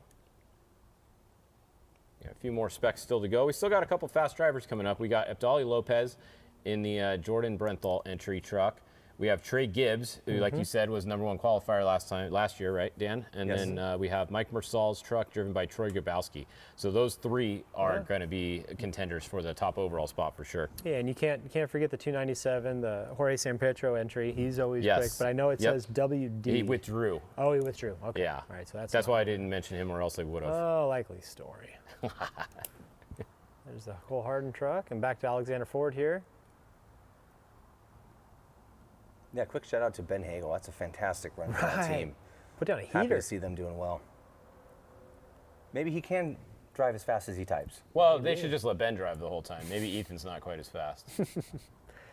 Yeah, a few more specs still to go. We still got a couple fast drivers coming up. We got Abdali Lopez in the Jordan Brenthal entry truck. We have Trey Gibbs, who, like you said, was #1 qualifier last year, right, Dan? And then we have Mike Mersal's truck driven by Troy Grabowski. So those 3 are going to be contenders for the top overall spot for sure. Yeah, and you can't forget the 297, the Jorge San Pedro entry. He's always quick, but I know it says WD. He withdrew. Oh, he withdrew. Okay. Yeah. All right, so that's why I didn't mention him, or else I would have. Oh, likely story. There's the Cole Harden truck, and back to Alexander Ford here. Yeah, quick shout out to Ben Hagel. That's a fantastic run for that team. Put down a Happy heater. to see them doing well. Maybe he can drive as fast as he types. Well, they should just let Ben drive the whole time. Maybe Ethan's not quite as fast.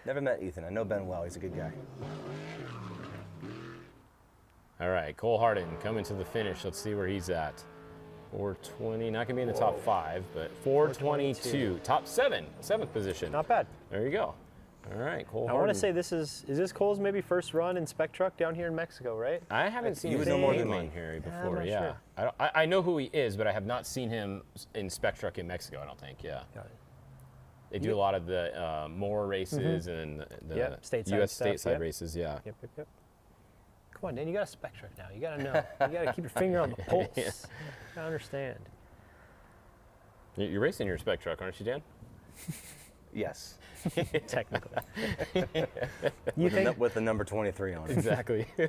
Never met Ethan. I know Ben well. He's a good guy. All right, Cole Harden coming to the finish. Let's see where he's at. 420, not gonna be in the top 5, but 422, top 7, 7th position. Not bad. There you go. All right, Cole I Harden. want to say this is this Cole's maybe first run in Spec Truck down here in Mexico, right? I haven't seen his name on here before. I'm not Yeah, sure. I know who he is, but I have not seen him in Spec Truck in Mexico. I don't think. Yeah. Got it. They do a lot of the Moore races and the U.S. stateside races. Yeah. Yep. Come on, Dan, you got a Spec Truck now. You got to know. You got to keep your finger on the pulse. Yeah. I understand. You're racing your Spec Truck, aren't you, Dan? Yes. Technically. With the number 23 on it. Exactly. Do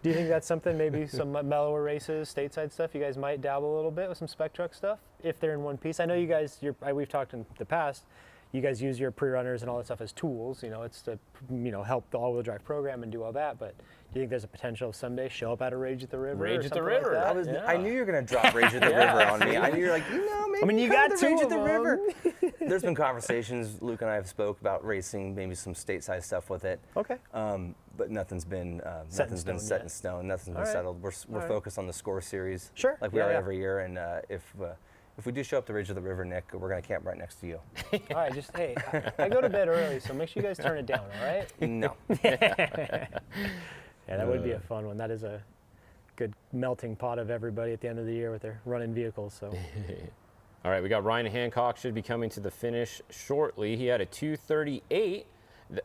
you think that's something, maybe some mellower races, stateside stuff, you guys might dabble a little bit with some Spec Truck stuff if they're in one piece? I know you guys, we've talked in the past, you guys use your pre-runners and all that stuff as tools. You know, it's to help the all-wheel drive program and do all that. But do you think there's a potential of someday show up at a Rage at the River? Rage at the River. Like I knew you were going to drop Rage at the River on me. I knew you were like, maybe you come got to Rage two at the of River. There's been conversations. Luke and I have spoke about racing, maybe some stateside stuff with it. Okay. But nothing's been set in stone. Nothing's been settled. We're focused on the Score Series, like we are every year. And if we do show up to Ridge of the River, Nick, we're going to camp right next to you. All right, hey, I go to bed early, so make sure you guys turn it down, all right? No. Yeah, that would be a fun one. That is a good melting pot of everybody at the end of the year with their running vehicles. So. All right, we got Ryan Hancock should be coming to the finish shortly. He had a 2:38.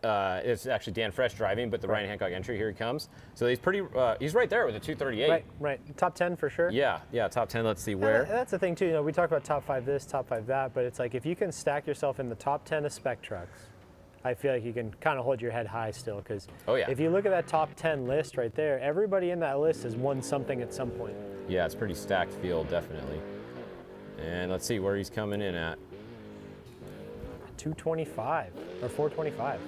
It's actually Dan Fresh driving, but the Ryan Hancock entry, here he comes. So he's pretty, he's right there with a 2:38. Right. Top 10 for sure. Yeah, top 10. Let's see where. That's the thing too. We talk about top 5 this, top 5 that, but it's like if you can stack yourself in the top 10 of Spec Trucks, I feel like you can kind of hold your head high still. Because if you look at that top 10 list right there, everybody in that list has won something at some point. Yeah, it's pretty stacked field, definitely. And let's see where he's coming in at. 225 or 425.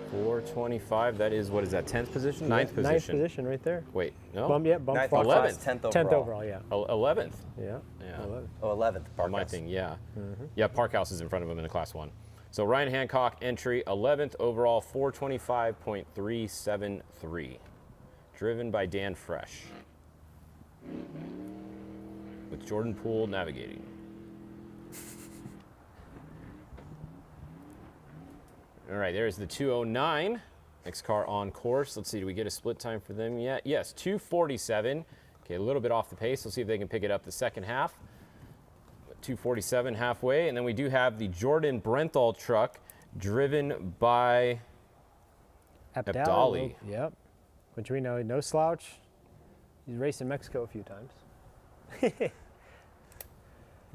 425. That is, what is that? 10th position? 9th position. 9th position right there. Wait, no. Bump 11th. 10th overall. Yeah. 11th. Yeah. 11th. Oh, 11th. Parkhouse. My thing, yeah. Yeah, Parkhouse is in front of him in the Class 1. So Ryan Hancock entry, 11th overall, 425.373. Driven by Dan Fresh. With Jordan Poole navigating. All right, there's the 209. Next car on course. Let's see, do we get a split time for them yet? Yes, 2:47. Okay, a little bit off the pace. We'll see if they can pick it up the second half. 2:47 halfway. And then we do have the Jordan Brenthal truck driven by Abdali. Yep. Which we know, no slouch. He's raced in Mexico a few times. The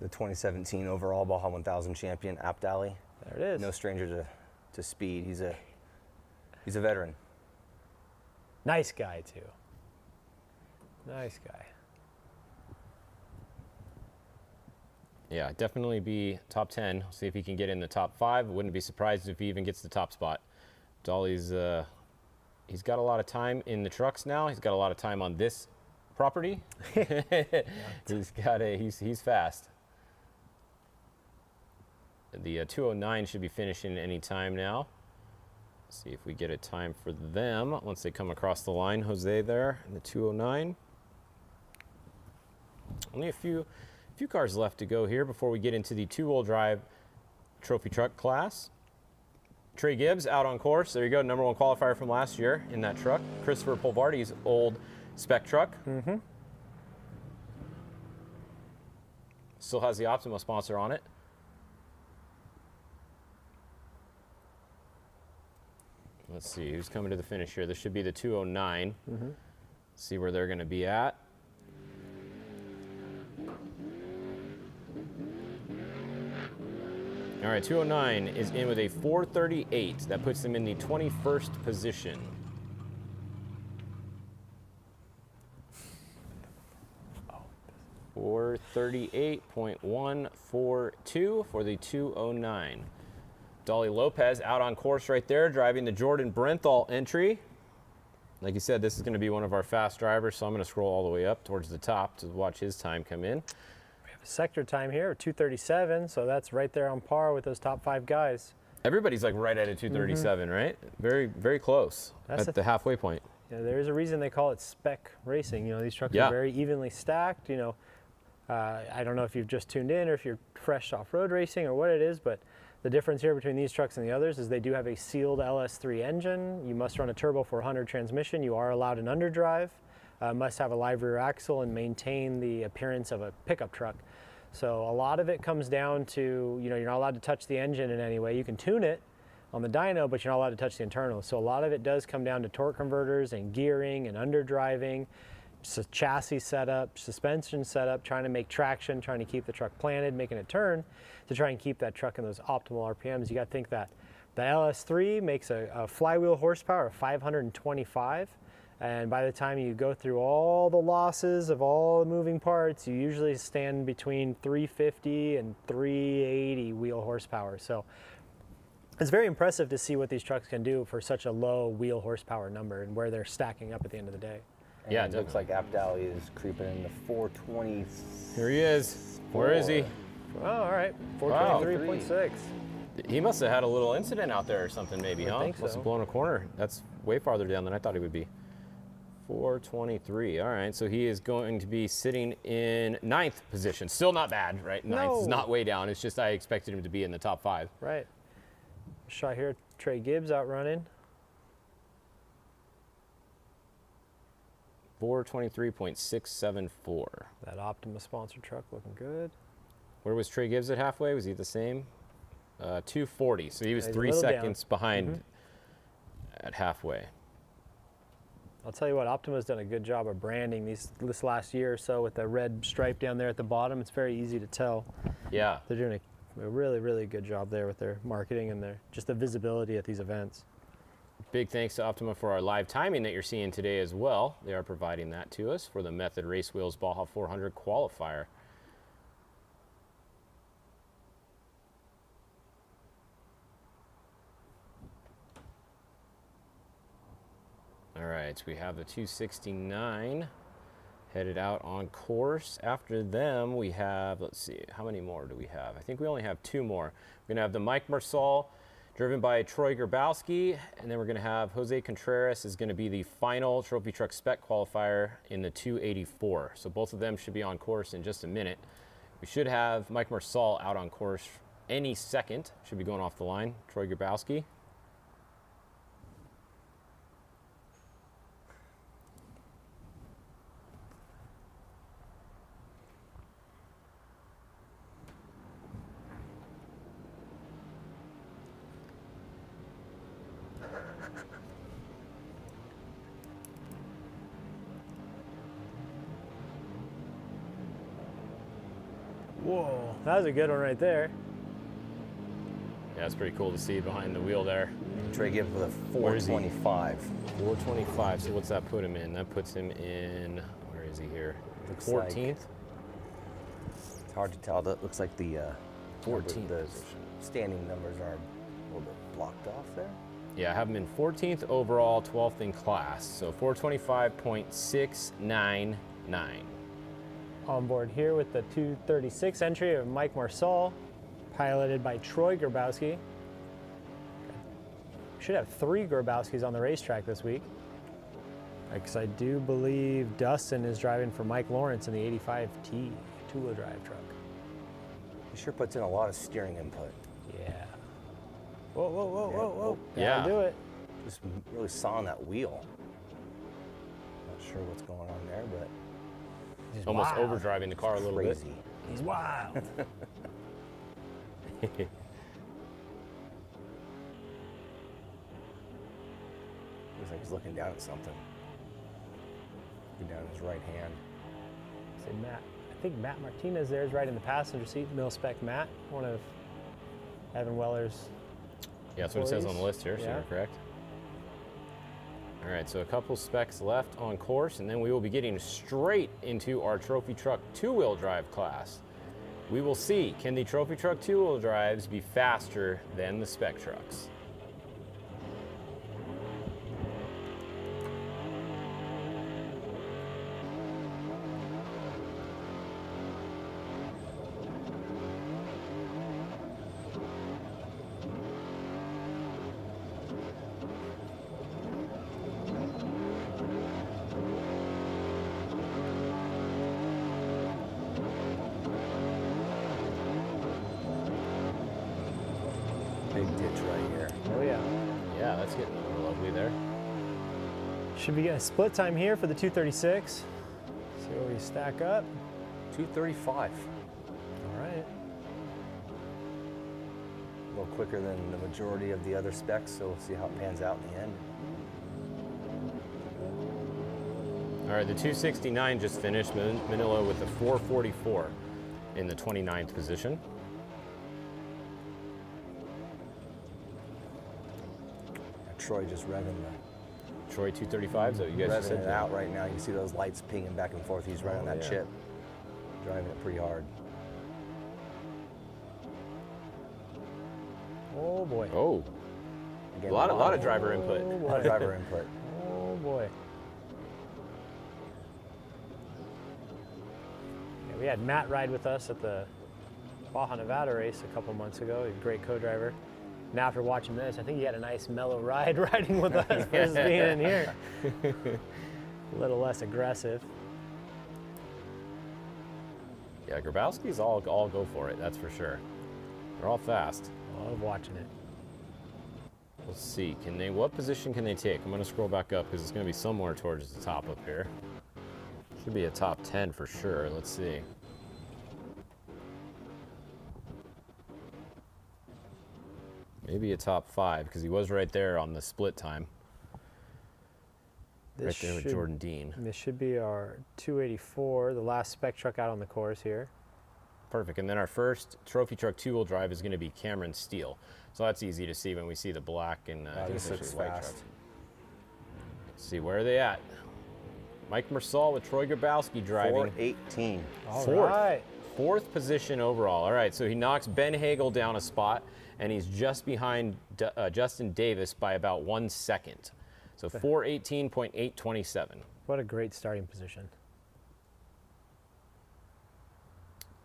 2017 overall Baja 1000 champion, Abdali. There it is. No stranger to speed. He's a veteran. Nice guy too. Nice guy. Yeah, definitely be top 10. See if he can get in the top 5. Wouldn't be surprised if he even gets the top spot. Dolly's he's got a lot of time in the trucks now. He's got a lot of time on this property. He's fast. The 209 should be finishing any time now. Let's see if we get a time for them once they come across the line. Jose there in the 209. Only a few cars left to go here before we get into the 2-wheel drive trophy truck class. Trey Gibbs out on course. There you go, #1 qualifier from last year in that truck. Christopher Polvardi's old Spec truck. Still has the Optima sponsor on it. Let's see who's coming to the finish here. This should be the 209. See where they're going to be at. All right, 209 is in with a 438. That puts them in the 21st position. 238.142 for the 209. Dolly Lopez out on course right there, driving the Jordan Brenthal entry. Like you said, this is going to be one of our fast drivers, so I'm going to scroll all the way up towards the top to watch his time come in. We have a sector time here, 2:37, so that's right there on par with those top 5 guys. Everybody's like right at a 2:37, right? Very, very close at the halfway point. Yeah, there's a reason they call it spec racing. You know, these trucks are very evenly stacked. You know, I don't know if you've just tuned in or if you're fresh off-road racing or what it is, but the difference here between these trucks and the others is they do have a sealed LS3 engine. You must run a turbo 400 transmission. You are allowed an underdrive. Must have a live rear axle and maintain the appearance of a pickup truck. So a lot of it comes down to, you know, you're not allowed to touch the engine in any way. You can tune it on the dyno, but you're not allowed to touch the internals. So a lot of it does come down to torque converters and gearing and underdriving, chassis setup, suspension setup, trying to make traction, trying to keep the truck planted, making it turn to try and keep that truck in those optimal RPMs. You got to think that the LS3 makes a flywheel horsepower of 525. And by the time you go through all the losses of all the moving parts, you usually stand between 350 and 380 wheel horsepower. So it's very impressive to see what these trucks can do for such a low wheel horsepower number and where they're stacking up at the end of the day. And it looks like Abdali is creeping in the 420. Here he is. Where is he? Oh, all right, 423.6. He must have had a little incident out there or something maybe, huh? I think so. Must have blown a corner. That's way farther down than I thought he would be. 423. All right, so he is going to be sitting in 9th position. Still not bad, right? 9th is not way down. It's just I expected him to be in the top 5. Right. Shot here, Trey Gibbs out running. 423.674. That Optima sponsored truck looking good. Where was Trey Gibbs at halfway? Was he the same? 240. So he was 3 seconds behind at halfway. I'll tell you what, Optima's done a good job of branding this last year or so with the red stripe down there at the bottom. It's very easy to tell. Yeah. They're doing a really, really good job there with their marketing and just the visibility at these events. Big thanks to Optima for our live timing that you're seeing today as well. They are providing that to us for the Method Race Wheels Baja 400 Qualifier. All right, we have the 269 headed out on course. After them, we have, let's see, how many more do we have? I think we only have 2 more. We're gonna have the Mike Marsal, driven by Troy Grabowski, and then we're gonna have Jose Contreras is gonna be the final Trophy Truck Spec qualifier in the 284. So both of them should be on course in just a minute. We should have Mike Marsal out on course any second. Should be going off the line, Troy Grabowski. Whoa, that was a good one right there. Yeah, it's pretty cool to see behind the wheel there. Trey Gibbs with a 425. 425, so what's that put him in? That puts him in, where is he here? Looks 14th? Like, it's hard to tell. That looks like the 14th. The standing numbers are a little bit blocked off there. Yeah, I have him in 14th overall, 12th in class. So 425.699. On board here with the 236 entry of Mike Marsal, piloted by Troy Grabowski. Should have 3 Grabowskis on the racetrack this week, because I do believe Dustin is driving for Mike Lawrence in the 85T two-wheel drive truck. He sure puts in a lot of steering input. Yeah. Whoa, whoa, whoa, whoa, whoa. Yeah. Gotta do it. Just really sawing that wheel. Not sure what's going on there, but He's almost wild. overdriving the car a little bit. He's wild. Looks like he's looking down at something. Looking down at his right hand. Say Matt. I think Matt Martinez there is right in the passenger seat. Mil Spec Matt, one of Evan Weller's. Yeah, that's what it says on the list here, so Yeah. you're correct. All right, so a couple specs left on course, and then we will be getting straight into our Trophy Truck two-wheel drive class. We will see, can the Trophy Truck two-wheel drives be faster than the Spec Trucks? Big ditch right here. Oh yeah. Yeah, that's getting a little ugly there. Should be getting a split time here for the 236. See where we stack up. 235. All right. A little quicker than the majority of the other specs, so we'll see how it pans out in the end. All right, the 269 just finished. Manila with a 444 in the 29th position. Troy just revving the Troy 235, so you guys just revving said it out right now. You can see those lights pinging back and forth. He's right on that yeah. chip, driving it pretty hard. Oh boy. Oh. Again, a lot of driver input. Oh, A boy. lot of driver input. Oh boy. Yeah, we had Matt ride with us at the Baja Nevada race a couple months ago. He's a great co-driver. Now after watching this, I think he had a nice mellow ride riding with us versus being in here. A little less aggressive. Yeah, Grabowski's all go for it, that's for sure. They're all fast. I love watching it. Let's see, what position can they take? I'm gonna scroll back up because it's gonna be somewhere towards the top up here. Should be a top 10 for sure, let's see. Maybe a top 5 because he was right there on the split time. Right there with Jordan Dean. This should be our 284, the last Spec Truck out on the course here. Perfect, and then our first Trophy Truck two-wheel drive is gonna be Cameron Steele. So that's easy to see when we see the black and this looks fast. Truck. Let's see, where are they at? Mike Mersal with Troy Grabowski driving. 418. All Fourth. right. Fourth position overall. All right, so he knocks Ben Hagel down a spot, and he's just behind Justin Davis by about 1 second. So 418.827. What a great starting position.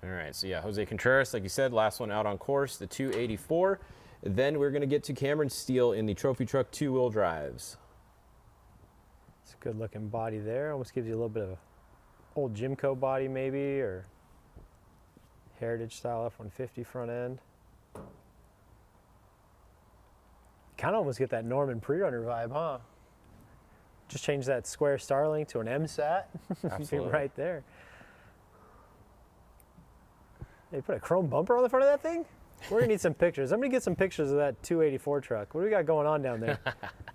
All right, so yeah, Jose Contreras, like you said, last one out on course, the 284. Then we're going to get to Cameron Steele in the Trophy Truck two-wheel drives. It's a good looking body there. Almost gives you a little bit of a old Jimco body maybe, or Heritage style F-150 front end. Kind of almost get that Norman pre-runner vibe, huh? Just change that square Starling to an MSAT. Absolutely. Right there. They put a chrome bumper on the front of that thing? We're gonna need some pictures. I'm gonna get some pictures of that 284 truck. What do we got going on down there?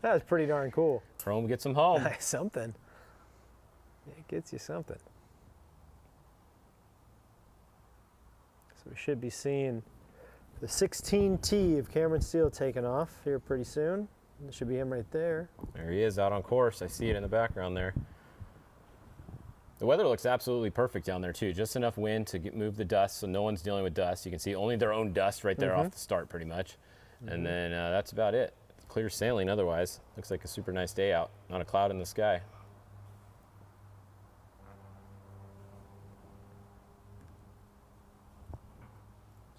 That was pretty darn cool. Chrome gets them home. Something. It gets you something. So we should be seeing the 16T of Cameron Steele taking off here pretty soon. It should be him right there. There he is out on course. I see it in the background there. The weather looks absolutely perfect down there too. Just enough wind to move the dust so no one's dealing with dust. You can see only their own dust right there off the start pretty much. And then that's about it. Clear sailing otherwise. Looks like a super nice day out. Not a cloud in the sky.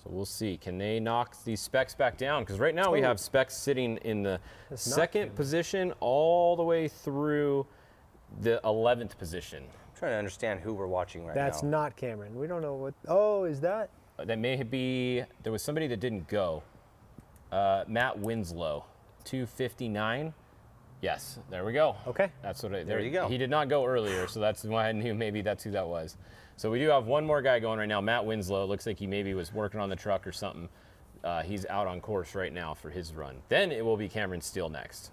So we'll see. Can they knock these specs back down? Because right now we have specs sitting in the second position all the way through the 11th position. I'm trying to understand who we're watching right That's now. not Cameron. We don't know what. Oh, is that? That may be, there was somebody that didn't go. Matt Winslow, 259. Yes, there we go. Okay. That's what There you go. He did not go earlier, so that's why I knew maybe that's who that was. So we do have one more guy going right now, Matt Winslow. It looks like he maybe was working on the truck or something. He's out on course right now for his run. Then it will be Cameron Steele next.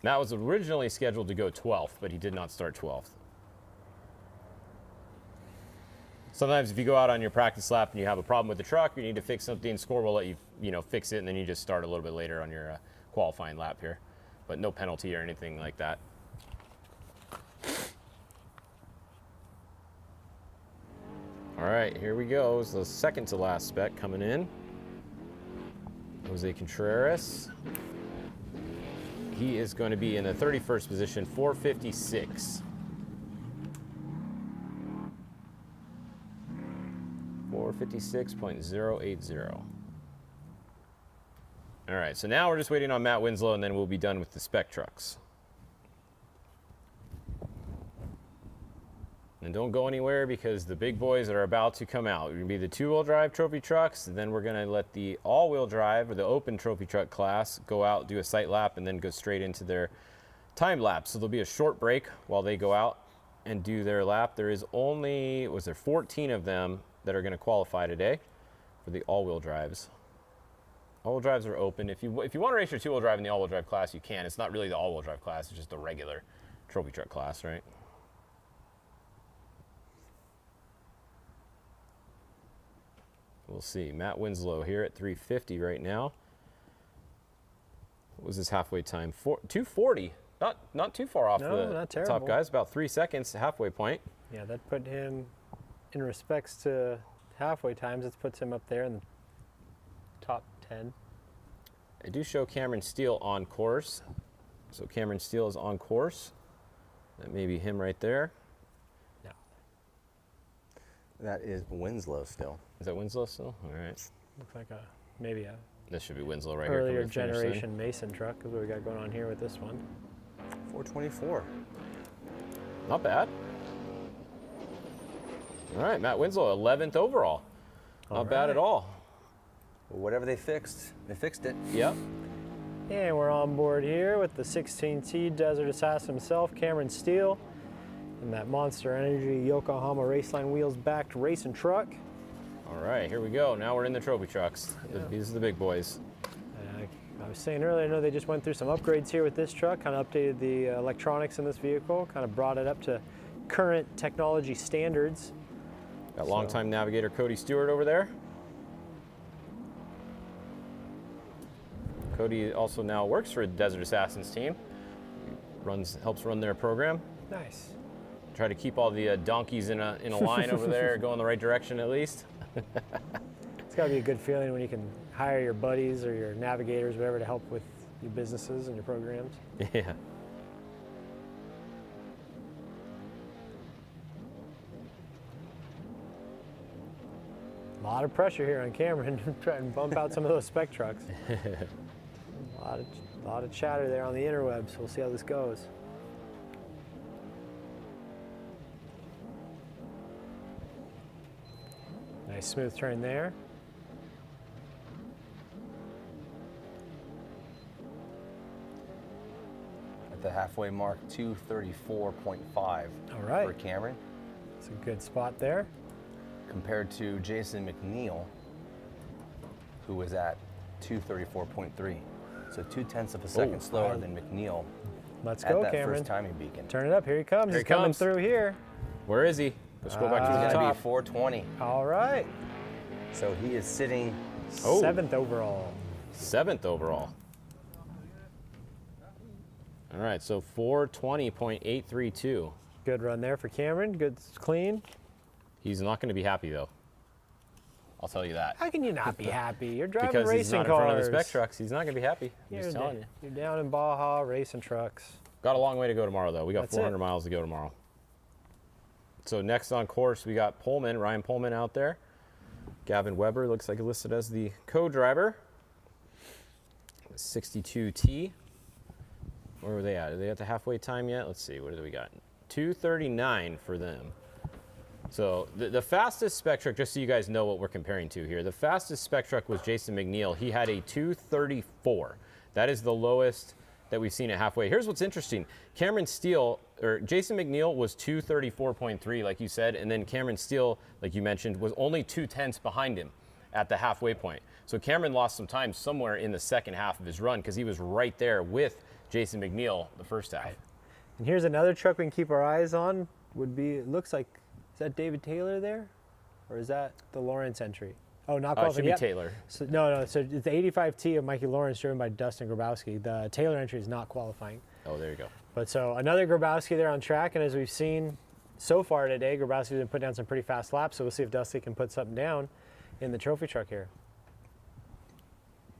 Matt was originally scheduled to go 12th, but he did not start 12th. Sometimes if you go out on your practice lap and you have a problem with the truck, you need to fix something, Score will let you, fix it, and then you just start a little bit later on your qualifying lap here. but no penalty or anything like that. All right, here we go. It's the second to last spec coming in. Jose Contreras. He is going to be in the 31st position, 456. 456.080. All right, so now we're just waiting on Matt Winslow, and then we'll be done with the spec trucks. And don't go anywhere because the big boys are about to come out. We're going to be the two-wheel drive trophy trucks, and then we're going to let the all-wheel drive or the open trophy truck class go out, do a sight lap, and then go straight into their time lapse. So there'll be a short break while they go out and do their lap. There is only, 14 of them that are going to qualify today for the all-wheel drives. All-wheel drives are open. If you want to race your two-wheel drive in the all-wheel drive class, you can. It's not really the all-wheel drive class. It's just the regular trophy truck class, right? We'll see. Matt Winslow here at 350 right now. What was his halfway time? 240. Not too far off the top guys. About 3 seconds halfway point. Yeah, that put him, in respects to halfway times, it puts him up there in the top 10. I do show Cameron Steele on course. So Cameron Steele is on course. That may be him right there. No. That is Winslow still. Is that Winslow still? All right. Looks like maybe a this should be Winslow right earlier here. Earlier generation Mason truck is what we got going on here with this one. 424. Not bad. All right, Matt Winslow, 11th overall. Not bad at all. Well, whatever they fixed it. Yep. And we're on board here with the 16T Desert Assassin himself, Cameron Steele, and that Monster Energy Yokohama Raceline wheels backed racing truck. All right, here we go. Now we're in the trophy trucks. Yeah. These are the big boys. I was saying earlier, I know they just went through some upgrades here with this truck, kind of updated the electronics in this vehicle, kind of brought it up to current technology standards. Got longtime navigator Cody Stewart over there. Cody also now works for the Desert Assassins team. Helps run their program. Nice. Try to keep all the donkeys in a line over there, going the right direction at least. It's got to be a good feeling when you can hire your buddies or your navigators, whatever, to help with your businesses and your programs. Yeah. A lot of pressure here on Cameron to try and bump out some of those spec trucks. A lot of chatter there on the interwebs. We'll see how this goes. Nice smooth turn there. At the halfway mark, 234.5 for Cameron. It's a good spot there. Compared to Jason McNeil, who was at 234.3. So 0.2 of a second slower than McNeil. Let's go, that Cameron. First timing beacon. Turn it up. Here he comes. He's coming through here. Where is he? Let's go back to the He's top. going to be 420. All right. So he is sitting 7th overall. 7th overall. All right, so 420.832. Good run there for Cameron. Good, clean. He's not going to be happy though. I'll tell you that. How can you not be happy? You're driving because racing he's not cars. in front of the spec trucks. He's not going to be happy. I'm just telling you. You're down in Baja racing trucks. Got a long way to go tomorrow though. We got That's 400 miles to go tomorrow. So next on course we got Ryan Pullman out there. Gavin Weber looks like listed as the co-driver. 62T. Where were they at? Are they at the halfway time yet? Let's see. What do we got? 239 for them. So the fastest spec truck, just so you guys know what we're comparing to here, the fastest spec truck was Jason McNeil. He had a 234. That is the lowest that we've seen at halfway. Here's what's interesting. Jason McNeil was 234.3, like you said, and then Cameron Steele, like you mentioned, was only 0.2 behind him at the halfway point. So Cameron lost some time somewhere in the second half of his run because he was right there with Jason McNeil the first half. And here's another truck we can keep our eyes on. Would be, it looks like, is that David Taylor there? Or is that the Lawrence entry? Oh, not It qualified. should be Yep. Taylor. So, no. So it's the 85T of Mikey Lawrence driven by Dustin Grabowski. The Taylor entry is not qualifying. Oh, there you go. But so another Grabowski there on track, and as we've seen so far today, Grabowski's been putting down some pretty fast laps. So we'll see if Dusty can put something down in the trophy truck here.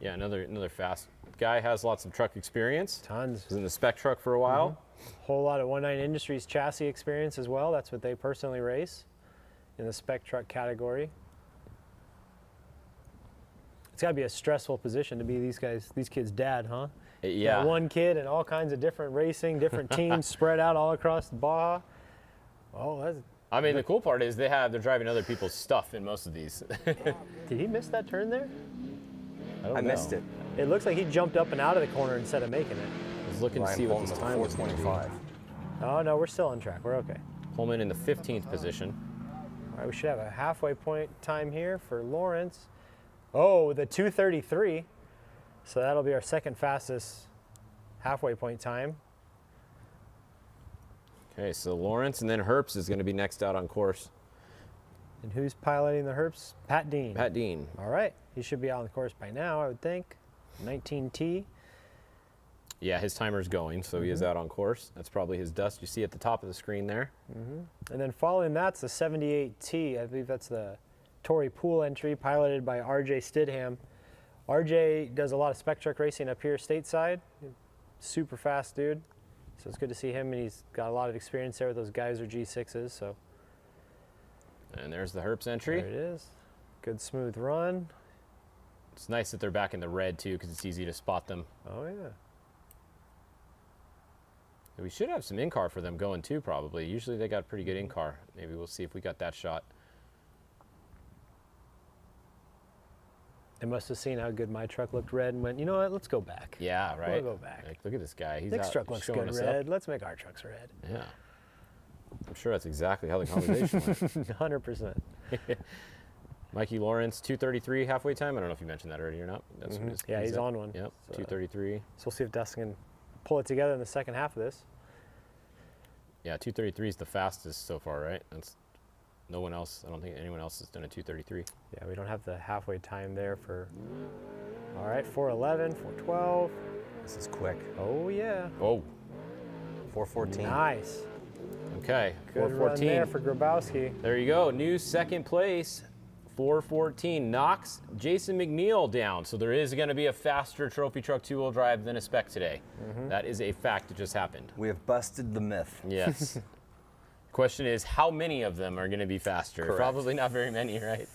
Yeah, another fast guy, has lots of truck experience. Tons. Was in the Spec truck for a while. Whole lot of 19 Industries chassis experience as well. That's what they personally race in the Spec truck category. It's got to be a stressful position to be these kids' dad, huh? Yeah. Got one kid and all kinds of different racing, different teams spread out all across the Baja. Oh, that's. I mean, the cool part is they're driving other people's stuff in most of these. Did he miss that turn there? I missed it. It looks like he jumped up and out of the corner instead of making it. I was looking to see what his time was going to be. Oh, no, we're still on track. We're okay. Pullman in the 15th position. All right, we should have a halfway point time here for Lawrence. Oh, the 2:33. So that'll be our second fastest halfway point time. Okay, so Lawrence, and then Herbst is going to be next out on course. And who's piloting the Herbst? Pat Dean. Pat Dean. All right. He should be out on the course by now, I would think. 19T. Yeah, his timer's going, so he is out on course. That's probably his dust you see at the top of the screen there. And then following that's the 78T. I believe that's the Tory Pool entry, piloted by RJ Stidham. RJ does a lot of spec truck racing up here stateside. Super fast dude. So it's good to see him, and he's got a lot of experience there with those Geyser G6s. So. And there's the Herbst entry. There it is. Good smooth run. It's nice that they're back in the red too, because it's easy to spot them. Oh yeah. We should have some in-car for them going too, probably. Usually they got pretty good in-car. Maybe we'll see if we got that shot. They must have seen how good my truck looked red and went, you know what, let's go back. Yeah, right. We'll go back. Like, look at this guy. He's Nick's out truck looks showing good us red. up. Let's make our trucks red. Yeah. I'm sure that's exactly how the conversation went. 100%. Mikey Lawrence, 2:33 halfway time. I don't know if you mentioned that already or not. That's what Yeah, he's at. on one. Yep, So, 2:33. So we'll see if Dustin can pull it together in the second half of this. Yeah, 2:33 is the fastest so far, right? That's no one else. I don't think anyone else has done a 2:33. Yeah, we don't have the halfway time there for. All right, 4:11, 4:12. This is quick. Oh yeah. Oh. 4:14. Nice. Okay, Good run 4:14. there for Grabowski. There you go. New second place, 4:14. Knocks Jason McNeil down. So there is going to be a faster trophy truck two-wheel drive than a Spec today. That is a fact. It just happened. We have busted the myth. Yes. Question is, how many of them are going to be faster? Correct. Probably not very many, right?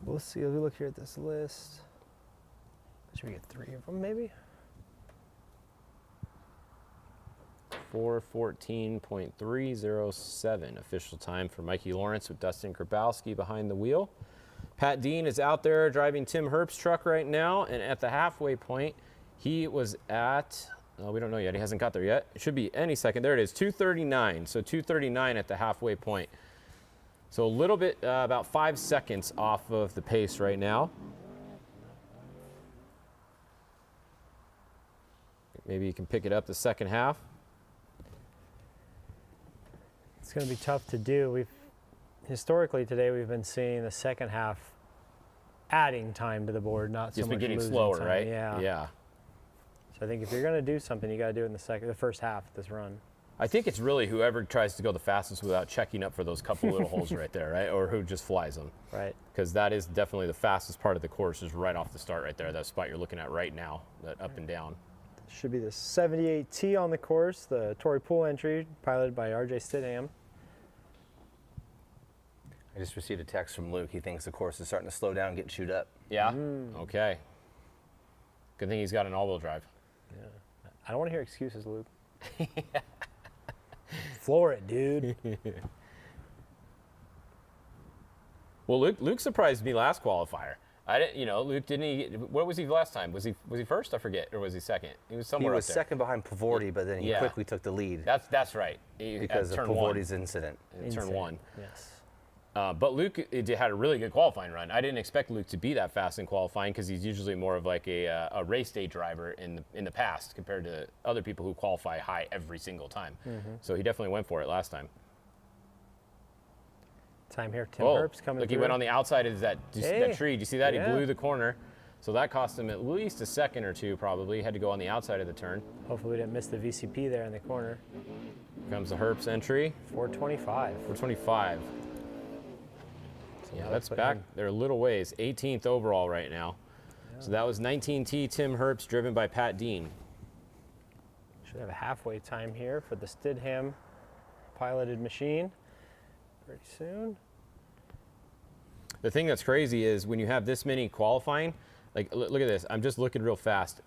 We'll see as we look here at this list. Should we get 3 of them, maybe? 4:14.307 official time for Mikey Lawrence with Dustin Grabowski behind the wheel. Pat Dean is out there driving Tim Herbst's truck right now, and at the halfway point, he was at, we don't know yet, he hasn't got there yet. It should be any second. There it is, 2:39. So 2:39 at the halfway point. So a little bit, about 5 seconds off of the pace right now. Maybe you can pick it up the second half. It's going to be tough to do. Historically today we've been seeing the second half adding time to the board, not so It's much been getting losing slower, time. right? Yeah. Yeah. So I think if you're going to do something, you got to do it in the first half of this run. I think it's really whoever tries to go the fastest without checking up for those couple little holes right there, right? Or who just flies them. Right. Because that is definitely the fastest part of the course, is right off the start right there. That spot you're looking at right now, that up and down. Should be the 78T on the course, the Tory Pool entry, piloted by RJ Stidham. I just received a text from Luke. He thinks the course is starting to slow down and get chewed up. Yeah? Okay. Good thing he's got an all-wheel drive. Yeah. I don't want to hear excuses, Luke. Floor it, dude. Well, Luke surprised me last qualifier. I didn't, Luke didn't he? What was he last time? Was he first? I forget, or was he second? He was somewhere. He was up there. second behind Pavorti, but then he quickly took the lead. That's right. Because of Pavorti's incident. Turn one. Yes. But Luke had a really good qualifying run. I didn't expect Luke to be that fast in qualifying, because he's usually more of like a race day driver in the past compared to other people who qualify high every single time. So he definitely went for it last time. Time here, Tim Herbst coming look, through. he went on the outside of that, that tree. Do you see that? Yeah. He blew the corner. So that cost him at least a second or two, probably. He had to go on the outside of the turn. Hopefully we didn't miss the VCP there in the corner. Comes the Herbst entry. 425. 425. So yeah, that's back. They're a little ways. 18th overall right now. Yeah. So that was 19T Tim Herbst, driven by Pat Dean. Should have a halfway time here for the Stidham piloted machine pretty soon. The thing that's crazy is when you have this many qualifying, like look at this. I'm just looking real fast.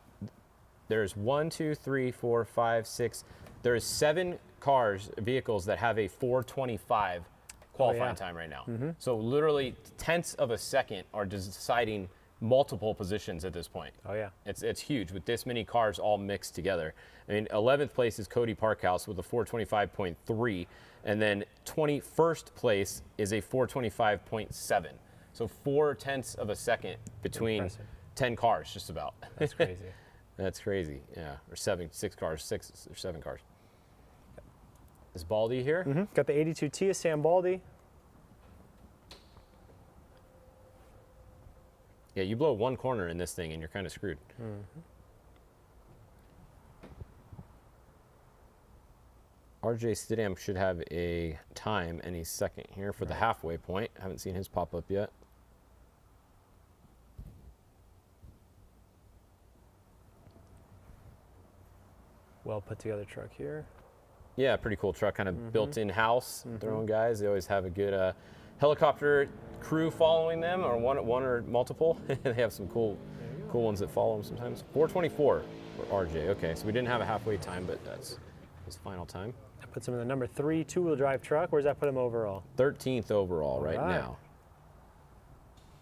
There's 1, 2, 3, 4, 5, 6. There's 7 vehicles that have a 425 qualifying time right now. So literally tenths of a second are deciding multiple positions at this point. Oh yeah. It's huge with this many cars all mixed together. I mean, 11th place is Cody Parkhouse with a 425.3, and then 21st place is a 425.7. So 4/10 of a second between 10 cars, just about. That's crazy. That's crazy. Yeah, or 6 cars, 6 or 7 cars. Is Baldy here? Got the 82T of Sam Baldy. Yeah, you blow one corner in this thing and you're kind of screwed. RJ Stidham should have a time any second here for the halfway point. Haven't seen his pop up yet. Well put together truck here. Yeah, pretty cool truck, kind of built in house. Their own guys. They always have a good helicopter crew following them, or one or multiple. They have some cool ones that follow them sometimes. 424 for RJ. Okay, so we didn't have a halfway time, but that's his final time. That puts him in the number 3 two-wheel drive truck. Where does that put him overall? 13th overall right now.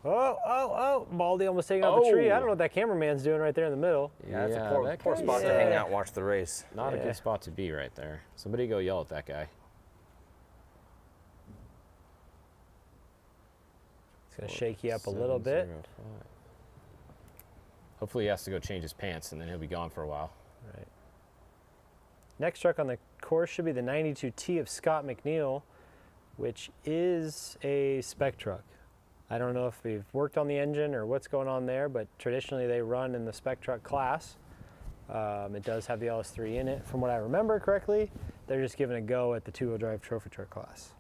Oh, Baldy almost taking out the tree. I don't know what that cameraman's doing right there in the middle. Yeah, that's a poor spot to hang out and watch the race. Not a good spot to be right there. Somebody go yell at that guy. It's going to shake you up a little bit. Hopefully he has to go change his pants and then he'll be gone for a while. Right. Next truck on the course should be the 92T of Scott McNeil, which is a spec truck. I don't know if we've worked on the engine or what's going on there, but traditionally they run in the spec truck class. It does have the LS3 in it, from what I remember correctly. They're just giving a go at the two-wheel drive trophy truck class.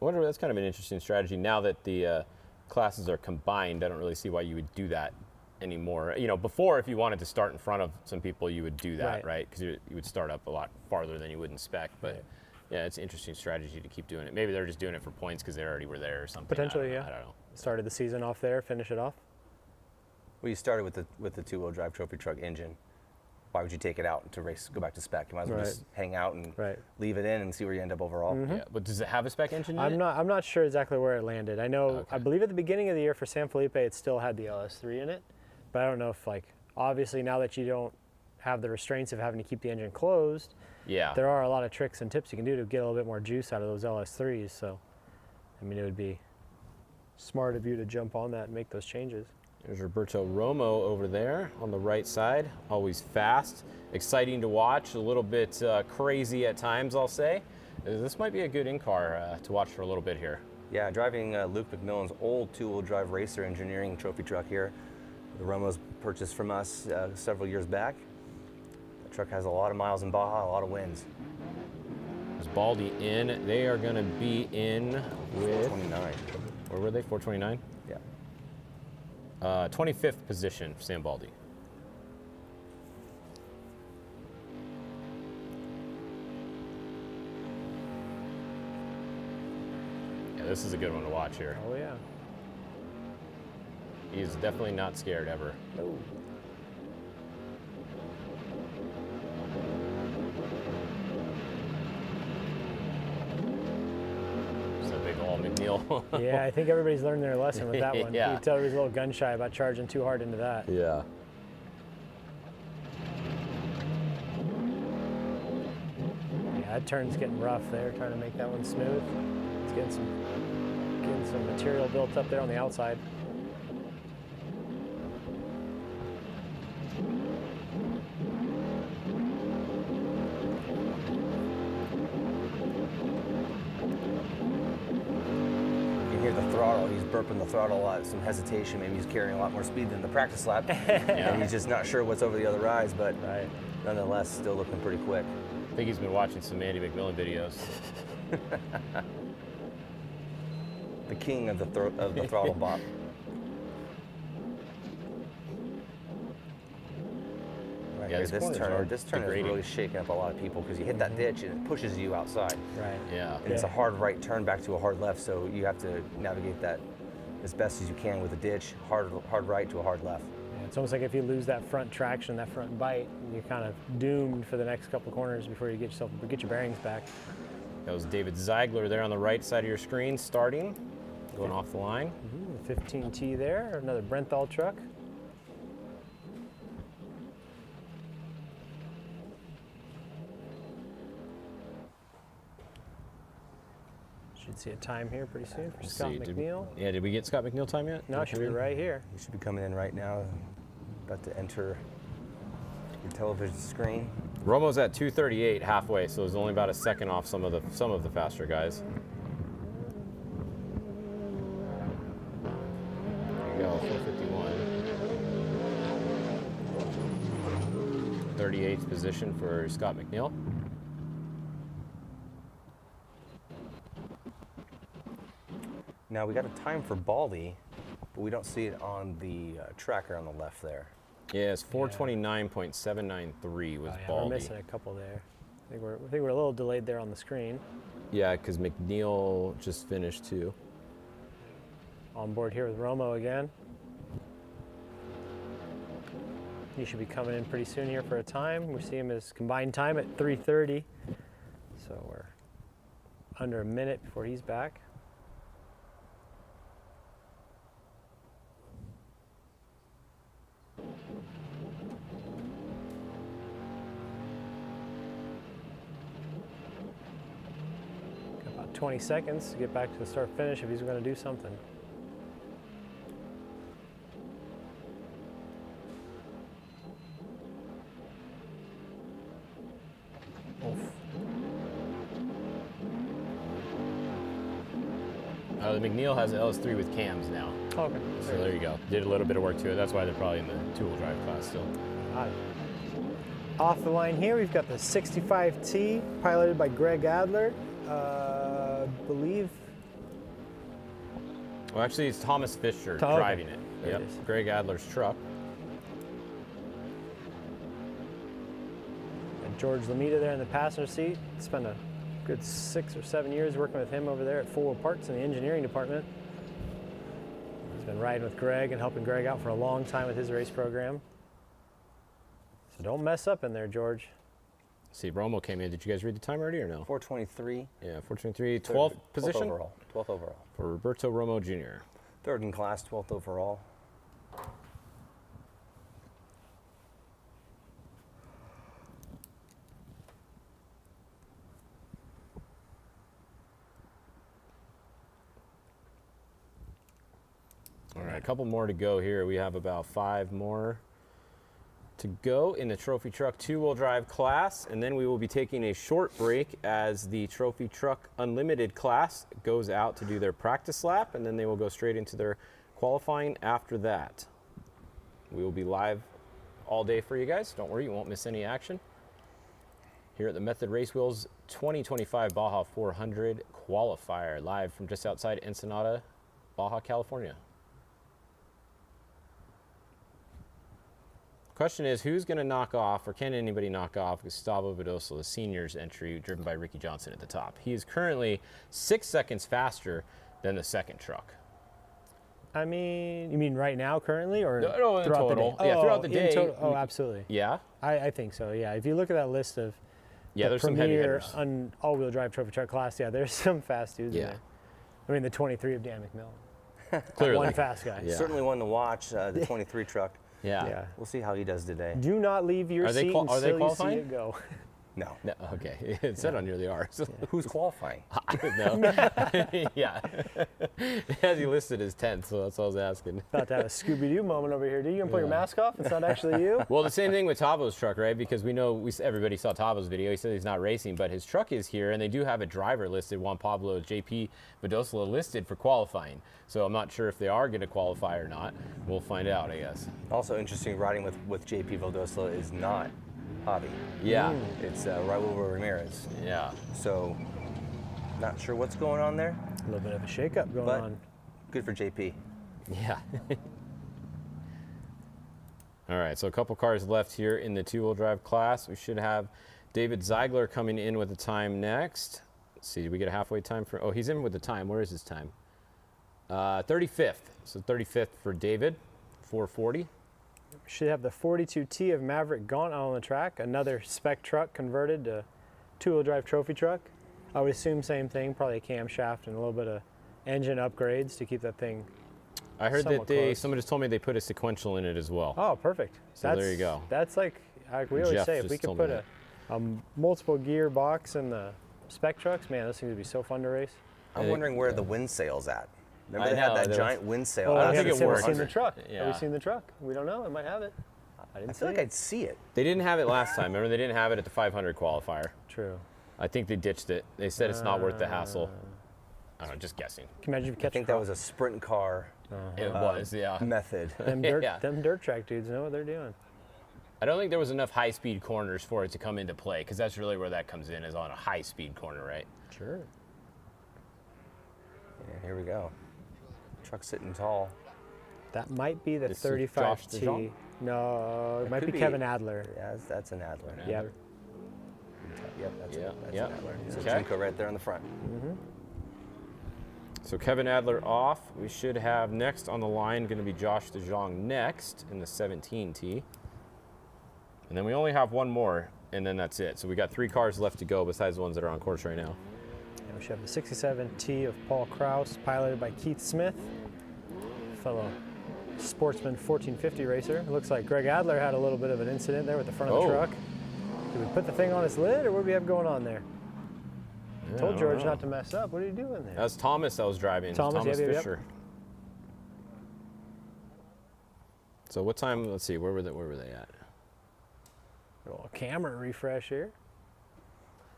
I wonder, that's kind of an interesting strategy. Now that the classes are combined, I don't really see why you would do that anymore. You know, before, if you wanted to start in front of some people, you would do that, right? Because you would start up a lot farther than you would in spec. But yeah, it's an interesting strategy to keep doing it. Maybe they're just doing it for points because they already were there or something. Potentially, I don't know. Started the season off there, finish it off. Well, you started with the two-wheel drive trophy truck engine. Why would you take it out to race, go back to spec? You might as well just hang out and leave it in and see where you end up overall. Yeah, but does it have a spec engine in it? I'm not sure exactly where it landed. I know, I believe at the beginning of the year for San Felipe, it still had the LS3 in it, but I don't know if, like, obviously now that you don't have the restraints of having to keep the engine closed, there are a lot of tricks and tips you can do to get a little bit more juice out of those LS3s. So, I mean, it would be smart of you to jump on that and make those changes. There's Roberto Romo over there on the right side. Always fast, exciting to watch, a little bit crazy at times, I'll say. This might be a good in-car to watch for a little bit here. Yeah, driving Luke McMillan's old two-wheel drive racer engineering trophy truck here. The Romo's purchased from us several years back. The truck has a lot of miles in Baja, a lot of wins. There's Baldy in. They are going to be in with 429. Where were they? 429? Yeah. 25th position for Sam Baldy. Yeah, this is a good one to watch here. Oh, yeah. He's definitely not scared ever. No. McNeil. Yeah, I think everybody's learned their lesson with that one. Yeah. You can tell he was a little gun shy about charging too hard into that. Yeah. Yeah, that turn's getting rough there, trying to make that one smooth. It's getting some material built up there on the outside. throttle. He's burping the throttle a lot, some hesitation. Maybe he's carrying a lot more speed than the practice lap. And he's just not sure what's over the other rides, but nonetheless, still looking pretty quick. I think he's been watching some Andy McMillan videos. The king of the throttle bop. Right Yeah, here, this turn is degrading. really shaking up a lot of people because you hit that ditch and it pushes you outside. Right. Yeah. And it's a hard right turn back to a hard left, so you have to navigate that as best as you can with a ditch, hard right to a hard left. Yeah, it's almost like if you lose that front traction, that front bite, you're kind of doomed for the next couple corners before you get your bearings back. That was David Ziegler there on the right side of your screen, starting, going off the line. 15T there, another Brenthal truck. Should see a time here pretty soon for Scott McNeil. Did we get Scott McNeil time yet? No, it should be right here. You should be coming in right now, about to enter your television screen. Romo's at 2:38 halfway, so it's only about a second off some of the faster guys. There you go, 451. 38th position for Scott McNeil. Now we got a time for Baldy, but we don't see it on the tracker on the left there. Yeah, it's 429.793 was Baldy. We're missing a couple there. I think we're a little delayed there on the screen. Yeah, because McNeil just finished too. On board here with Romo again. He should be coming in pretty soon here for a time. We see him as combined time at 3:30. So we're under a minute before he's back. Got about 20 seconds to get back to the start finish if he's going to do something. The McNeil has LS3 with cams now. Okay. So there you go. Did a little bit of work to it. That's why they're probably in the two-wheel drive class still. Off the line here, we've got the 65T piloted by Greg Adler. Believe. Well, actually, it's Thomas Fisher driving it. There Yep. it is. Greg Adler's truck. And George Lamita there in the passenger seat. Spent a good 6 or 7 years working with him over there at Full Parts in the engineering department. He's been riding with Greg and helping Greg out for a long time with his race program. So don't mess up in there, George. See, Romo came in. Did you guys read the time already or no? 4:23. Yeah, 4:23. 12th position? 12th overall. For Roberto Romo Jr. Third in class, 12th overall. All right, a couple more to go here. We have about 5 more to go in the Trophy Truck two-wheel drive class, and then we will be taking a short break as the Trophy Truck Unlimited class goes out to do their practice lap, and then they will go straight into their qualifying after that. We will be live all day for you guys. Don't worry, you won't miss any action. Here at the Method Race Wheels 2025 Baja 400 Qualifier, live from just outside Ensenada, Baja California. Question is, who's going to knock off, or can anybody knock off Gustavo Vedoso, the senior's entry, driven by Ricky Johnson at the top? He is currently 6 seconds faster than the second truck. I mean, you mean right now, currently, or no, in throughout total. the day? Yeah, throughout the day. Oh, absolutely. Yeah? I think so, yeah. If you look at that list of there's some heavy premier hitters. all-wheel drive trophy truck class, yeah, there's some fast dudes in Yeah. there. I mean, the 23 of Dan McMillan. Clearly. One fast guy. Yeah. Certainly one to watch, the 23 truck. Yeah. We'll see how he does today. Do not leave your seat Are they until you see qualifying? it go. No. No, okay. It said on your the R. So. Who's qualifying? I don't know. Yeah. It has you listed as 10th, so that's what I was asking. About to have a Scooby-Doo moment over here. Do you gonna pull your mask off? It's not actually you? Well, the same thing with Tavo's truck, right? Because we know everybody saw Tavo's video. He said he's not racing, but his truck is here, and they do have a driver listed, Juan Pablo JP Vidosla, listed for qualifying. So I'm not sure if they are going to qualify or not. We'll find out, I guess. Also interesting, riding with JP Vidosla is not Javi. Yeah. It's Raul Ramirez. Yeah. So, not sure what's going on there. A little bit of a shakeup going on. Good for JP. Yeah. All right, so a couple cars left here in the two-wheel drive class. We should have David Ziegler coming in with the time next. Let's see, did we get a halfway time for? Oh, he's in with the time. Where is his time? 35th. So 35th for David, 4:40. Should have the 42T of Maverick Gaunt on the track. Another spec truck converted to two-wheel drive trophy truck. I would assume same thing, probably a camshaft and a little bit of engine upgrades to keep that thing. I heard that somebody just told me they put a sequential in it as well. Oh, perfect. So there you go. That's like we always say, if we could put a multiple gear box in the spec trucks, man, those things would be so fun to race. I'm wondering where the wind sail's at. Remember they had that giant wind sail? Oh, I don't think think we've seen the truck. Yeah. Have we seen the truck? We don't know. It might have it. I feel like I'd see it. They didn't have it last time. Remember, they didn't have it at the 500 qualifier. True. I think they ditched it. They said it's not worth the hassle. I don't know, just guessing. Can you imagine if you catch I think that was a sprint car. It was, yeah. Method. Them dirt track dudes know what they're doing. I don't think there was enough high-speed corners for it to come into play, because that's really where that comes in, is on a high-speed corner, right? Sure. Yeah, here we go. Truck sitting tall. That might be the This is Josh 35T. DeJong? No, it might could be Kevin Adler. Yeah, that's an Adler. Yep. Yep, that's an Adler. So Okay. Jinko right there on the front. So Kevin Adler off. We should have next on the line going to be Josh DeJong next in the 17T. And then we only have one more, and then that's it. So we got 3 cars left to go besides the ones that are on course right now. And we should have the 67T of Paul Kraus, piloted by Keith Smith, fellow Sportsman 1450 racer. It looks like Greg Adler had a little bit of an incident there with the front of the truck. Did we put the thing on its lid, or what do we have going on there? Yeah, Told George not to mess up. What are you doing there? That was Thomas that was driving. Thomas Fisher. So what time? Let's see. Where were they at? A little camera refresh here.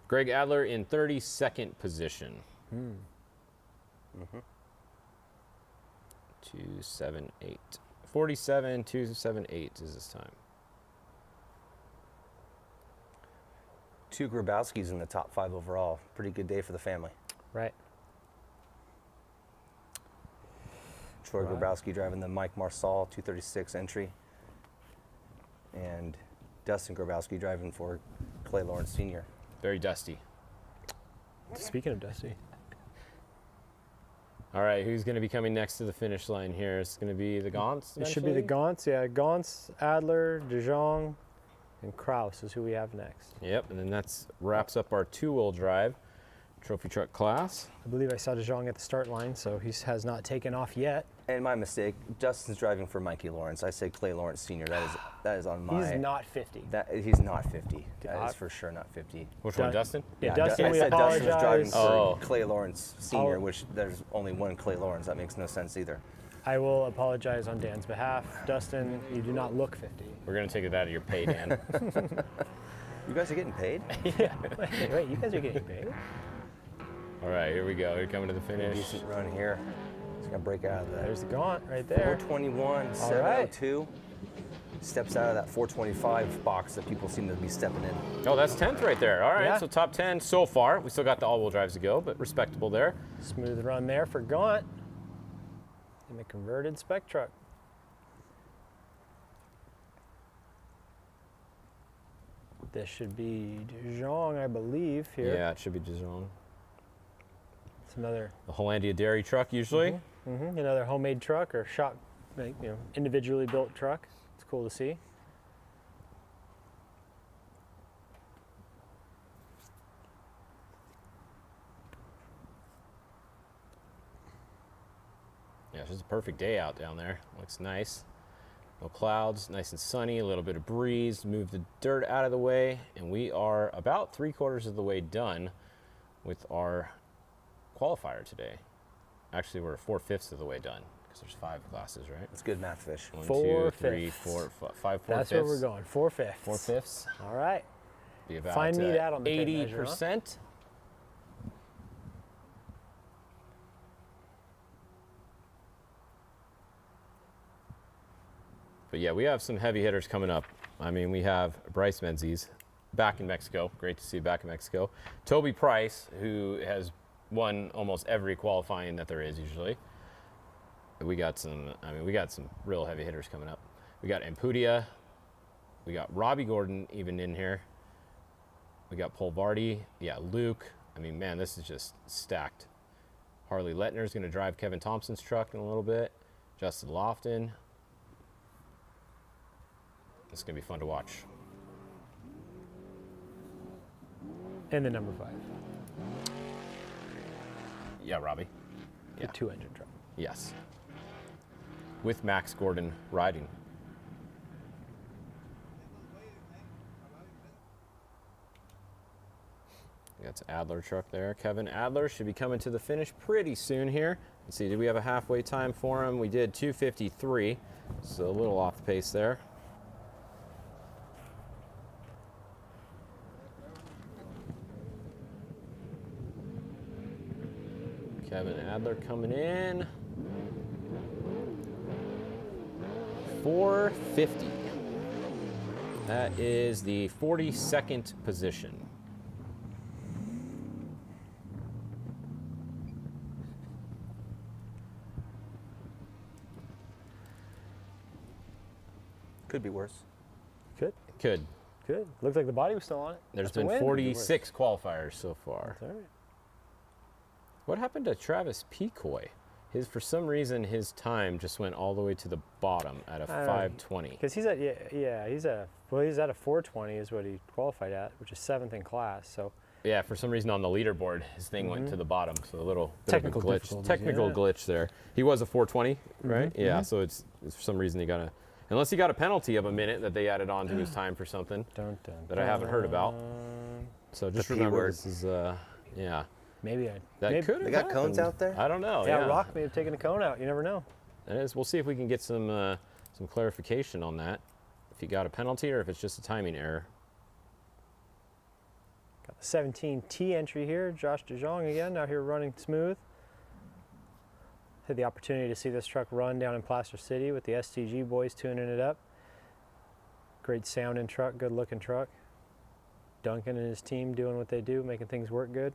Greg Adler in 32nd position. 278. 47, 278 is this time. 2 Grabowskis in the top 5 overall. Pretty good day for the family. Right. Troy Grabowski driving the Mike Marsal 236 entry. And Dustin Grabowski driving for Clay Lawrence Sr. Very dusty. Speaking of dusty. All right, who's going to be coming next to the finish line here? It's going to be the Gaunts. It should be the Gaunts, yeah. Gaunts, Adler, DeJong, and Kraus is who we have next. Yep, and then that wraps up our 2-wheel drive trophy truck class. I believe I saw DeJong at the start line, so he has not taken off yet. And my mistake, Dustin's driving for Mikey Lawrence. I say Clay Lawrence Sr. That is on my. He's not 50. He's not 50. That is for sure not 50. Which one, Dustin? Yeah, Dustin, I we said Dustin was driving apologize. for Clay Lawrence Sr., which there's only one Clay Lawrence. That makes no sense either. I will apologize on Dan's behalf. Dustin, you do not look 50. We're going to take it out of your pay, Dan. You guys are getting paid? Yeah. Wait, you guys are getting paid? All right, here we go. We're coming to the finish. Decent run here. He's going to break out of that. There's the Gaunt right there. 421, 702. Steps out of that 425 box that people seem to be stepping in. Oh, that's 10th right there. All right, Yeah. so top 10 so far. We still got the all-wheel drives to go, but respectable there. Smooth run there for Gaunt in the converted spec truck. This should be DeJong, I believe, here. Yeah, it should be DeJong. It's another The Hollandia dairy truck, usually. another homemade truck or shop, individually built truck. It's cool to see. Yeah, it's just a perfect day out down there. Looks nice. No clouds, nice and sunny, a little bit of breeze, move the dirt out of the way, and we are about 3/4 of the way done with our qualifier today. Actually, we're 4/5 of the way done because there's 5 classes, right? That's good math, Fish. 1, 2, 4/5. 3, 4, 5, 4/5. That's where we're going. 4/5. 4/5. All right. Be about Find me that on the tape measure, 80%. But yeah, we have some heavy hitters coming up. I mean, we have Bryce Menzies back in Mexico. Great to see back in Mexico. Toby Price, who has won almost every qualifying that there is usually. We got some real heavy hitters coming up. We got Ampudia. We got Robbie Gordon even in here. We got Polvardi. Yeah, Luke. I mean, man, this is just stacked. Harley Lettner's going to drive Kevin Thompson's truck in a little bit. Justin Lofton. It's going to be fun to watch. And the number 5. Yeah, Robbie. The 2-engine truck. Yes. With Max Gordon riding. That's Adler truck there. Kevin Adler should be coming to the finish pretty soon here. Let's see, did we have a halfway time for him? We did 2:53, so a little off the pace there. Kevin Adler coming in. 450. That is the 42nd position. Could be worse. Could. Could. Good. Looked like the body was still on it. There's That's a been win. 46 qualifiers so far. That's all right. What happened to Travis Pecoy? For some reason, his time just went all the way to the bottom at a 5:20. Because he's at he's at a 4:20 is what he qualified at, which is 7th in class. So yeah, for some reason on the leaderboard, his thing went to the bottom, so a little technical bit of a glitch. difficulties, Technical glitch there. He was a 4:20, right? Yeah. Mhm. So it's for some reason he got a, unless he got a penalty of a minute that they added on to his time for something that I haven't heard about. So just remember, this is yeah. Maybe that could have They got cones happened. out there? I don't know. Yeah, Rock may have taken a cone out. You never know. That is. We'll see if we can get some clarification on that. If he got a penalty or if it's just a timing error. Got the 17T entry here. Josh DeJong again out here running smooth. Had the opportunity to see this truck run down in Placer City with the STG boys tuning it up. Great sounding truck, good looking truck. Duncan and his team doing what they do, making things work good.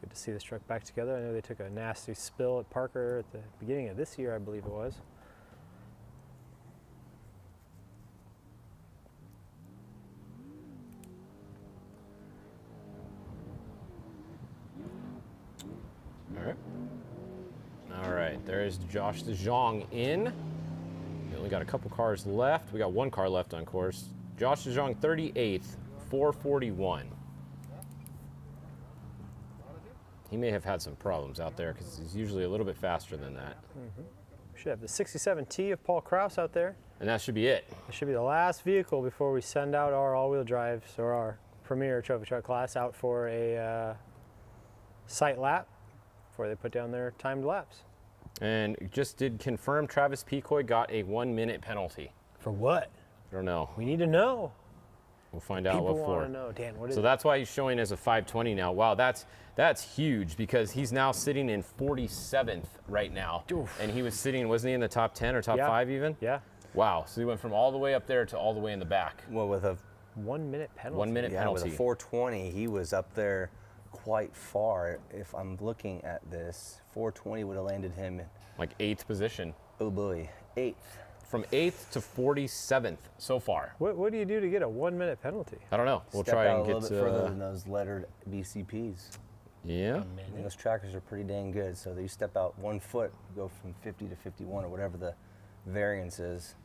Good to see this truck back together. I know they took a nasty spill at Parker at the beginning of this year, I believe it was. All right, there's Josh DeJong in. We only got a couple cars left. We got one car left on course. Josh DeJong, 38th, 441. He may have had some problems out there because he's usually a little bit faster than that. We should have the 67T of Paul Krause out there. And that should be it. It should be the last vehicle before we send out our all-wheel drives or our premier trophy truck class out for a sight lap before they put down their timed laps. And just did confirm Travis Pecoy got a 1-minute penalty. For what? I don't know. We need to know. We'll find out what People for. want to know. Dan, what is So it? that's why he's showing as a 520 now. Wow, that's huge because he's now sitting in 47th right now. And he was sitting, wasn't he in the top 10 or top 5 even? Yeah. Wow, so he went from all the way up there to all the way in the back. Well, with a 1-minute penalty. 1 minute penalty. With a 420, he was up there quite far. If I'm looking at this, 420 would have landed him in like 8th position. Oh boy, 8th. From 8th to 47th so far. What do you do to get a 1-minute penalty? I don't know. We'll Step try out and get a little bit further than those lettered BCPs. Yeah. And those trackers are pretty dang good. So that you step out 1 foot, you go from 50 to 51 or whatever the variance is,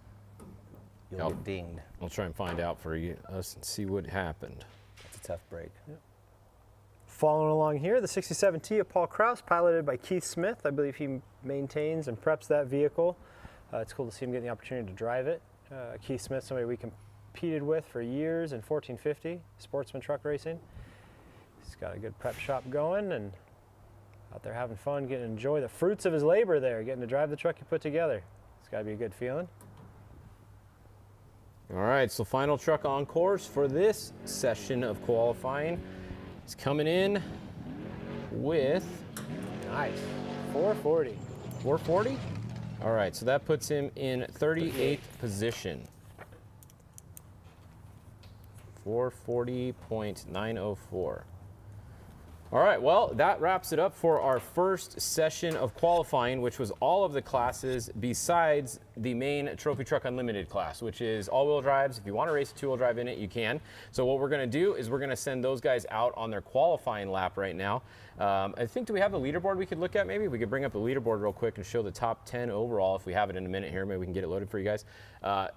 you'll get dinged. We'll try and find out for you us and see what happened. tough break. Yep. Following along here, the 67T of Paul Krause, piloted by Keith Smith. I believe he maintains and preps that vehicle. It's cool to see him getting the opportunity to drive it. Keith Smith, somebody we competed with for years in 1450 sportsman truck racing. He's got a good prep shop going and out there having fun, getting to enjoy the fruits of his labor there, getting to drive the truck he put together. It's got to be a good feeling. All right, so final truck on course for this session of qualifying. It's coming in with, nice, 440. 440? All right, so that puts him in 38th position. 440.904. All right, well, that wraps it up for our first session of qualifying, which was all of the classes besides the main Trophy Truck Unlimited class, which is all-wheel drives. If you want to race a two-wheel drive in it, you can. So what we're going to do is we're going to send those guys out on their qualifying lap right now. I think, do we have the leaderboard we could look at maybe? We could bring up the leaderboard real quick and show the top 10 overall if we have it in a minute here. Maybe we can get it loaded for you guys.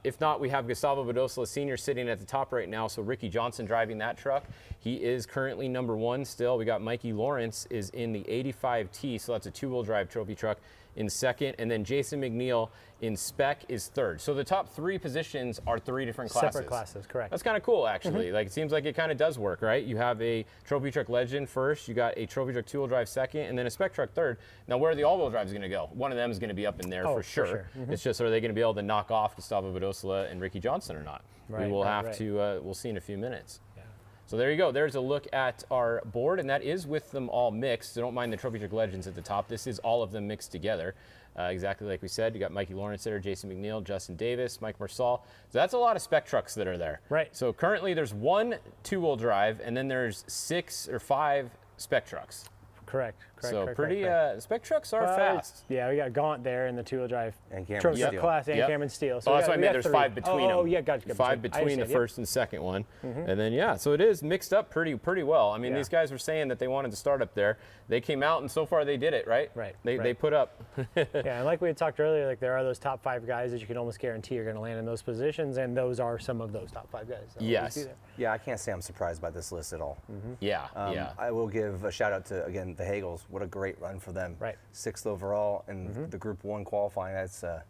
If not, we have Gustavo Badosa Sr. sitting at the top right now, so Ricky Johnson driving that truck. He is currently #1 still. We got Mikey Lawrence is in the 85T, so that's a two-wheel drive trophy truck, in second, and then Jason McNeil in Spec is third. So the top 3 positions are 3 different classes. Separate classes, correct. That's kind of cool, actually. Like, it seems like it kind of does work, right? You have a Trophy Truck Legend first, you got a Trophy Truck two-wheel drive second, and then a Spec Truck third. Now, where are the all-wheel drives going to go? One of them is going to be up in there for sure. It's just, are they going to be able to knock off Gustavo Badosa and Ricky Johnson or not? We will have to, we'll see in a few minutes. So there you go. There's a look at our board, and that is with them all mixed. So don't mind the Trophy Truck Legends at the top. This is all of them mixed together. Exactly like we said, you got Mikey Lawrence there, Jason McNeil, Justin Davis, Mike Marsal. So that's a lot of Spec trucks that are there. Right. So currently there's 1 two-wheel drive, and then there's 6 or 5 Spec trucks. Correct. So pretty, Spec trucks are fast. Yeah, we got Gaunt there in the two-wheel drive. And Cameron Steele. Class and Cameron Steele. So that's why I meant there's 5 between them. Oh, yeah, gotcha. 5 between the first and second one. And then, yeah, so it is mixed up pretty well. I mean, these guys were saying that they wanted to start up there. They came out, and so far they did it, right? Right. They put up. Yeah, and like we had talked earlier, like there are those top 5 guys that you can almost guarantee are going to land in those positions, and those are some of those top 5 guys. Yes. Yeah, I can't say I'm surprised by this list at all. Yeah, I will give a shout out to, again, the Hagels. What a great run for them. Right. 6th overall in the Group 1 qualifying. It's a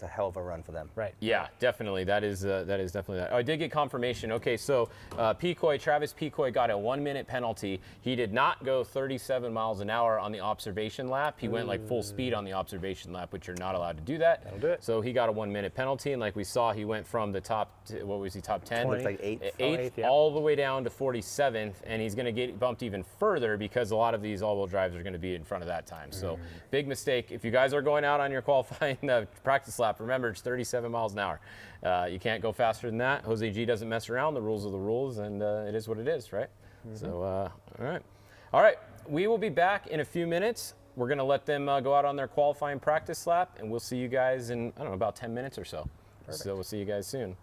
hell of a run for them. Right. Yeah, definitely. That is definitely that. Oh, I did get confirmation. Okay, so Travis Picoy got a 1-minute penalty. He did not go 37 miles an hour on the observation lap. He went like full speed on the observation lap, which you're not allowed to do that. That'll do it. So he got a 1-minute penalty, and like we saw, he went from the top, what was he, top 10? Looked like 8th. 8th, all the way down to 47th, and he's going to get bumped even further because a lot of these all-wheel drives are going to be in front of that time. So big mistake. If you guys are going out on your qualifying practice lap, remember it's 37 miles an hour. You can't go faster than that. Jose G doesn't mess around. The rules are the rules, and it is what it is, right? So, all right. We will be back in a few minutes. We're going to let them go out on their qualifying practice lap, and we'll see you guys in, I don't know, about 10 minutes or so. Perfect. So we'll see you guys soon.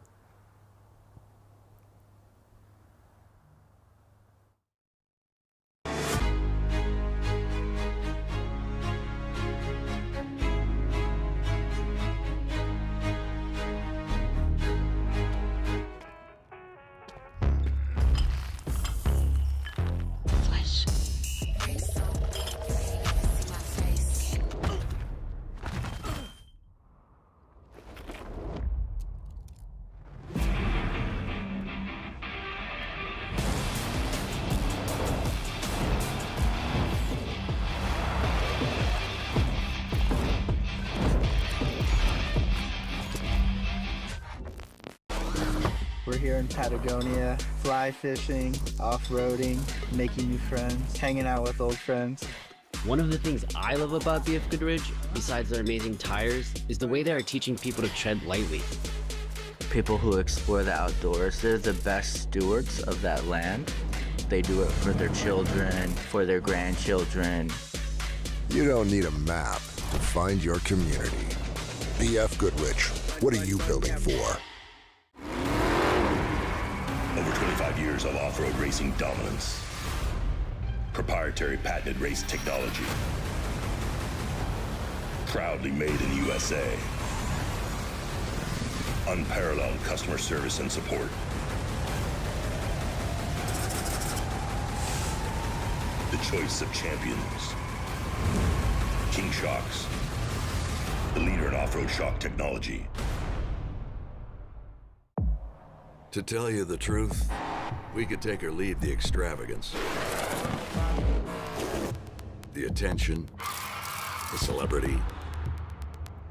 We're here in Patagonia, fly fishing, off-roading, making new friends, hanging out with old friends. One of the things I love about BF Goodrich, besides their amazing tires, is the way they are teaching people to tread lightly. People who explore the outdoors, they're the best stewards of that land. They do it for their children, for their grandchildren. You don't need a map to find your community. BF Goodrich, what are you building for? Over 25 years of off-road racing dominance. Proprietary patented race technology. Proudly made in the USA. Unparalleled customer service and support. the choice of champions. King Shocks, the leader in off-road shock technology. To tell you the truth, we could take or leave the extravagance, the attention, the celebrity,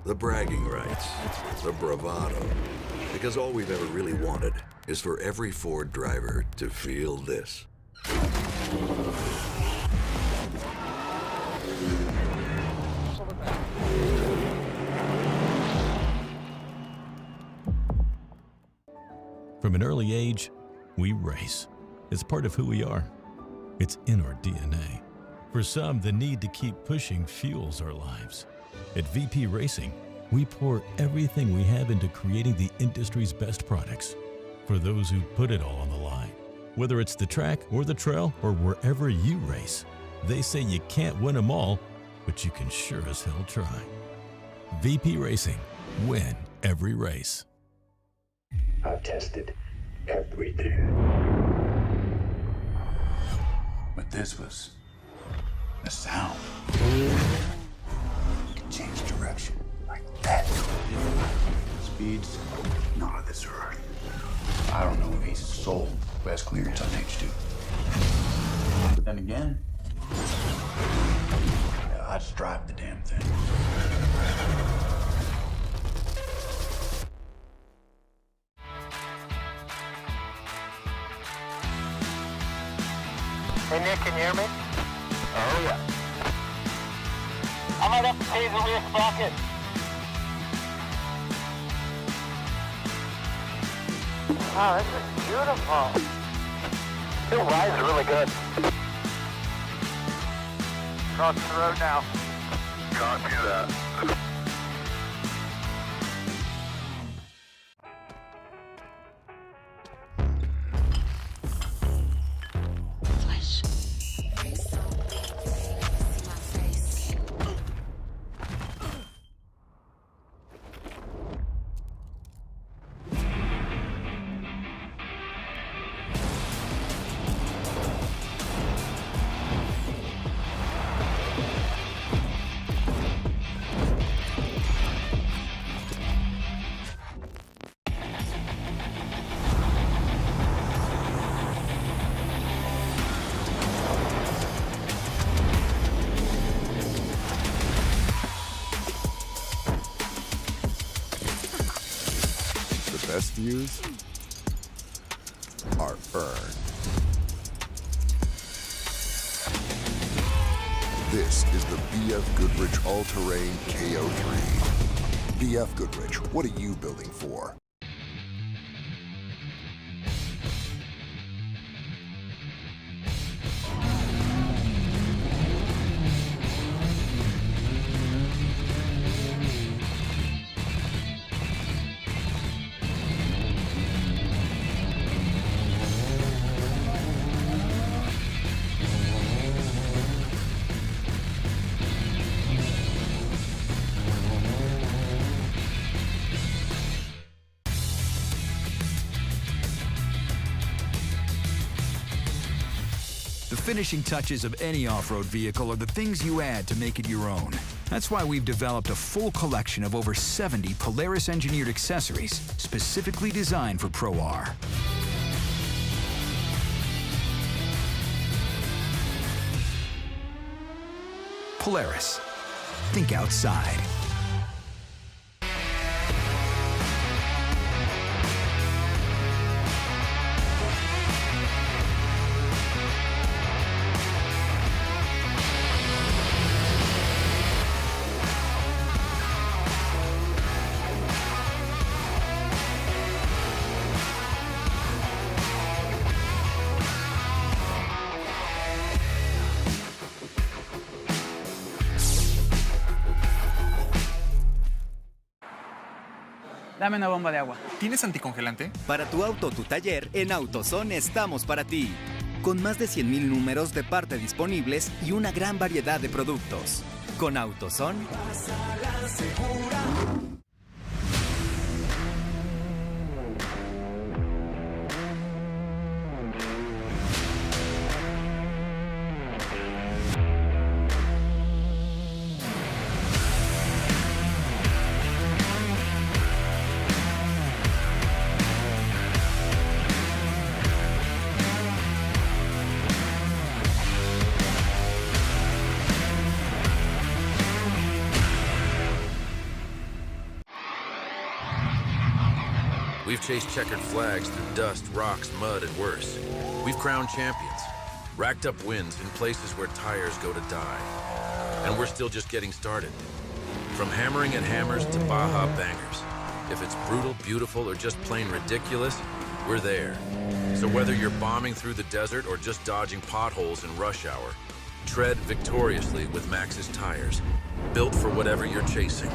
the bragging rights, the bravado, because all we've ever really wanted is for every Ford driver to feel this. From an early age, we race. It's part of who we are. It's in our DNA. For some, the need to keep pushing fuels our lives. At VP Racing, we pour everything we have into creating the industry's best products. For those who put it all on the line, whether it's the track or the trail or wherever you race, they say you can't win them all, but you can sure as hell try. VP Racing, win every race. I've tested everything. But this was the sound. It changed direction like that. Speeds not of this earth. I don't know if he's sold best clearance on H2. But then again, I'd just drive the damn thing. Hey Nick, can you hear me? Oh yeah. I might have to pay the rear sprocket. Wow, this is beautiful. It rides really good. Crossing the road now. Copy that. Best views are earned. This is the BF Goodrich All-Terrain KO3. BF Goodrich, what are you building for? The finishing touches of any off-road vehicle are the things you add to make it your own. That's why we've developed a full collection of over 70 Polaris-engineered accessories specifically designed for Pro R. Polaris. Think outside. Dame una bomba de agua. ¿Tienes anticongelante? Para tu auto o tu taller, en AutoZone estamos para ti. Con más de 100,000 números de parte disponibles y una gran variedad de productos. Con AutoZone, We've chased checkered flags through dust, rocks, mud, and worse. We've crowned champions, racked up wins in places where tires go to die. And we're still just getting started. From hammering at hammers to Baja bangers. If it's brutal, beautiful, or just plain ridiculous, we're there. So whether you're bombing through the desert or just dodging potholes in rush hour, tread victoriously with Max's tires, built for whatever you're chasing.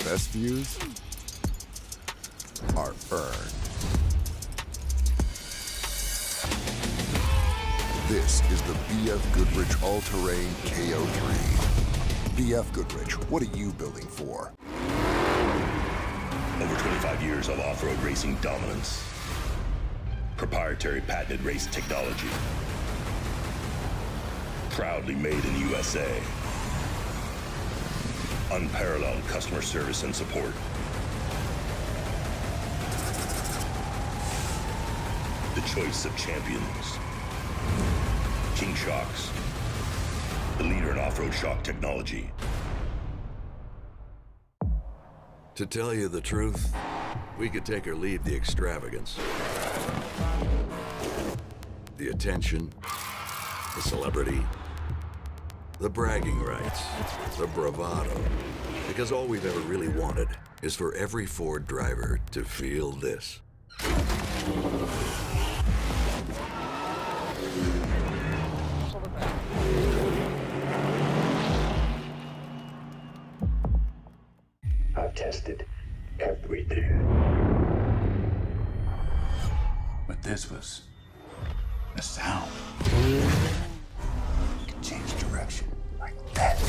Best views are earned. This is the BF Goodrich All-Terrain KO3. BF Goodrich, what are you building for? Over 25 years of off-road racing dominance. Proprietary patented race technology. Proudly made in the USA. Unparalleled customer service and support. The choice of champions. King Shocks, the leader in off-road shock technology. To tell you the truth, we could take or leave the extravagance, the attention, the celebrity, the bragging rights, the bravado, because all we've ever really wanted is for every Ford driver to feel this. I've tested everything. But this was the sound. Change direction like that.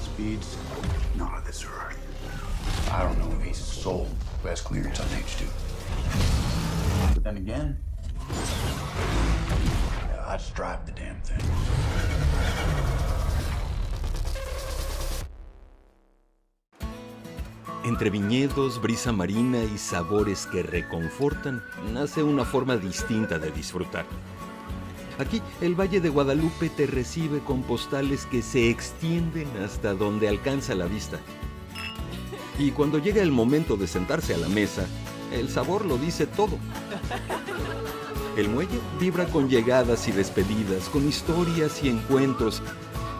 Speeds not of this earth. I don't know if he's sold best clearance on H2. But then again, I'd just drive the damn thing. Entre viñedos, brisa marina y sabores que reconfortan, nace una forma distinta de disfrutar. Aquí, el Valle de Guadalupe te recibe con postales que se extienden hasta donde alcanza la vista. Y cuando llega el momento de sentarse a la mesa, el sabor lo dice todo. El muelle vibra con llegadas y despedidas, con historias y encuentros.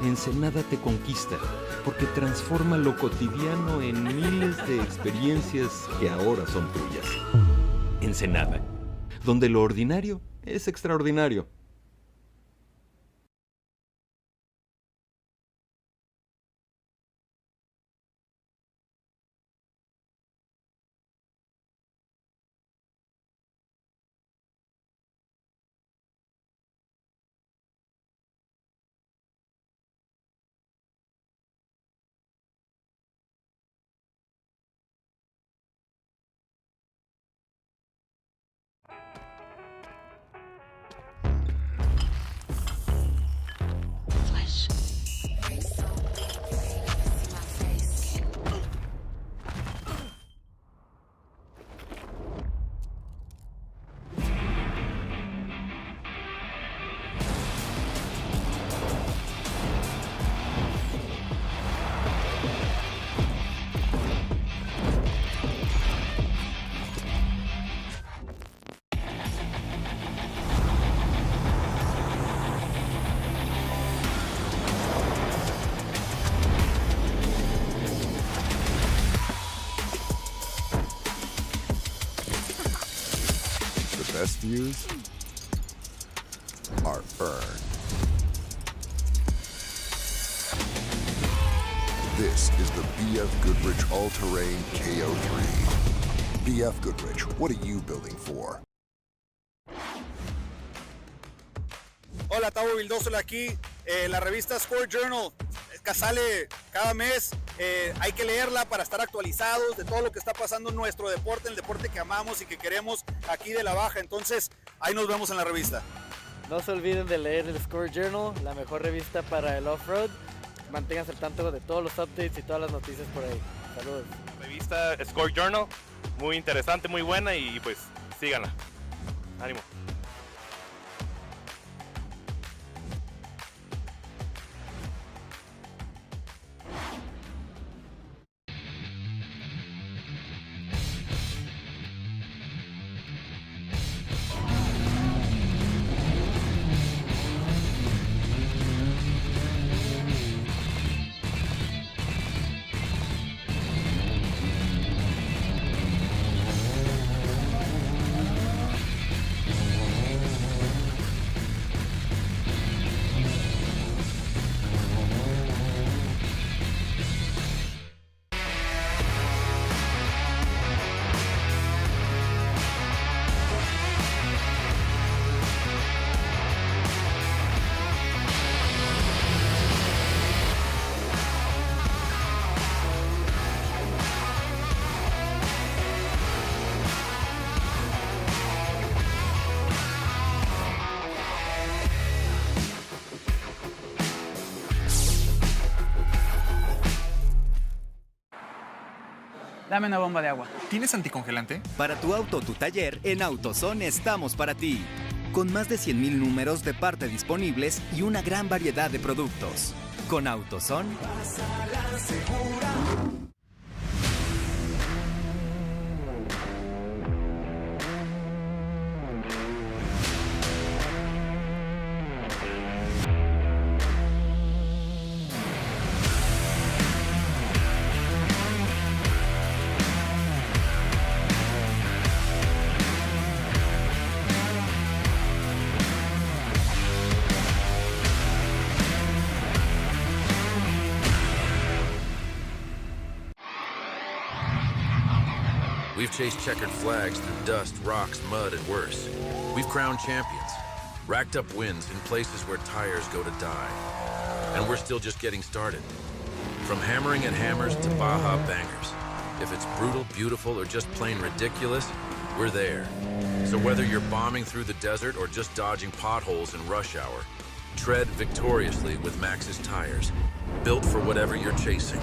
Ensenada te conquista, porque transforma lo cotidiano en miles de experiencias que ahora son tuyas. Ensenada, donde lo ordinario es extraordinario. Best views are earned. This is the BF Goodrich All-Terrain KO3. BF Goodrich, what are you building for? Hola, Tavo Vildósola aquí. La revista Score Journal sale cada mes. Hay que leerla para estar actualizados de todo lo que está pasando en nuestro deporte, el deporte que amamos y que queremos aquí de la Baja. Entonces, ahí nos vemos en la revista. No se olviden de leer el Score Journal, la mejor revista para el off-road. Manténganse al tanto de todos los updates y todas las noticias por ahí. Saludos. Revista Score Journal, muy interesante, muy buena y pues síganla. Ánimo. Dame una bomba de agua. ¿Tienes anticongelante? Para tu auto o tu taller, en AutoZone estamos para ti. Con más de 100,000 números de parte disponibles y una gran variedad de productos. Con AutoZone, Pásala segura. We've chased checkered flags through dust, rocks, mud, and worse. We've crowned champions, racked up wins in places where tires go to die. And we're still just getting started. From hammering at hammers to Baja bangers. If it's brutal, beautiful, or just plain ridiculous, we're there. So whether you're bombing through the desert or just dodging potholes in rush hour, tread victoriously with Max's tires, built for whatever you're chasing.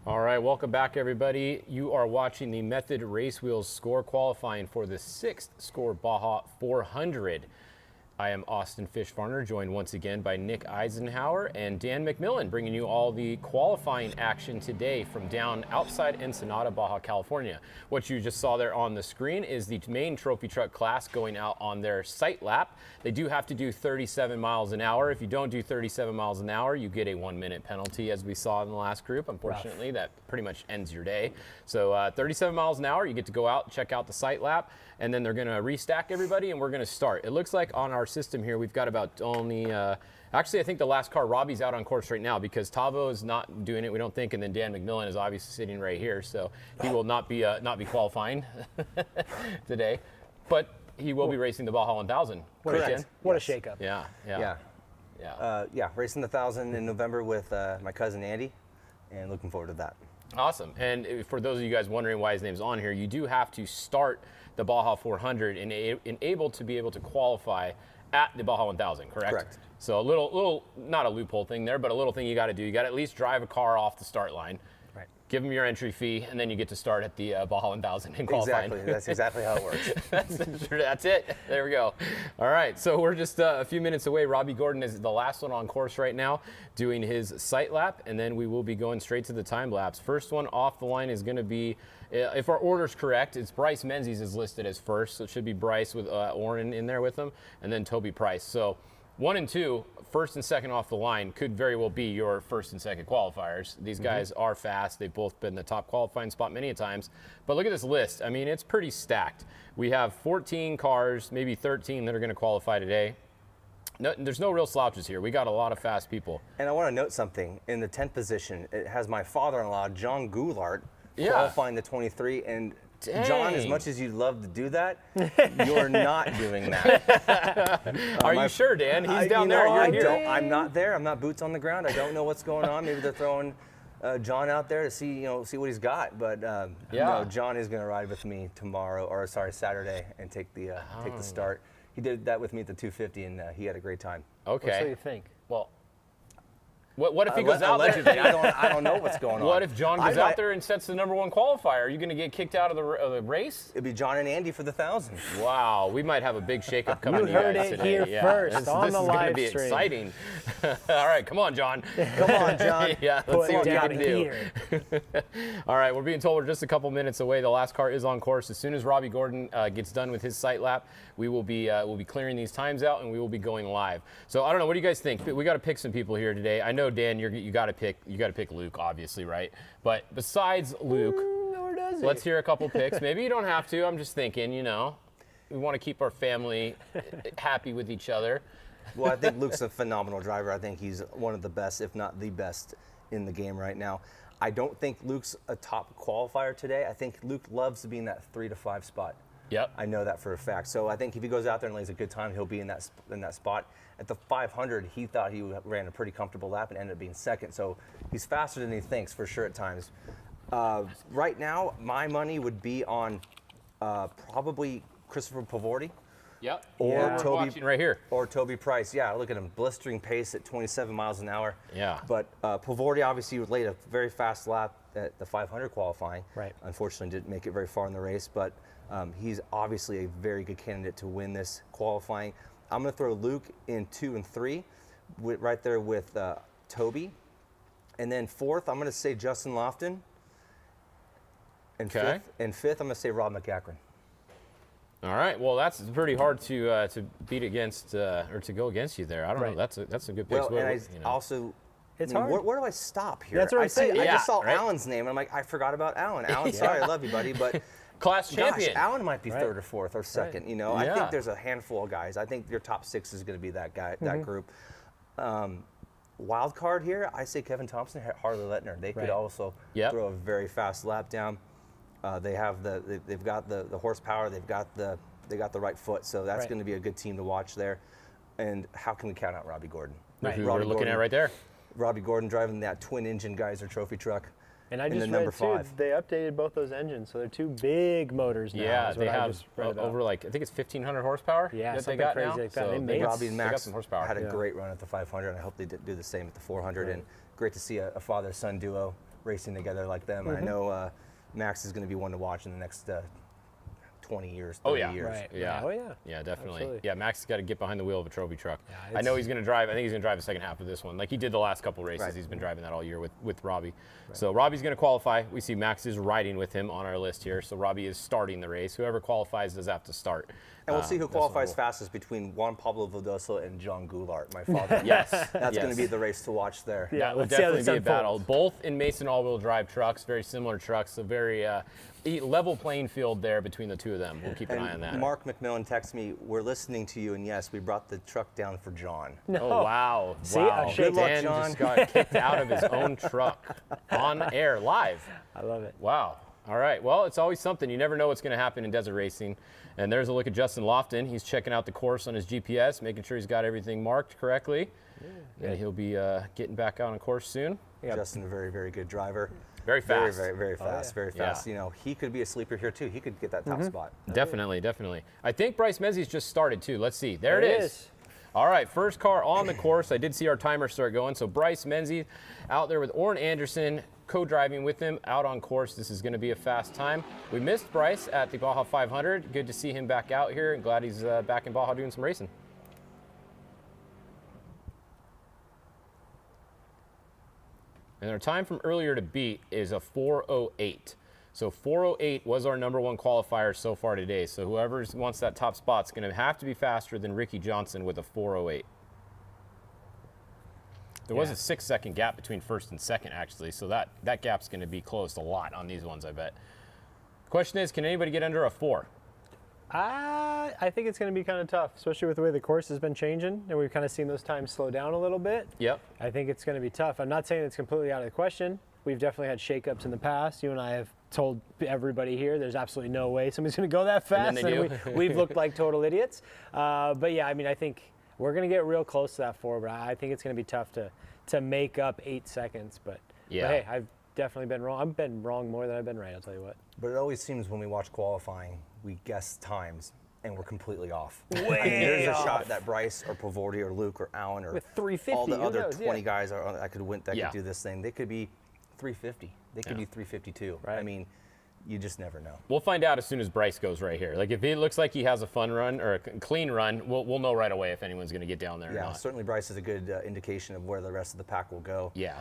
All right, welcome back, everybody. You are watching the Method Race Wheels score qualifying for the 6th Score Baja 400. I am Austin Fish Farner, joined once again by Nick Isenhouer and Dan McMillan, bringing you all the qualifying action today from down outside Ensenada, Baja California. What you just saw there on the screen is the main trophy truck class going out on their sight lap. They do have to do 37 miles an hour. If you don't do 37 miles an hour, you get a 1-minute penalty, as we saw in the last group. Unfortunately, that pretty much ends your day. So 37 miles an hour, you get to go out, check out the sight lap, and then they're going to restack everybody, and we're going to start. It looks like on our system here, we've got about only, actually, I think the last car, Robbie's out on course right now because Tavo is not doing it, we don't think, and then Dan McMillan is obviously sitting right here, so he will not be qualifying today, but he will be racing the Baja 1000. Correct. What a shakeup. Yeah, racing the 1000 in November with my cousin Andy, and looking forward to that. Awesome. And for those of you guys wondering why his name's on here, you do have to start the Baja 400 and able to qualify at the Baja 1000, correct? Correct. So a little, not a loophole thing there, but a little thing you got to do. You got to at least drive a car off the start line. Right. give them your entry fee, and then you get to start at the Baja 1000 in qualifying. Exactly. That's exactly how it works. That's it. There we go. All right, so we're just a few minutes away. Robbie Gordon is the last one on course right now, doing his sight lap, and then we will be going straight to the time lapse. First one off the line is going to be, if our order's correct, it's Bryce Menzies is listed as first, so it should be Bryce with Oren in there with him, and then Toby Price. So 1 and 2, first and second off the line, could very well be your first and second qualifiers. These guys are fast. They've both been the top qualifying spot many a times. But look at this list. I mean, it's pretty stacked. We have 14 cars, maybe 13 that are going to qualify today. No, there's no real slouches here. We got a lot of fast people. And I want to note something. In the 10th position, it has my father-in-law, John Goulart, qualifying the 23. And John, as much as you'd love to do that, you're not doing that. Are you sure, Dan? He's down there. I'm not there. I'm not boots on the ground. I don't know what's going on. Maybe they're throwing John out there to see what he's got. But no, John is going to ride with me Saturday, and take the start. He did that with me at the 250, and he had a great time. Okay. What do you think? Well, what if he goes out allegedly, there? I don't know what's going on. What if John goes out there and sets the #1 qualifier? Are you going to get kicked out of the race? It'd be John and Andy for the 1,000. Wow, we might have a big shakeup coming. You heard it here first on the live stream. This is going to be exciting. All right, come on, John. Come on, John. Yeah, let's see what we can do. All right, we're being told we're just a couple minutes away. The last car is on course. As soon as Robbie Gordon gets done with his sight lap, we will be clearing these times out, and we will be going live. So I don't know. What do you guys think? We got to pick some people here today. I know, Dan, you got to pick Luke, obviously, right? But besides Luke, let's hear a couple picks. Maybe you don't have to. I'm just thinking, we want to keep our family happy with each other. Well, I think Luke's a phenomenal driver. I think he's one of the best, if not the best, in the game right now. I don't think Luke's a top qualifier today. I think Luke loves to be in that 3 to 5 spot. Yep. I know that for a fact. So I think if he goes out there and lays a good time, he'll be in that spot. At the 500, he thought he ran a pretty comfortable lap and ended up being second. So he's faster than he thinks for sure at times. Right now, my money would be on probably Christopher Pavorti. Yep. Or Toby right here. Or Toby Price. Yeah, look at him, blistering pace at 27 miles an hour. Yeah. But Pavorti obviously laid a very fast lap at the 500 qualifying. Right. Unfortunately, didn't make it very far in the race, but he's obviously a very good candidate to win this qualifying. I'm going to throw Luke in 2 and 3, right there with Toby. And then 4th, I'm going to say Justin Lofton. And okay. Fifth, I'm going to say Rob McEachran. All right. Well, that's pretty hard to beat against or to go against you there. I don't know. That's a good pick. Well, and also, it's hard. Where do I stop here? That's what I'm saying. I just saw Alan's name, and I'm like, I forgot about Alan. Alan, sorry, I love you, buddy, but class champion. Gosh, Alan might be 3rd or 4th or 2nd. Right. I think there's a handful of guys. I think your top 6 is going to be that guy, that group. Wild card here, I say Kevin Thompson, Harley Lettner. They could also throw a very fast lap down. They've got the horsepower. They've got the right foot. So that's going to be a good team to watch there. And how can we count out Robbie Gordon? Right. Who we're looking at right there. Robbie Gordon driving that twin-engine Geyser trophy truck. And I just read, too, they updated both those engines, so they're 2 big motors now. Yeah, they have over I think it's 1,500 horsepower that they got crazy now. Like that. So Robbie and Max horsepower. had a great run at the 500, and I hope they do the same at the 400. And great to see a father-son duo racing together like them. And I know Max is going to be one to watch in the next 20 years, 30 years. Right. Yeah. Oh, yeah. Yeah, definitely. Absolutely. Yeah, Max has got to get behind the wheel of a trophy truck. Yeah, I know he's going to drive. I think he's going to drive the second half of this one. Like he did the last couple races. He's been driving that all year with Robbie. Right. So Robbie's going to qualify. We see Max is riding with him on our list here. So Robbie is starting the race. Whoever qualifies does have to start. And we'll see who qualifies fastest between Juan Pablo Vildoso and John Goulart, my father. Yes. That's going to be the race to watch there. Yeah, that will definitely be a battle. Both in Mason all-wheel drive trucks, very similar trucks, so very level playing field there between the two of them. We'll keep an eye on that. Mark McMillan texted me, we're listening to you, and yes, we brought the truck down for John. No. Oh, wow. See, wow. Good luck, Dan John. just got kicked out of his own truck on air, live. I love it. Wow. All right. Well, it's always something. You never know what's going to happen in desert racing. And there's a look at Justin Lofton. He's checking out the course on his GPS, making sure he's got everything marked correctly. Yeah. And he'll be getting back out on course soon. Justin, a very, very good driver. Very fast. Very, very, very fast. Very fast. Yeah. He could be a sleeper here, too. He could get that top spot. Definitely, definitely. I think Bryce Menzies just started, too. Let's see. There it is. All right, first car on the course. I did see our timer start going. So Bryce Menzies out there with Orrin Anderson, co-driving with him out on course. This is going to be a fast time. We missed Bryce at the Baja 500. Good to see him back out here, and glad he's back in Baja doing some racing. And our time from earlier to beat is a 4:08. So 4:08 was our #1 qualifier so far today. So whoever wants that top spot is going to have to be faster than Ricky Johnson with a 4:08. There was a 6-second gap between first and second, actually. So that gap's going to be closed a lot on these ones, I bet. Question is, can anybody get under a 4? I think it's going to be kind of tough, especially with the way the course has been changing, and we've kind of seen those times slow down a little bit. Yep. I think it's going to be tough. I'm not saying it's completely out of the question. We've definitely had shakeups in the past. You and I have told everybody here there's absolutely no way somebody's going to go that fast, and we've looked like total idiots. But yeah, I mean, I think we're going to get real close to that 4, but I think it's going to be tough to make up 8 seconds. But hey, I've definitely been wrong. I've been wrong more than I've been right, I'll tell you what. But it always seems when we watch qualifying, we guess times and we're completely off. Way I mean, there's a off. shot that Bryce or Pavordi or Luke or Allen or with 350, all the other knows, 20 guys that could win, that Yeah. could do this thing, they could be 350. They could be 352. Right. I mean, you just never know. We'll find out as soon as Bryce goes right here. Like, if it looks like he has a fun run or a clean run, we'll know right away if anyone's going to get down there or Yeah, not. certainly Bryce is a good indication of where the rest of the pack will go. Yeah.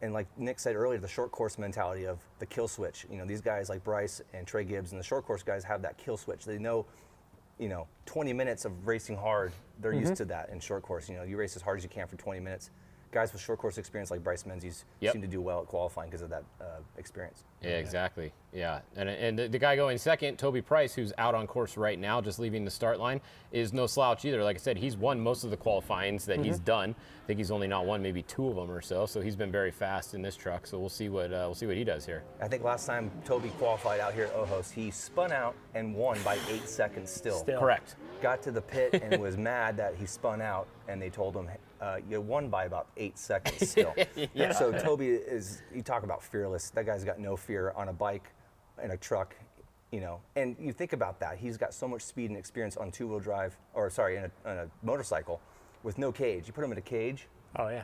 And like Nick said earlier, the short course mentality of the kill switch. You know, these guys like Bryce and Trey Gibbs and the short course guys have that kill switch. They know, 20 minutes of racing hard, they're used to that in short course. You know, you race as hard as you can for 20 minutes. Guys with short course experience like Bryce Menzies seem to do well at qualifying because of that experience. Yeah, exactly. Yeah, and the guy going second, Toby Price, who's out on course right now, just leaving the start line, is no slouch either. Like I said, he's won most of the qualifyings that he's done. I think he's only not won maybe 2 of them or so. So he's been very fast in this truck. So we'll see what he does here. I think last time Toby qualified out here at Ojos, he spun out and won by 8 seconds still. Correct. Got to the pit and was mad that he spun out, and they told him, you won by about 8 seconds still. Yeah. So Toby is, you talk about fearless. That guy's got no fear on a bike, in a truck, And you think about that. He's got so much speed and experience on two-wheel drive, on a motorcycle with no cage. You put him in a cage,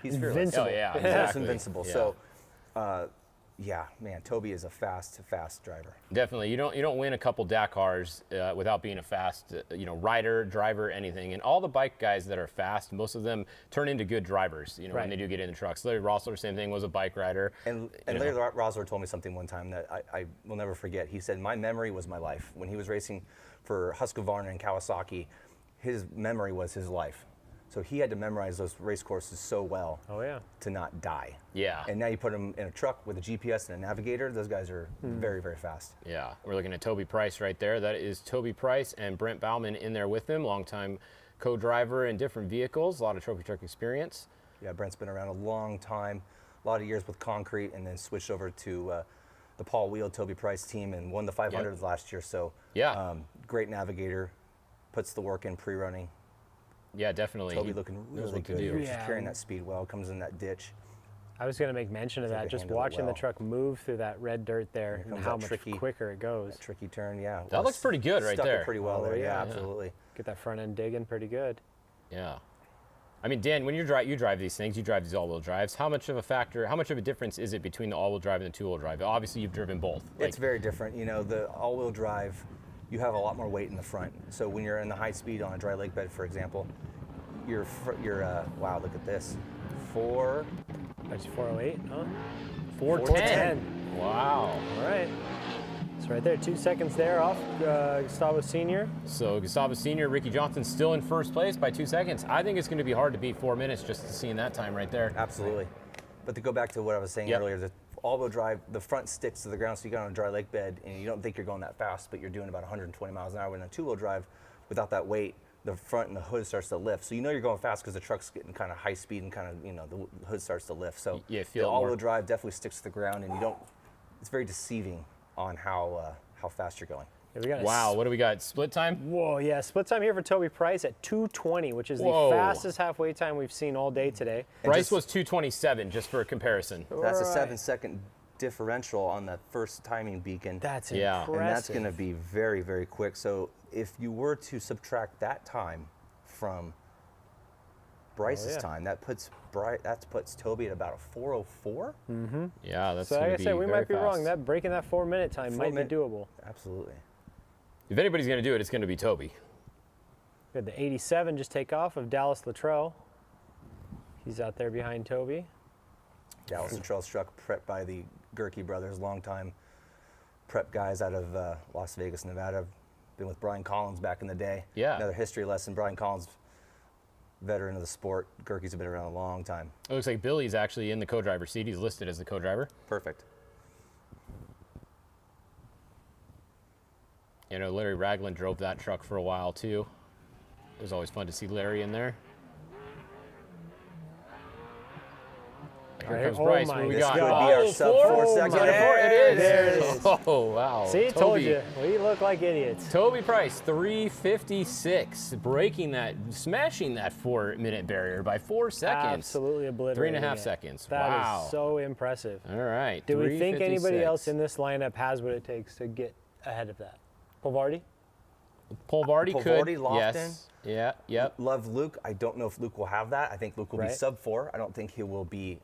he's fearless. Invincible. Oh, yeah, He's exactly. invincible. Yeah. So, yeah, man, Toby is a fast driver. Definitely, you don't win a couple Dakars without being a fast, rider, driver, anything. And all the bike guys that are fast, most of them turn into good drivers. When they do get in the trucks. Larry Rossler, same thing, was a bike rider. And Larry Rossler told me something one time that I will never forget. He said, "My memory was my life." When he was racing for Husqvarna and Kawasaki, his memory was his life. So he had to memorize those race courses so well to not die. Yeah. And now you put him in a truck with a GPS and a navigator, those guys are very, very fast. Yeah, we're looking at Toby Price right there. That is Toby Price and Brent Bauman in there with him, longtime co-driver in different vehicles, a lot of TrophyTruck experience. Yeah, Brent's been around a long time, a lot of years with concrete, and then switched over to the Paul Wheel Toby Price team and won the 500 last year. So great navigator, puts the work in pre-running. Yeah, definitely. Toby looking really good. Just carrying that speed well, comes in that ditch. I was going to make mention of that, just watching the truck move through that red dirt there and how much quicker it goes. That tricky turn, yeah. That looks pretty good right there. Stuck it pretty well there, yeah, absolutely. Get that front end digging pretty good. Yeah. I mean, Dan, when you drive these things, you drive these all-wheel drives. How much of a difference is it between the all-wheel drive and the two-wheel drive? Obviously, you've driven both. It's very different. The all-wheel drive, you have a lot more weight in the front. So when you're in the high speed on a dry lake bed, for example, you're wow, look at this. That's 408, huh? 410. Wow. All right. So right there, 2 seconds there off Gustavo Sr. So Gustavo Sr., Ricky Johnson still in first place by 2 seconds. I think it's going to be hard to beat 4 minutes just seeing that time right there. Absolutely. But to go back to what I was saying earlier, the all-wheel drive, the front sticks to the ground, so you get on a dry lake bed and you don't think you're going that fast, but you're doing about 120 miles an hour. When a two-wheel drive, without that weight, the front and the hood starts to lift. So you're going fast because the truck's getting kind of high speed and kind of, the hood starts to lift. So the all-wheel drive definitely sticks to the ground, and it's very deceiving on how fast you're going. Wow, what do we got? Split time? Whoa, yeah, split time here for Toby Price at 2:20, which is the fastest halfway time we've seen all day today. Bryce was 2:27, just for a comparison. That's a 7-second differential on the first timing beacon. That's impressive. And that's going to be very, very quick. So if you were to subtract that time from Bryce's time. That puts Toby at about a 4:04. Mm-hmm. Yeah, that's so. Like I said, we might be wrong. That breaking that 4-minute time might be doable. Absolutely. If anybody's going to do it, it's going to be Toby. We had the 87 just take off of Dallas Luttrell. He's out there behind Toby. Dallas Luttrell's truck prepped by the Gerke brothers, longtime prep guys out of Las Vegas, Nevada. Been with Brian Collins back in the day. Yeah. Another history lesson. Brian Collins, veteran of the sport. Gerke's been around a long time. It looks like Billy's actually in the co-driver seat. He's listed as the co-driver. Perfect. You know, Larry Ragland drove that truck for a while too. It was always fun to see Larry in there. Here comes Bryce. What do we got? This could be our sub-4 second. It is. There it is. Oh, wow. See, told you. We look like idiots. Toby Price, 3:56, breaking that, smashing that 4-minute barrier by 4 seconds. Absolutely obliterating 3.5 it. seconds. That is so impressive. All right. Do we think anybody else in this lineup has what it takes to get ahead of that? Polvardi? Polvardi could. Polvardi, Lofton. Yes. Yeah. Yep. Love Luke. I don't know if Luke will have that. I think Luke will be sub-4. I don't think he will be.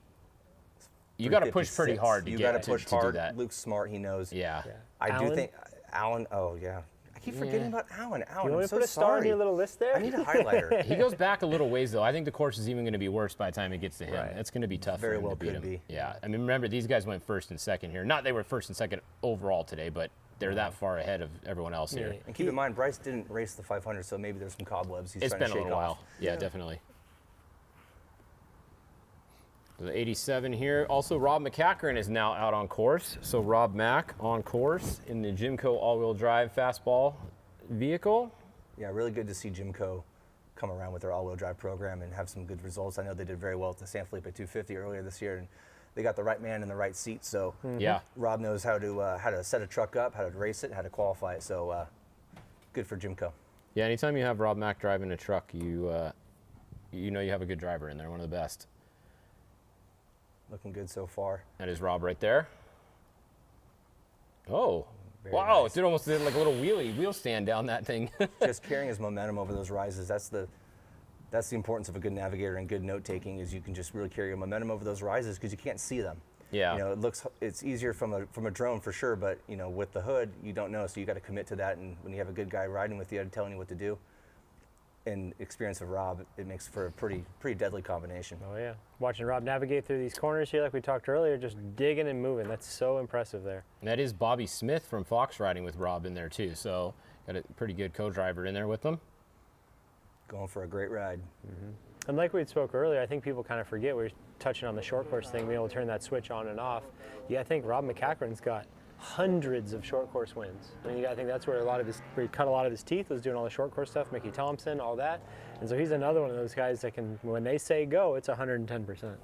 You got to push pretty hard to you get got to push hard. do that. Luke's smart. He knows. Yeah. I do think Alan. Oh yeah. I keep forgetting about Alan. You want to put a star on your little list there? I need a highlighter. He goes back a little ways though. I think the course is even going to be worse by the time it gets to him. Right. It's going to be tough Very for him well to beat could him. be. Yeah. I mean, remember these guys went first and second here. Not they were first and second overall today, but they're that far ahead of everyone else here. And keep in mind, Bryce didn't race the 500, so maybe there's some cobwebs he's It's trying been to a shake little while. off. Yeah, definitely. The 87 here. Also, Rob McCachran is now out on course. So Rob Mack on course in the Jimco all-wheel drive fastball vehicle. Yeah, really good to see Jimco come around with their all-wheel drive program and have some good results. I know they did very well at the San Felipe 250 earlier this year, and they got the right man in the right seat. So yeah, Rob knows how to set a truck up, how to race it, how to qualify it. So good for Jimco. Yeah, anytime you have Rob Mack driving a truck, you know you have a good driver in there, one of the best. Looking good so far. That is Rob right there. Oh, Very wow! nice. It almost did like a little wheel stand down that thing. Just carrying his momentum over those rises. That's the importance of a good navigator and good note taking, is you can just really carry your momentum over those rises because you can't see them. Yeah. You know, it's easier from a drone for sure, but you know, with the hood, you don't know, so you got to commit to that. And when you have a good guy riding with you and telling you what to do, and experience of Rob, it makes for a pretty deadly combination. Oh yeah, watching Rob navigate through these corners here, like we talked earlier, just digging and moving. That's so impressive there. And that is Bobby Smith from Fox riding with Rob in there too. So got a pretty good co-driver in there with them. Going for a great ride. And like we spoke earlier, I think people kind of forget, we were touching on the short course thing, being able to turn that switch on and off. Yeah, I think Rob McCachran's got hundreds of short course wins. I mean, I think that's where where he cut a lot of his teeth, was doing all the short course stuff, Mickey Thompson, all that. And so he's another one of those guys that can, when they say go, it's 110%. And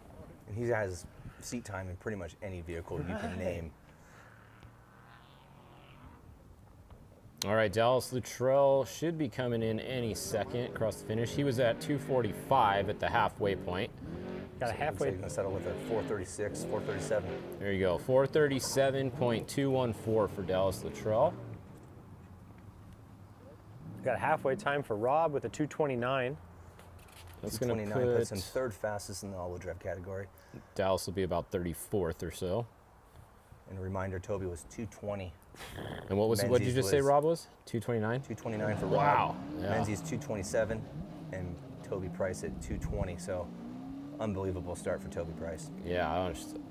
he has seat time in pretty much any vehicle you can name. All right, Dallas Luttrell should be coming in any second across the finish. He was at 245 at the halfway point. Got a halfway. He's going to settle with a 436, 437. There you go, 437.214 for Dallas Luttrell. Got a halfway time for Rob with a 229. That's going to 229 puts him third fastest in the all-wheel drive category. Dallas will be about 34th or so. And a reminder, Toby was 220. And what did you just say Rob was? 229? 229 for Rob. Wow. Yeah. Menzies 227 and Toby Price at 220. So unbelievable start for Toby Price. Yeah, I understand.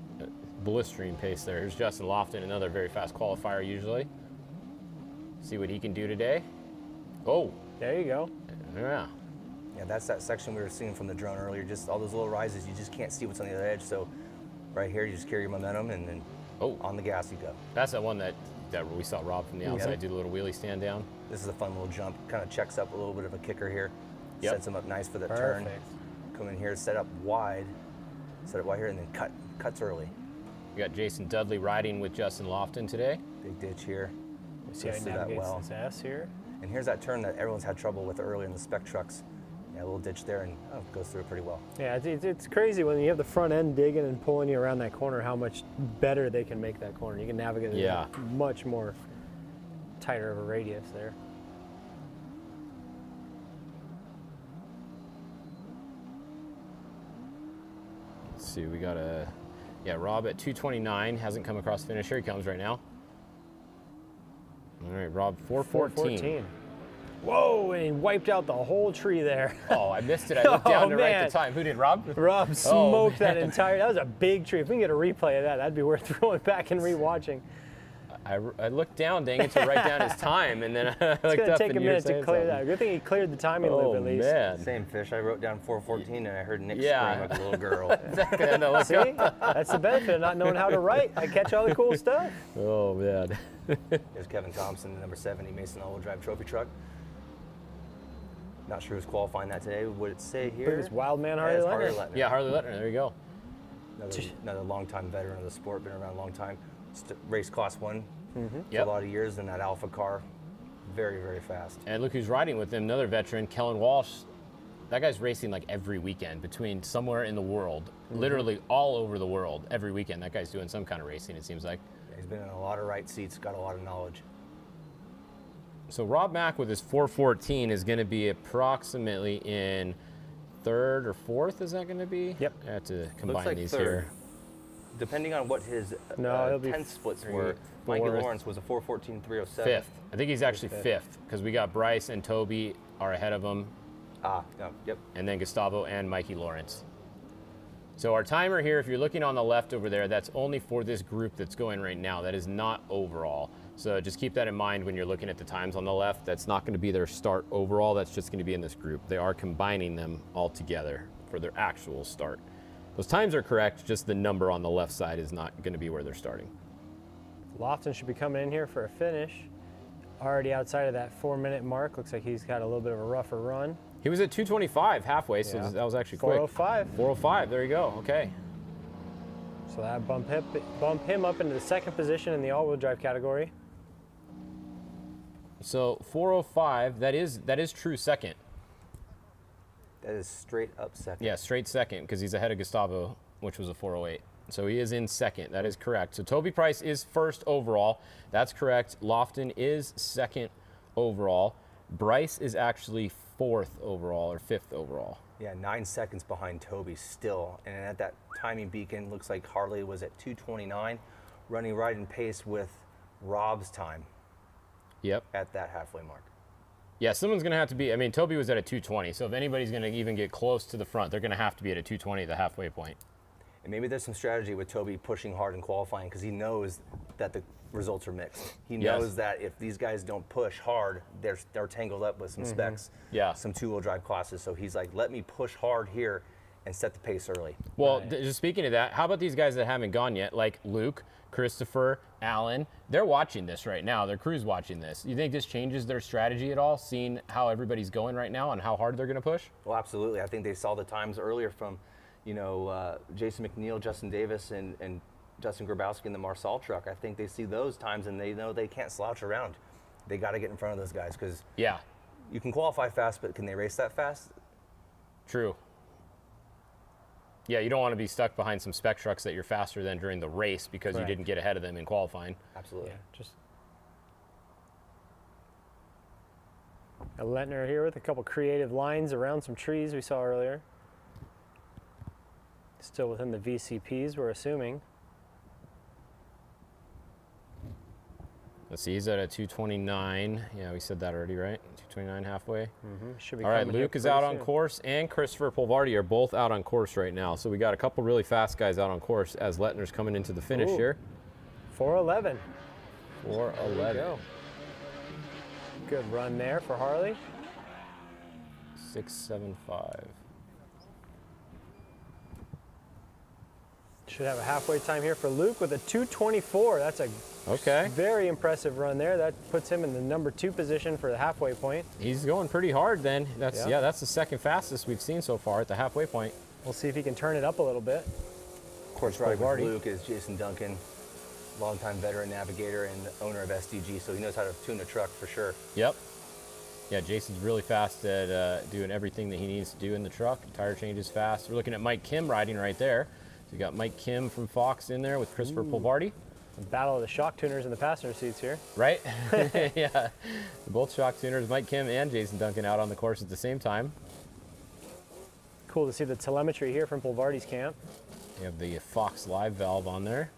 Blistering pace there. Here's Justin Lofton, another very fast qualifier usually. See what he can do today. Oh. There you go. Yeah. Yeah, that's that section we were seeing from the drone earlier. Just all those little rises, you just can't see what's on the other edge. So right here, you just carry your momentum and then on the gas you go. That's the one that we saw Rob from the outside do the little wheelie stand down. This is a fun little jump. Kind of checks up a little bit of a kicker here. Yep. Sets him up nice for the turn. Come in here, set up wide. Set it wide here and then cuts early. We got Jason Dudley riding with Justin Lofton today. Big ditch here. See how he navigates his ass here. And here's that turn that everyone's had trouble with earlier in the Spec trucks. Yeah, a little ditch there and goes through it pretty well. Yeah, it's crazy when you have the front end digging and pulling you around that corner, how much better they can make that corner. You can navigate it much more tighter of a radius there. see, we got Rob at 229, hasn't come across finish. Here he comes right now. All right, Rob, 414. Whoa, and he wiped out the whole tree there. Oh, I missed it. I looked down to write the time. Who did, Rob? Rob smoked that entire, that was a big tree. If we can get a replay of that, that'd be worth going back and rewatching. I looked down, dang it, to write down his time, and then I looked up. It's going to take a minute to clear that. Good thing he cleared the timing a little bit at least. Man. Same fish. I wrote down 414 and I heard Nick scream like a little girl. See? That's the benefit of not knowing how to write. I catch all the cool stuff. Oh, man. There's Kevin Thompson, number 70, Mason all-wheel drive trophy truck. Not sure who's qualifying that today. Would it say here? I think it's Wildman Harley Lettner. Yeah, Harley Lettner. There you go. Another longtime veteran of the sport, been around a long time. Raced Class 1 for Yep. a lot of years in that Alpha car. Very, very fast. And look who's riding with him, another veteran, Kellen Walsh. That guy's racing like every weekend between somewhere in the world, literally all over the world, every weekend. That guy's doing some kind of racing, it seems like. Yeah, he's been in a lot of right seats, got a lot of knowledge. So Rob Mack with his 414 is going to be approximately in third or fourth, is that going to be? Yep. I have to combine Looks like these third. here. Depending on what his it'll be 10 splits three, were, Mikey fourth. Lawrence was a 414.307. Fifth. I think he's actually fifth because we got Bryce and Toby are ahead of him. Yep. And then Gustavo and Mikey Lawrence. So our timer here, if you're looking on the left over there, that's only for this group that's going right now. That is not overall. So just keep that in mind when you're looking at the times on the left. That's not going to be their start overall. That's just going to be in this group. They are combining them all together for their actual start. Those times are correct, just the number on the left side is not going to be where they're starting. Lofton should be coming in here for a finish. Already outside of that 4-minute mark. Looks like he's got a little bit of a rougher run. He was at 225 halfway, so that was actually quick. 405. 405, there you go, okay. So that bump him up into the second position in the all-wheel drive category. So 405, that is true second. That is straight up second. Yeah, straight second, because he's ahead of Gustavo, which was a 408. So he is in second, that is correct. So Toby Price is first overall, that's correct. Lofton is second overall. Bryce is actually fourth overall, or fifth overall. Yeah, 9 seconds behind Toby still. And at that timing beacon, looks like Harley was at 2:29, running right in pace with Rob's time. Yep. At that halfway mark. Yeah, someone's going to have to be, I mean, Toby was at a 220, so if anybody's going to even get close to the front, they're going to have to be at a 220 at the halfway point. And maybe there's some strategy with Toby pushing hard in qualifying because he knows that the results are mixed. He knows that if these guys don't push hard, they're tangled up with some specs, some two-wheel drive classes. So he's like, let me push hard here and set the pace early. Well, just speaking of that, how about these guys that haven't gone yet, like Luke, Christopher, Alan? They're watching this right now. Their crew's watching this. You think this changes their strategy at all, seeing how everybody's going right now and how hard they're going to push? Well, absolutely. I think they saw the times earlier from, Jason McNeil, Justin Davis, and Justin Grabowski in the Marsal truck. I think they see those times and they know they can't slouch around. They got to get in front of those guys because you can qualify fast, but can they race that fast? True. Yeah, you don't want to be stuck behind some spec trucks that you're faster than during the race because you didn't get ahead of them in qualifying. Absolutely. Yeah, just a Lettner here with a couple creative lines around some trees we saw earlier. Still within the VCPs, we're assuming. Let's see, he's at a 229. Yeah, we said that already, right? 229 halfway. Should be all right, coming Luke is out on course, and Christopher Polvardi are both out on course right now. So we got a couple really fast guys out on course as Lettner's coming into the finish here. 411. 411. Good run there for Harley. 675. Should have a halfway time here for Luke with a 224. That's a very impressive run there. That puts him in the number 2 position for the halfway point. He's going pretty hard then. That's that's the second fastest we've seen so far at the halfway point. We'll see if he can turn it up a little bit. Of course, right with Luke is Jason Duncan, longtime veteran navigator and owner of SDG, so he knows how to tune a truck for sure. Yep. Yeah, Jason's really fast at doing everything that he needs to do in the truck. Tire changes fast. We're looking at Mike Kim riding right there. So you got Mike Kim from Fox in there with Christopher Polvardi. Battle of the shock tuners in the passenger seats here. Right? Yeah. Both shock tuners, Mike Kim and Jason Duncan out on the course at the same time. Cool to see the telemetry here from Polvardi's camp. You have the Fox Live valve on there.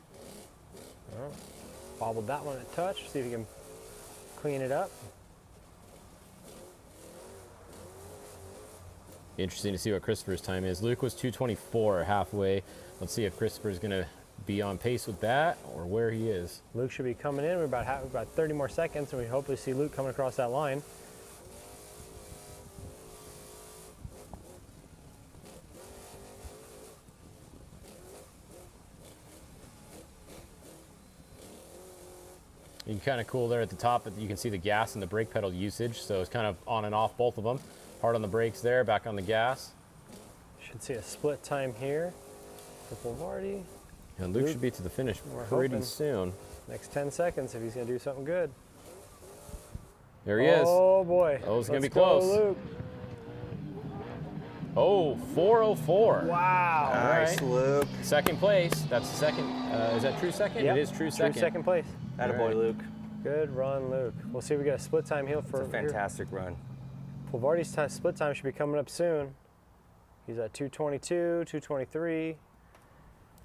Oh, bobbled that one a touch. See if you can clean it up. Interesting to see what Christopher's time is. Luke was 2:24 halfway. Let's see if Christopher's going to be on pace with that or where he is. Luke should be coming in. We're about 30 more seconds, and we hopefully see Luke coming across that line. You can kind of cool there at the top, but you can see the gas and the brake pedal usage. So it's kind of on and off both of them. Hard on the brakes there, back on the gas. Should see a split time here for Polvardi. And Luke should be to the finish pretty soon. Next 10 seconds if he's going to do something good. There he is. Oh boy. Oh, it's going to be Let's go, close. Luke. Oh, 4:04. Wow. Nice, Luke. Second place. That's the second. Is that true second? Yep. It is true second. True second place. Attaboy, Luke. Good run, Luke. We'll see if we get a split time here for It's a fantastic run. Polvardi's split time should be coming up soon. He's at 2:22, 2:23.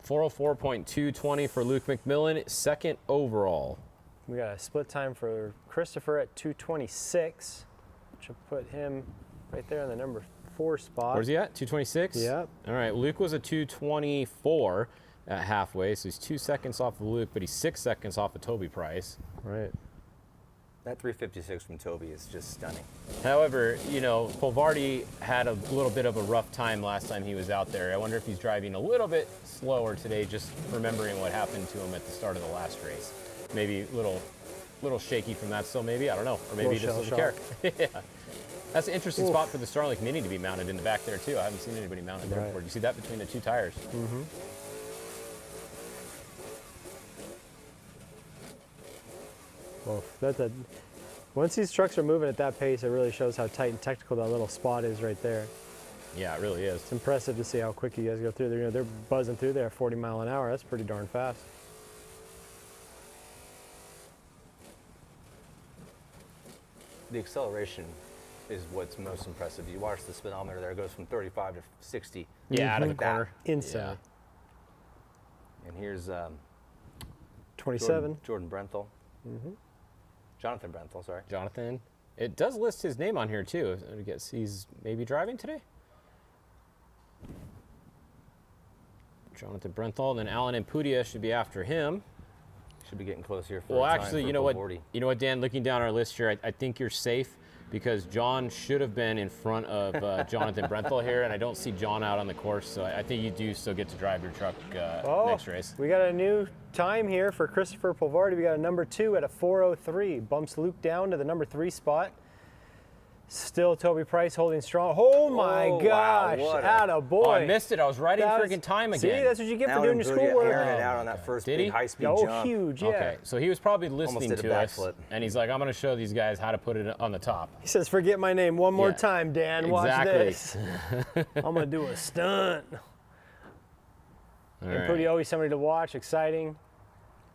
4:04.220 for Luke McMillan, second overall. We got a split time for Christopher at 2:26, which will put him right there in the number 4 spot. Where's he at? 2:26? Yep. All right, Luke was a 2:24 at halfway, so he's 2 seconds off of Luke, but he's 6 seconds off of Toby Price. Right. That 356 from Toby is just stunning. However, you know, Polvardi had a little bit of a rough time last time he was out there. I wonder if he's driving a little bit slower today, just remembering what happened to him at the start of the last race. Maybe a little shaky from that still, maybe, I don't know. Or maybe he just doesn't care. Yeah. That's an interesting spot for the Starlink Mini to be mounted in the back there too. I haven't seen anybody mounted there before. Do you see that between the two tires? Mm-hmm. Well, once these trucks are moving at that pace, it really shows how tight and technical that little spot is right there. Yeah, it really is. It's impressive to see how quick you guys go through there. You know, they're buzzing through there at 40 mile an hour. That's pretty darn fast. The acceleration is what's most impressive. You watch the speedometer there, it goes from 35 to 60. Yeah, out of the corner. Inside. And here's 27. Jordan Brenthal. Mm-hmm. Jonathan Brenthal, sorry. Jonathan. It does list his name on here too. I guess he's maybe driving today. Jonathan Brenthal, and then Alan Impudia should be after him. Should be getting close here for Well, a time actually, for you know what? Polvardi. You know what, Dan? Looking down our list here, I think you're safe because John should have been in front of Jonathan Brenthal here, and I don't see John out on the course, so I think you do still get to drive your truck next race. We got a new time here for Christopher Polvardi. We got a number 2 at a 4:03. Bumps Luke down to the number 3 spot. Still Toby Price holding strong. Oh my gosh, attaboy. Oh, I missed it. I was right in freaking time again. See, that's what you get for doing your schoolwork. Airing it out on that first big high-speed jump. Huge, yeah. Okay, so he was probably listening Almost did to a us, backflip. and he's like, I'm going to show these guys how to put it on the top. He says, forget my name one more time, Dan. Watch this. I'm going to do a stunt. All And right. pretty always somebody to watch, exciting.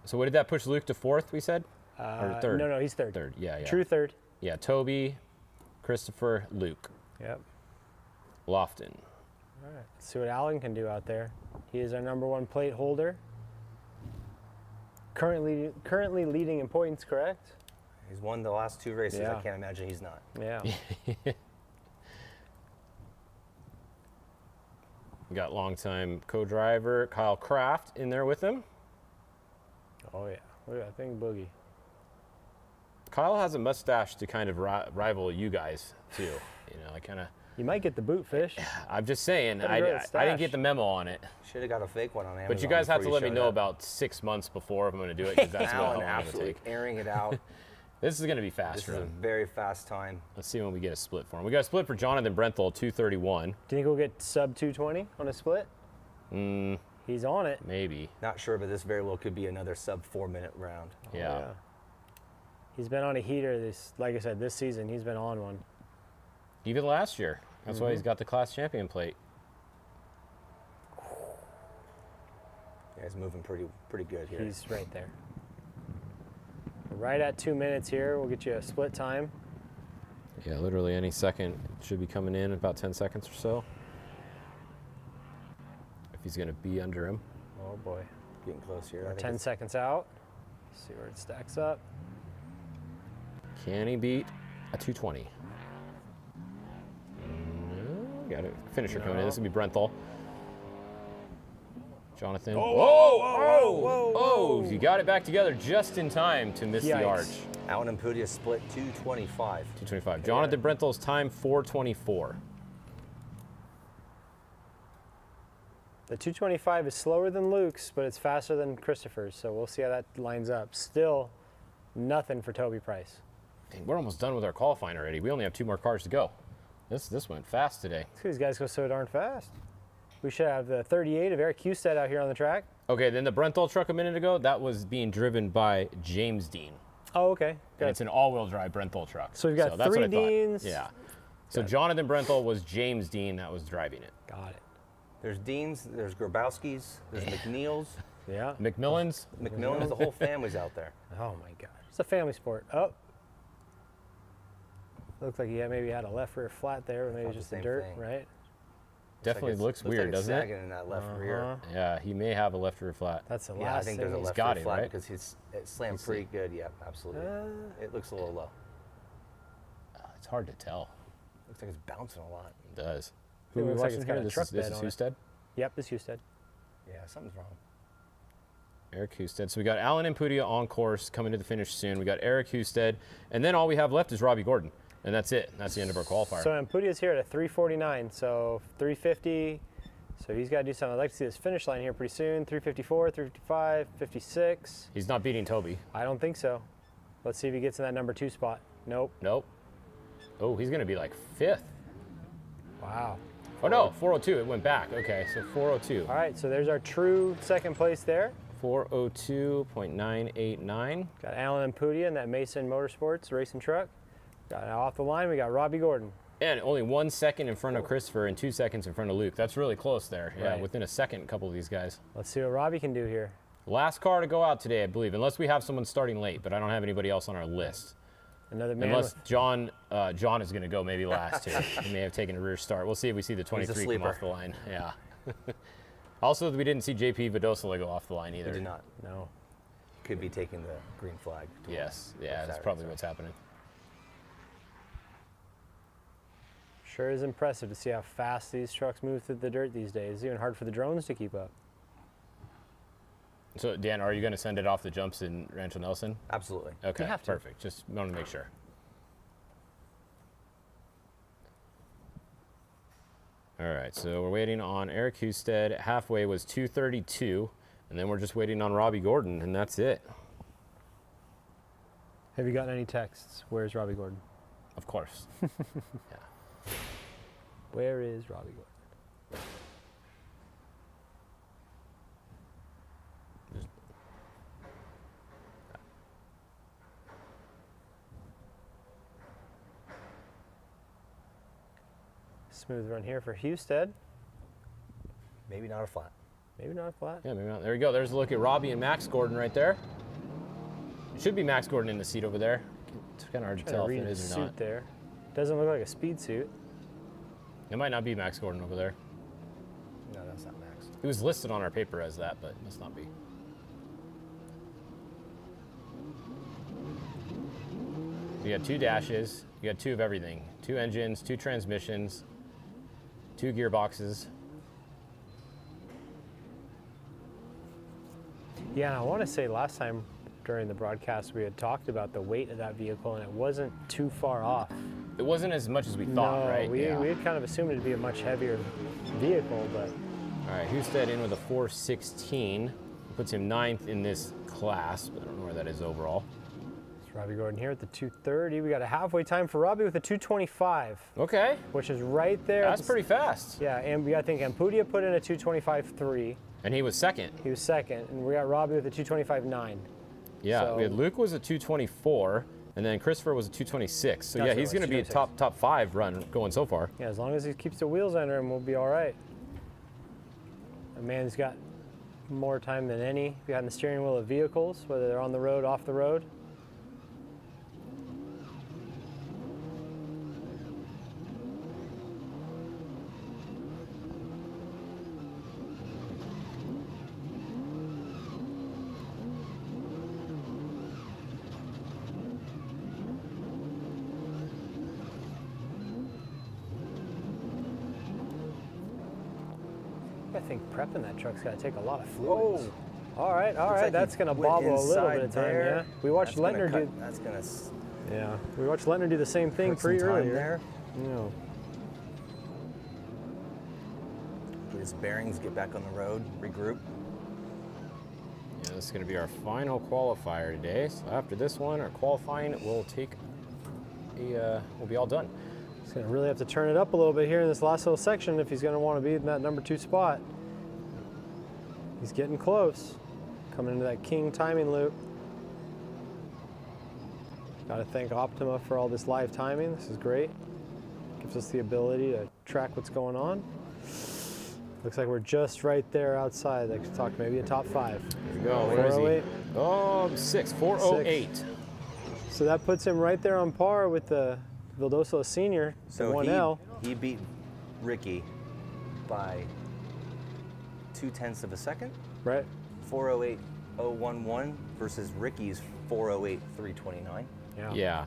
So what did that push Luke to 4th, we said? Or 3rd? No, he's 3rd. 3rd, yeah. True 3rd. Yeah, Toby, Christopher, Luke. Yep. Lofton. All right, let's see what Alan can do out there. He is our number 1 plate holder. Currently leading in points, correct? He's won the last 2 races. Yeah. I can't imagine he's not. Yeah. We got longtime co-driver Kyle Kraft in there with him. Oh yeah, look at that thing boogie. Kyle has a mustache to kind of rival you guys too. You know, I kind of. You might get the boot fish. I'm just saying, Gotta I grow a didn't stash. get the memo on it. Should have got a fake one on Amazon. But you guys have to before let me showed know up. about 6 months before if I'm going to do it, because that's about how Alan long it's going absolutely to take. airing it out. This is going to be fast. This is a very fast time. Let's see when we get a split for him. We got a split for Jonathan Brenthal, 2:31. Do you think we'll get sub 220 on a split? He's on it. Maybe. Not sure, but this very well could be another sub 4-minute round. Yeah. He's been on a heater like I said, this season. He's been on one. Even last year. That's why he's got the class champion plate. Yeah, he's moving pretty good here. He's right there. Right at 2 minutes here. We'll get you a split time. Yeah, literally any second should be coming in, about 10 seconds or so. if he's going to be under him. Oh boy. Getting close here. We're 10 seconds out. See where it stacks up. Can he beat a 220? No, got it. Finisher coming in. This will be Brenthal. Jonathan. Oh, he got it back together just in time to miss the arch. Alan and Pudia split 225. 225. Jonathan Brenthal's time 424. The 225 is slower than Luke's, but it's faster than Christopher's, so we'll see how that lines up. Still nothing for Toby Price. Dang, we're almost done with our qualifying already. We only have 2 more cars to go. This went fast today. These guys go so darn fast. We should have the 38 of Eric Husted out here on the track. Okay, then the Brenthal truck a minute ago, that was being driven by James Dean. Oh, okay. And it's an all-wheel drive Brenthal truck. So we've got that's 3 what I thought. Deans. Yeah. So Jonathan Brenthal was James Dean that was driving it. Got it. There's Deans, there's Grabowskis, there's McNeils. Yeah. McMillans. McMillans, the whole family's out there. Oh my God. It's a family sport. Oh. Looks like he maybe had a left rear flat there, but maybe it's just the dirt, right? Definitely looks weird, doesn't it? In that left rear. Yeah, he may have a left rear flat. That's the last Yeah, I think there's a left got rear it, flat right? because it slammed pretty good. Yeah, absolutely. It looks a little low. It's hard to tell. Looks like it's bouncing a lot. It does. It Who are we looks like watching it's got here? a This truck is bed on it. Husted? Yep, this is Husted. Yeah, something's wrong. Eric Husted. So we got Alan Impudia on course coming to the finish soon. We got Eric Husted. And then all we have left is Robbie Gordon. And that's it. That's the end of our qualifier. So Impudia's here at a 349, so 350. So he's got to do something. I'd like to see this finish line here pretty soon. 354, 355, 56. He's not beating Toby. I don't think so. Let's see if he gets in that number 2 spot. Nope. Nope. Oh, he's going to be like 5th. Wow. Oh, no, 402. It went back. Okay, so 402. All right, so there's our true second place there. 402.989. Got Alan Impudia in that Mason Motorsports racing truck. Got off the line, we got Robbie Gordon. And only 1 second in front of Christopher and 2 seconds in front of Luke. That's really close there. Yeah, Right. within a second, a couple of these guys. Let's see what Robbie can do here. Last car to go out today, I believe, unless we have someone starting late, but I don't have anybody else on our list. Another man. Unless John is going to go maybe last here. He may have taken a rear start. We'll see if we see the 23 come off the line. Yeah. Also, we didn't see JP Vidosola go off the line either. We did not. No. Could be taking the green flag. Yes. Yeah, that's probably what's happening. Sure is impressive to see how fast these trucks move through the dirt these days. It's even hard for the drones to keep up. So, Dan, are you going to send it off the jumps in Rancho Nelson? Absolutely. Okay, You have to. perfect. Just wanted to make sure. All right, so we're waiting on Eric Husted. Halfway was 232, and then we're just waiting on Robbie Gordon, and that's it. Have you gotten any texts? Where's Robbie Gordon? Of course. Yeah. Where is Robbie Gordon? Smooth run here for Husted. Maybe not a flat. Maybe not a flat. Yeah, maybe not. There we go. There's a look at Robbie and Max Gordon right there. It should be Max Gordon in the seat over there. It's kind of hard to tell if it is or not. There. Doesn't look like a speed suit. It might not be Max Gordon over there. No, that's not Max. He was listed on our paper as that, but it must not be. You got 2 dashes. You got 2 of everything. 2 engines, 2 transmissions, 2 gearboxes. Yeah, and I want to say last time during the broadcast we had talked about the weight of that vehicle, and it wasn't too far off. It wasn't as much as we thought, right? We had kind of assumed it to be a much heavier vehicle, but... All right, Husted in with a 416. Puts him 9th in this class, but I don't know where that is overall. It's Robbie Gordon here at the 230. We got a halfway time for Robbie with a 225. Okay. Which is right there. That's pretty fast. Yeah, and I think Impudia put in a 225.3. And he was second. He was second, and we got Robbie with a 225.9. Yeah, So- we had Luke was a 224, and then Christopher was a 226. So yeah, he's going to be a top 5 run going so far. Yeah, as long as he keeps the wheels under him, we'll be all right. A man who's got more time than any behind the steering wheel of vehicles, whether they're on the road, off the road. think prepping that truck's got to take a lot of fluids. Oh. All right, Like that's going to bobble a little bit of time, there. yeah. We watched That's Lentner gonna do. That's gonna. Yeah, we watched Lentner do the same thing pretty early there. Yeah. Get his bearings, get back on the road, regroup. Yeah, this is going to be our final qualifier today. So after this one, our qualifying will take we'll be all done. He's going to really have to turn it up a little bit here in this last little section if he's going to want to be in that number 2 spot. He's getting close, coming into that king timing loop. Got to thank Optima for all this live timing. This is great. Gives us the ability to track what's going on. Looks like we're just right there outside. Like to talk maybe a top 5. Here we go. Where is he? Oh, 408. So that puts him right there on par with the Vildoso Senior, the 1L. He beat Ricky by 0.2 of a second. Right. 408.011 versus Ricky's 408.329. Yeah.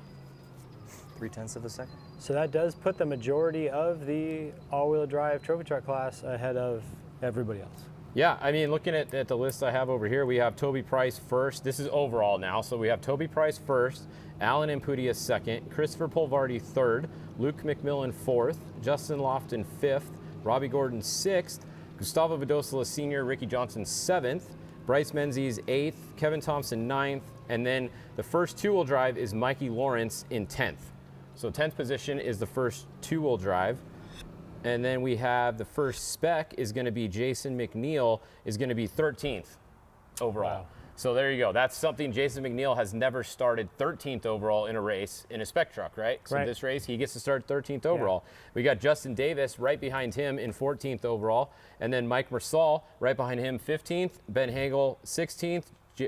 0.3 of a second. So that does put the majority of the all-wheel drive trophy truck class ahead of everybody else. Yeah, I mean, looking at the list I have over here, we have Toby Price first. This is overall now. So we have Toby Price first, Alan Impudia second, Christopher Polvardi third, Luke McMillan fourth, Justin Lofton fifth, Robbie Gordon sixth, Gustavo Vidosola Sr., Ricky Johnson seventh, Bryce Menzies eighth, Kevin Thompson ninth, and then the first two-wheel drive is Mikey Lawrence in 10th. So 10th position is the first two-wheel drive. And then we have the first spec is going to be Jason McNeil, is going to be 13th overall. Wow. So there you go. That's something Jason McNeil has never started 13th overall in a race in a spec truck, right? So this race, he gets to start 13th overall. Yeah. We got Justin Davis right behind him in 14th overall. And then Mike Mersal right behind him 15th, Ben Hagel 16th,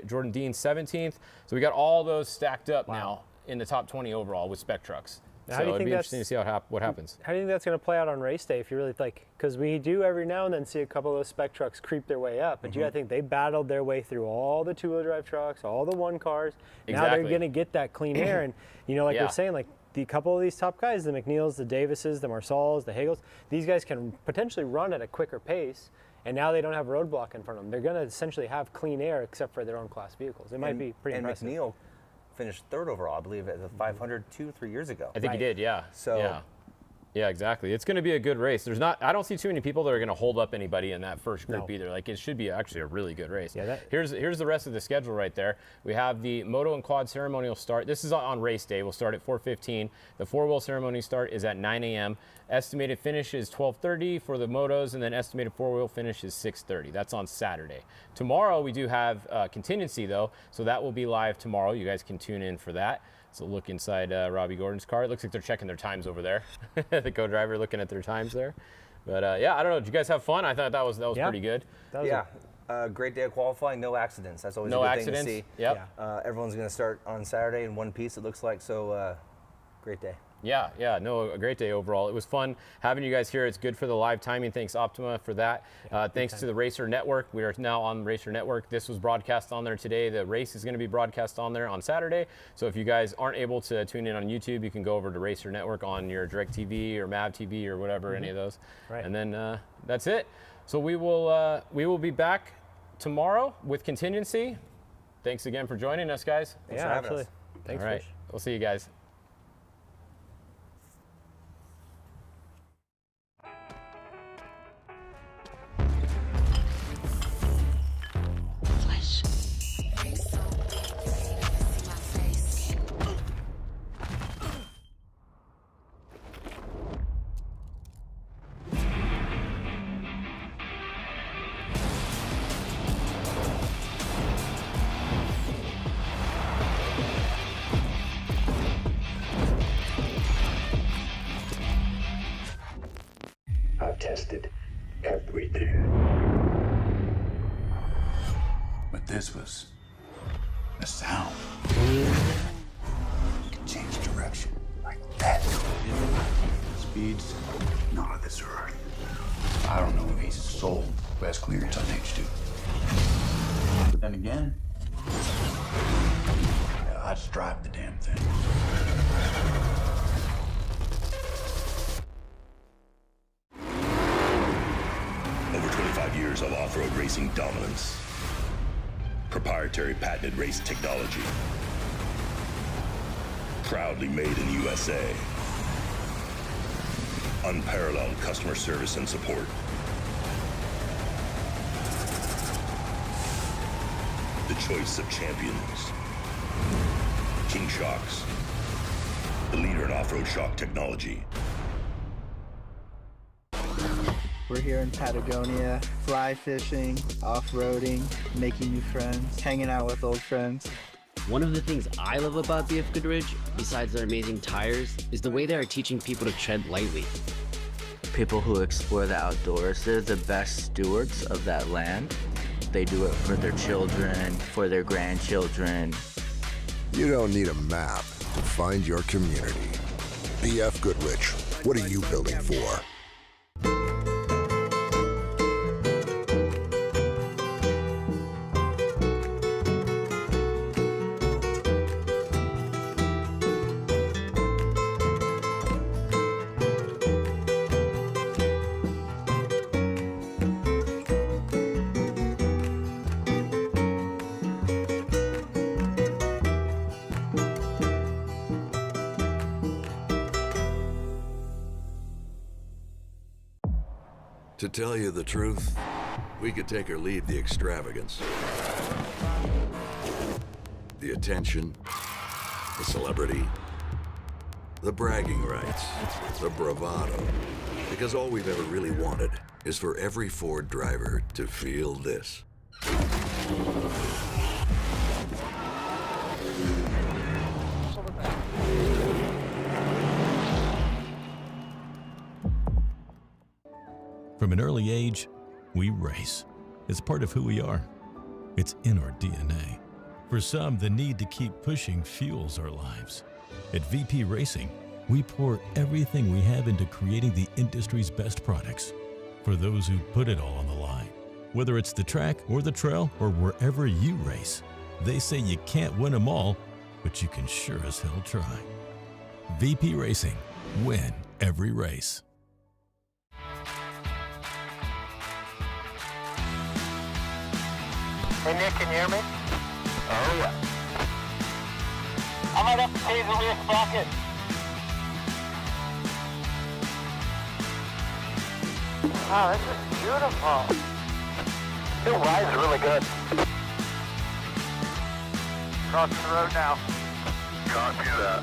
Jordan Dean 17th. So we got all those stacked up now in the top 20 overall with spec trucks. Now, so it'd be interesting to see what happens. How do you think that's going to play out on race day if you really like, because we do every now and then see a couple of those spec trucks creep their way up, but you gotta think they battled their way through all the two-wheel drive trucks, all the one cars. Now they're going to get that clean air, and you know, like you're saying, like the couple of these top guys, the McNeils, the Davises, the Marsals, the Hagels, these guys can potentially run at a quicker pace, and now they don't have a roadblock in front of them. They're going to essentially have clean air except for their own class vehicles. It might be pretty impressive. McNeil finished third overall, I believe, at the 500 2-3 years ago. I think he did, yeah. So, yeah, exactly. It's going to be a good race. I don't see too many people that are going to hold up anybody in that first group either. Like, it should be actually a really good race. Yeah, here's the rest of the schedule right there. We have the Moto and Quad ceremonial start. This is on race day. We'll start at 4:15. The four-wheel ceremony start is at 9 a.m. Estimated finish is 12:30 for the motos, and then estimated four-wheel finish is 6:30. That's on Saturday. Tomorrow we do have contingency though, so that will be live tomorrow. You guys can tune in for that. So look inside Robbie Gordon's car. It looks like they're checking their times over there. The co-driver looking at their times there. But yeah, I don't know. Did you guys have fun? I thought that was pretty good. Great day of qualifying. No accidents. That's always a good thing to see. Yep. Everyone's going to start on Saturday in one piece, it looks like. So great day. Yeah, no, a great day overall. It was fun having you guys here. It's good for the live timing. Thanks, Optima, for that. Thanks to the Racer Network. We are now on Racer Network. This was broadcast on there today. The race is going to be broadcast on there on Saturday. So if you guys aren't able to tune in on YouTube, you can go over to Racer Network on your DirecTV or Mav TV or whatever, any of those. Right. And then that's it. So we will be back tomorrow with Contingency. Thanks again for joining us, guys. Thanks for having absolutely. us. Thanks, all right. Fish. We'll see you guys. I've tested everything. But this was a sound. Can change direction like that. Speeds not of this earth. I don't know if he's sold west clearance on H2. But then again, I'd just drive the damn thing. Over 25 years racing dominance. Proprietary patented race technology. Proudly made in the USA. Unparalleled customer service and support. The choice of champions. King Shocks, the leader in off-road shock technology. We're here in Patagonia, fly fishing, off-roading, making new friends, hanging out with old friends. One of the things I love about BF Goodrich, besides their amazing tires, is the way they are teaching people to tread lightly. People who explore the outdoors, they're the best stewards of that land. They do it for their children, for their grandchildren. You don't need a map to find your community. BF Goodrich, what are you building for? To tell you the truth, we could take or leave the extravagance, the attention, the celebrity, the bragging rights, the bravado, because all we've ever really wanted is for every Ford driver to feel this. From an early age, we race. It's part of who we are. It's in our DNA. For some, the need to keep pushing fuels our lives. At VP Racing, we pour everything we have into creating the industry's best products for those who put it all on the line. Whether it's the track or the trail or wherever you race, they say you can't win them all, but you can sure as hell try. VP Racing, win every race. Hey Nick, can you hear me? Oh yeah. I might have to pay the rear sprocket. Wow, this is beautiful. It rides really good. Crossing the road now. Copy that.